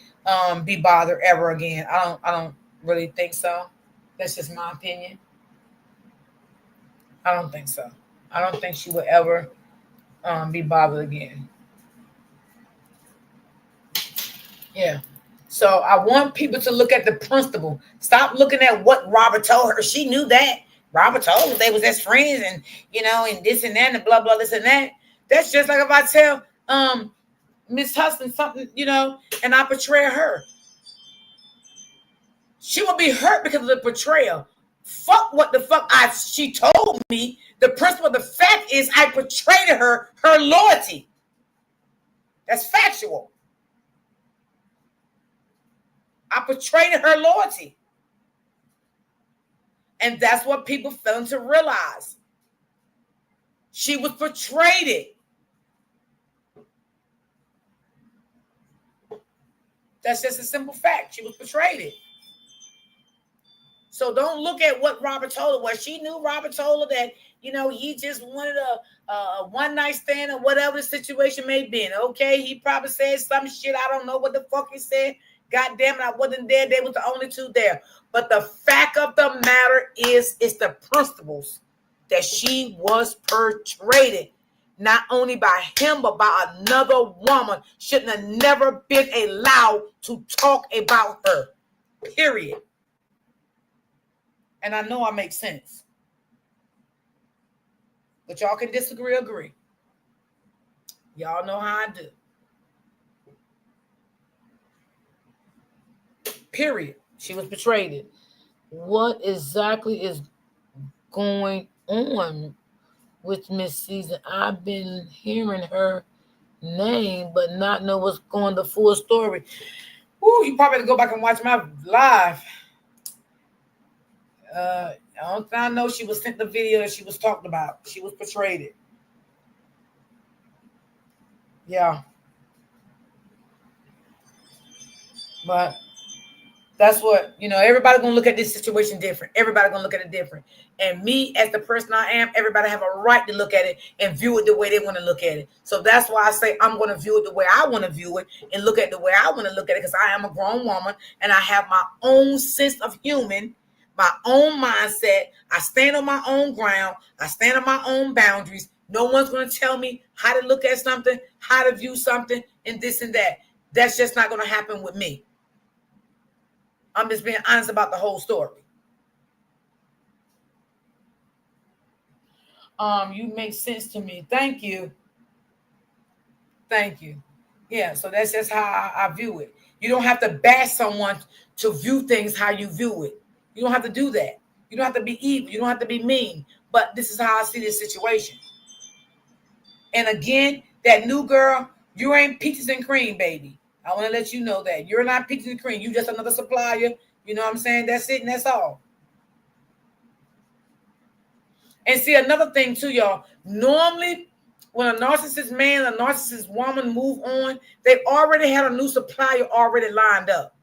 be bothered ever again. I don't really think so. That's just my opinion. I don't think so. I don't think she will ever be bothered again. Yeah. So I want people to look at the principle. Stop looking at what Robert told her. She knew that. Robert told her they was as friends and, and this and that and blah, blah, this and that. That's just like if I tell Miss Husband something, and I betray her. She will be hurt because of the betrayal. Fuck what the fuck she told me. The principle, the fact is I betrayed her loyalty. That's factual. I betrayed her loyalty. And that's what people fail to realize. She was betrayed. That's just a simple fact. She was betrayed. So don't look at what Robert told her. Well, she knew Robert told her that, he just wanted a one-night stand or whatever the situation may be. Okay, he probably said some shit. I don't know what the fuck he said. God damn it, I wasn't there. They was the only two there. But the fact of the matter is, it's the principles that she was portrayed. Not only by him, but by another woman. Shouldn't have never been allowed to talk about her. Period. And I know I make sense. But y'all can disagree or agree. Y'all know how I do. Period. She was betrayed. What exactly is going on with Miss Season? I've been hearing her name, but not know what's going the full story. Ooh, you probably have to go back and watch my live. I know she was sent the video that she was talked about. She was portrayed. Yeah. But that's what, everybody gonna look at this situation different. Everybody gonna look at it different. And me, as the person I am, everybody have a right to look at it and view it the way they want to look at it. So that's why I say I'm gonna view it the way I want to view it and look at it the way I want to look at it, because I am a grown woman and I have my own sense of human, my own mindset. I stand on my own ground. I stand on my own boundaries. No one's gonna tell me how to look at something, how to view something, and this and that. That's just not gonna happen with me. I'm just being honest about the whole story. You make sense to me. Thank you. Thank you. Yeah, so that's just how I view it. You don't have to bash someone to view things how you view it. You don't have to do that. You don't have to be evil. You don't have to be mean. But this is how I see this situation. And again, that new girl, you ain't peaches and cream, baby. I want to let you know that. You're not peaches and cream. You just another supplier. You know what I'm saying? That's it and that's all. And see, another thing too, y'all. Normally, when a narcissist man, a narcissist woman move on, they already had a new supplier already lined up.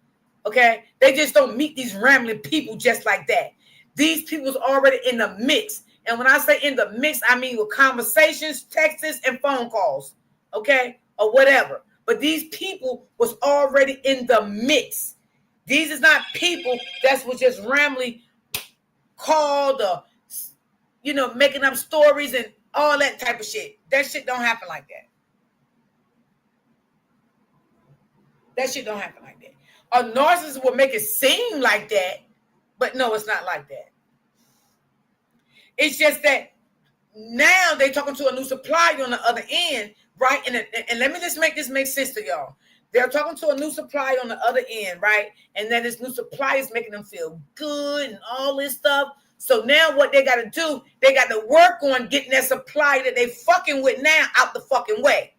Okay? They just don't meet these rambling people just like that. These people's already in the mix. And when I say in the mix, I mean with conversations, texts, and phone calls. Okay? Or whatever. But these people was already in the mix. These is not people that was just randomly called or, making up stories and all that type of shit. That shit don't happen like that. That shit don't happen like that. A narcissist will make it seem like that, but no, it's not like that. It's just that now they talking to a new supplier on the other end, right? And let me just make this make sense to y'all. They're talking to a new supplier on the other end, right? And then this new supplier is making them feel good and all this stuff. So now what they got to do, they got to work on getting that supplier that they fucking with now out the fucking way.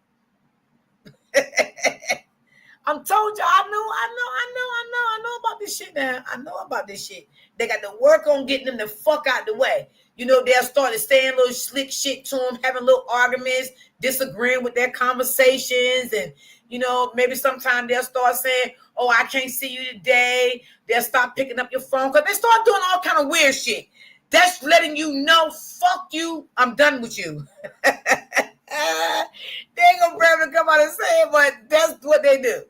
I'm told you, I know about this shit now. I know about this shit. They got to work on getting them the fuck out the way. You know, they'll start to saying little slick shit to them, having little arguments, disagreeing with their conversations. And, you know, maybe sometime they'll start saying, oh, I can't see you today. They'll stop picking up your phone because they start doing all kind of weird shit. That's letting you know, fuck you, I'm done with you. They ain't gonna be able to come out and say it, but that's what they do.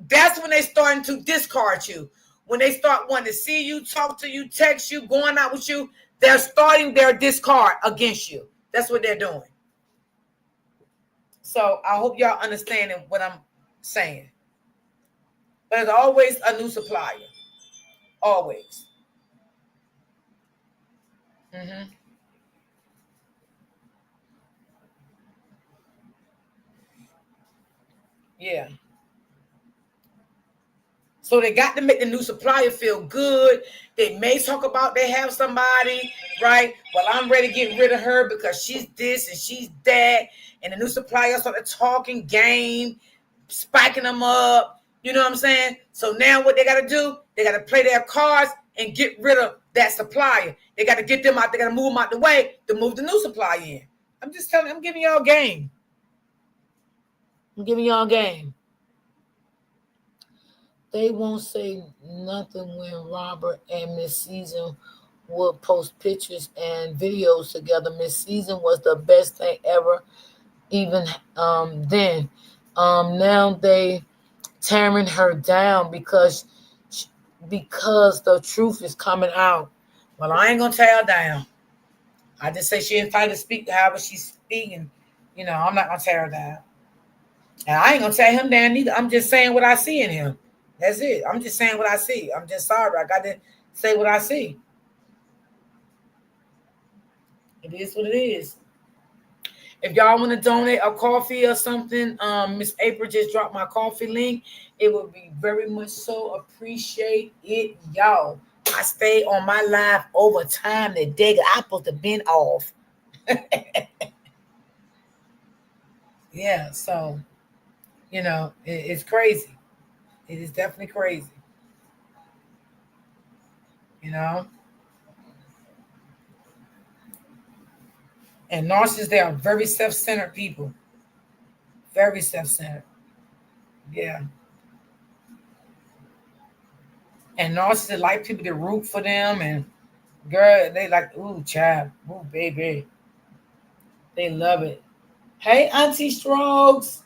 That's when they starting to discard you. When they start wanting to see you, talk to you, text you, going out with you, they're starting their discard against you. That's what they're doing. So I hope y'all understanding what I'm saying. But there's always a new supplier. Always. Mm-hmm. Yeah. So they got to make the new supplier feel good. They may talk about they have somebody, right? Well, I'm ready to get rid of her because she's this and she's that. And the new supplier started talking game, spiking them up. You know what I'm saying? So now what they got to do, they got to play their cards and get rid of that supplier. They got to get them out. They got to move them out the way to move the new supplier in. I'm just telling you, I'm giving y'all game. I'm giving y'all game. They won't say nothing when Robert and Miss Season would post pictures and videos together. Miss Season was the best thing ever. Even then, now they tearing her down because the truth is coming out. Well, I ain't gonna tear her down. I just say she entitled to speak however she's speaking. You know, I'm not gonna tear her down. And I ain't gonna tear him down either. I'm just saying what I see in him. That's it. I'm just saying what I see. I'm just sorry. I got to say what I see. It is what it is. If y'all want to donate a coffee or something, Miss April just dropped my coffee link. It would be very much so appreciate it, y'all. I stay on my live over time today. I'm supposed to been off. Yeah, so, you know, it's crazy. It is definitely crazy. You know? And narcissists, they are very self-centered people. Very self-centered. Yeah. And narcissists like people to root for them. And girl, they like, ooh, child. Ooh, baby. They love it. Hey, Auntie Strokes.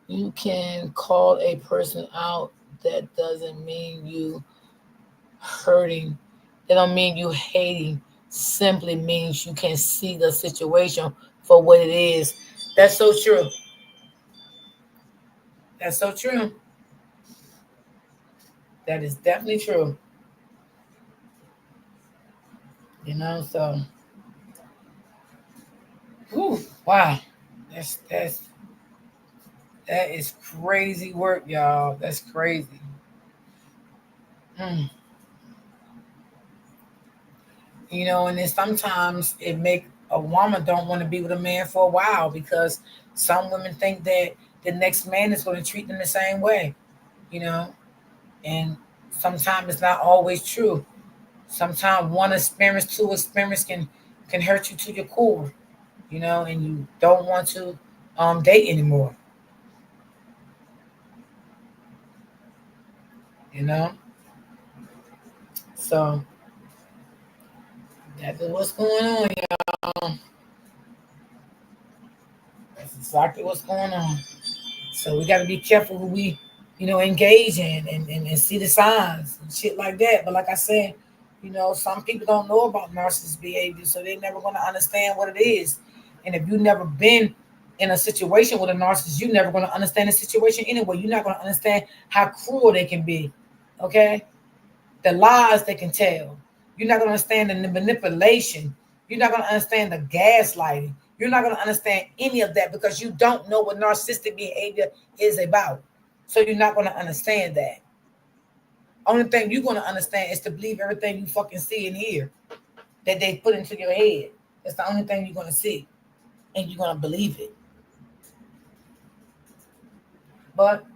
You can call a person out. That doesn't mean you hurting. That don't mean you hating. Simply means you can see the situation for what it is. That's so true. That's so true. That is definitely true. You know, so whew, wow. That is crazy work, y'all. That's crazy. Hmm. You know, and then sometimes it make a woman don't want to be with a man for a while because some women think that the next man is going to treat them the same way, you know, and sometimes it's not always true. Sometimes one experience, two experience can hurt you to your core, you know, and you don't want to date anymore, you know. So that's what's going on, y'all. That's exactly what's going on. So we got to be careful who we, you know, engage in and see the signs and shit like that. But like I said, you know, some people don't know about narcissist behavior, so they're never going to understand what it is. And if you've never been in a situation with a narcissist, you're never going to understand the situation anyway. You're not going to understand how cruel they can be. Okay? The lies they can tell. You're not going to understand the manipulation. You're not going to understand the gaslighting. You're not going to understand any of that because you don't know what narcissistic behavior is about. So you're not going to understand that. Only thing you're going to understand is to believe everything you fucking see and hear that they put into your head. That's the only thing you're going to see. And you're going to believe it. But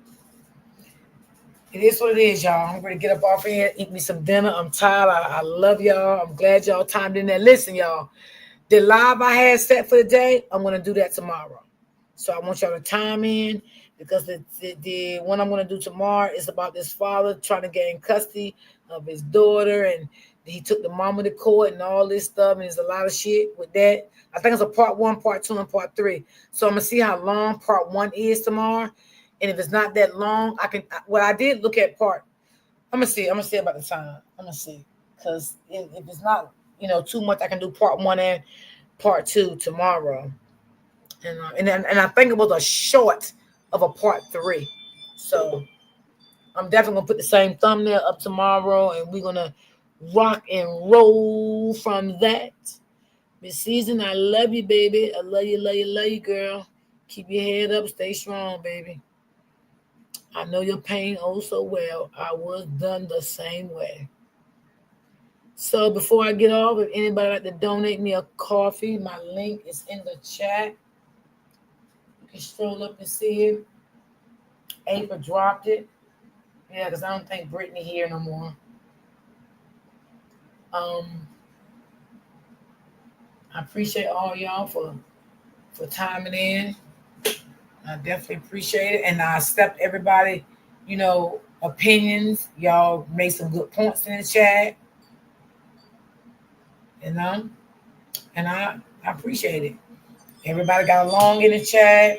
it is what it is, y'all. I'm going to get up off here, eat me some dinner. I'm tired. I love y'all. I'm glad y'all timed in there. Listen, y'all. The live I had set for the day, I'm going to do that tomorrow. So I want y'all to time in because the one I'm going to do tomorrow is about this father trying to gain custody of his daughter. And he took the mama to court and all this stuff. And there's a lot of shit with that. I think it's a part 1, part 2, and part 3. So I'm going to see how long part 1 is tomorrow. And if it's not that long, I did look at part. I'm going to see about the time. I'm going to see. Because if it's not, too much, I can do part 1 and part 2 tomorrow. And I think it was a short of a part 3. So I'm definitely going to put the same thumbnail up tomorrow. And we're going to rock and roll from that. Miss Season, I love you, baby. I love you, girl. Keep your head up. Stay strong, baby. I know your pain oh so well. I was done the same way. So before I get off, if anybody like to donate me a coffee, my link is in the chat. You can stroll up and see it. April dropped it. Yeah, because I don't think Brittany here no more. I appreciate all y'all for timing in. I definitely appreciate it. And I accept everybody, opinions. Y'all made some good points in the chat. And I appreciate it. Everybody got along in the chat.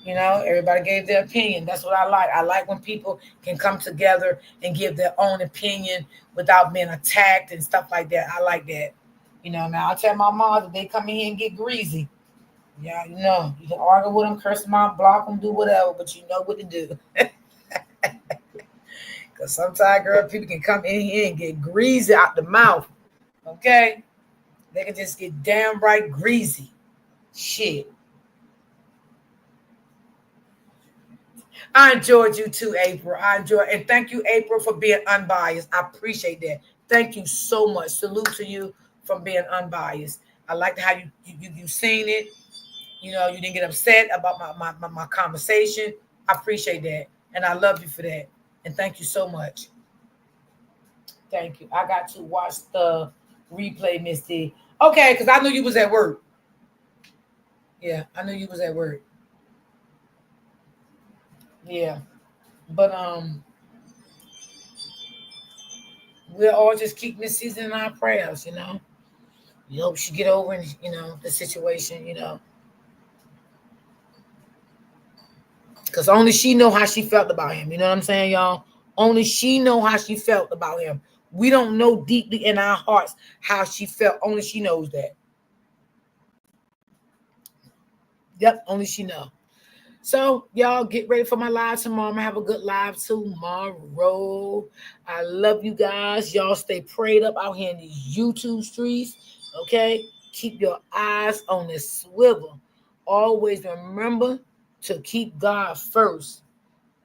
Everybody gave their opinion. That's what I like. I like when people can come together and give their own opinion without being attacked and stuff like that. I like that. Now I tell my mom that they come in here and get greasy. Yeah, you can argue with them, curse them out, block them, do whatever, but you know what to do. Because sometimes, girl, people can come in here and get greasy out the mouth. Okay? They can just get downright greasy. Shit. I enjoyed you too, April. And thank you, April, for being unbiased. I appreciate that. Thank you so much. Salute to you for being unbiased. I liked how you seen it. You didn't get upset about my conversation. I appreciate that. And I love you for that. And thank you so much. Thank you. I got to watch the replay, Miss D. Okay, because I knew you was at work. Yeah, I knew you was at work. Yeah. But we'll all just keep Miss Season in our prayers, We hope she get over the situation, Because only she know how she felt about him. You know what I'm saying, y'all? Only she know how she felt about him. We don't know deeply in our hearts how she felt. Only she knows that. Yep, only she know. So, y'all get ready for my live tomorrow. I'm going to have a good live tomorrow. I love you guys. Y'all stay prayed up out here in these YouTube streets. Okay? Keep your eyes on the swivel. Always remember to keep God first.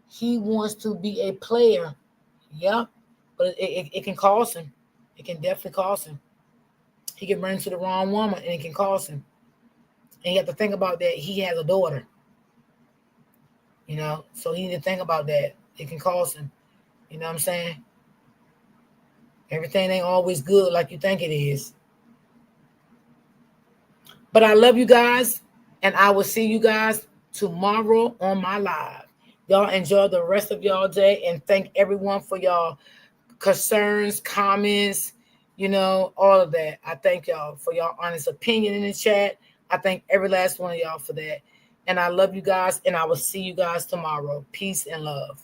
He wants to be a player. Yeah, but it can cost him. It can definitely cost him. He can run into the wrong woman and it can cost him. And you have to think about that. He has a daughter. So he need to think about that. It can cost him. You know what I'm saying? Everything ain't always good like you think it is. But I love you guys. And I will see you guys tomorrow on my live. Y'all enjoy the rest of y'all day. And thank everyone for y'all concerns, comments, all of that. I thank y'all for y'all honest opinion in the chat. I thank every last one of y'all for that. And I love you guys. And I will see you guys tomorrow. Peace and love.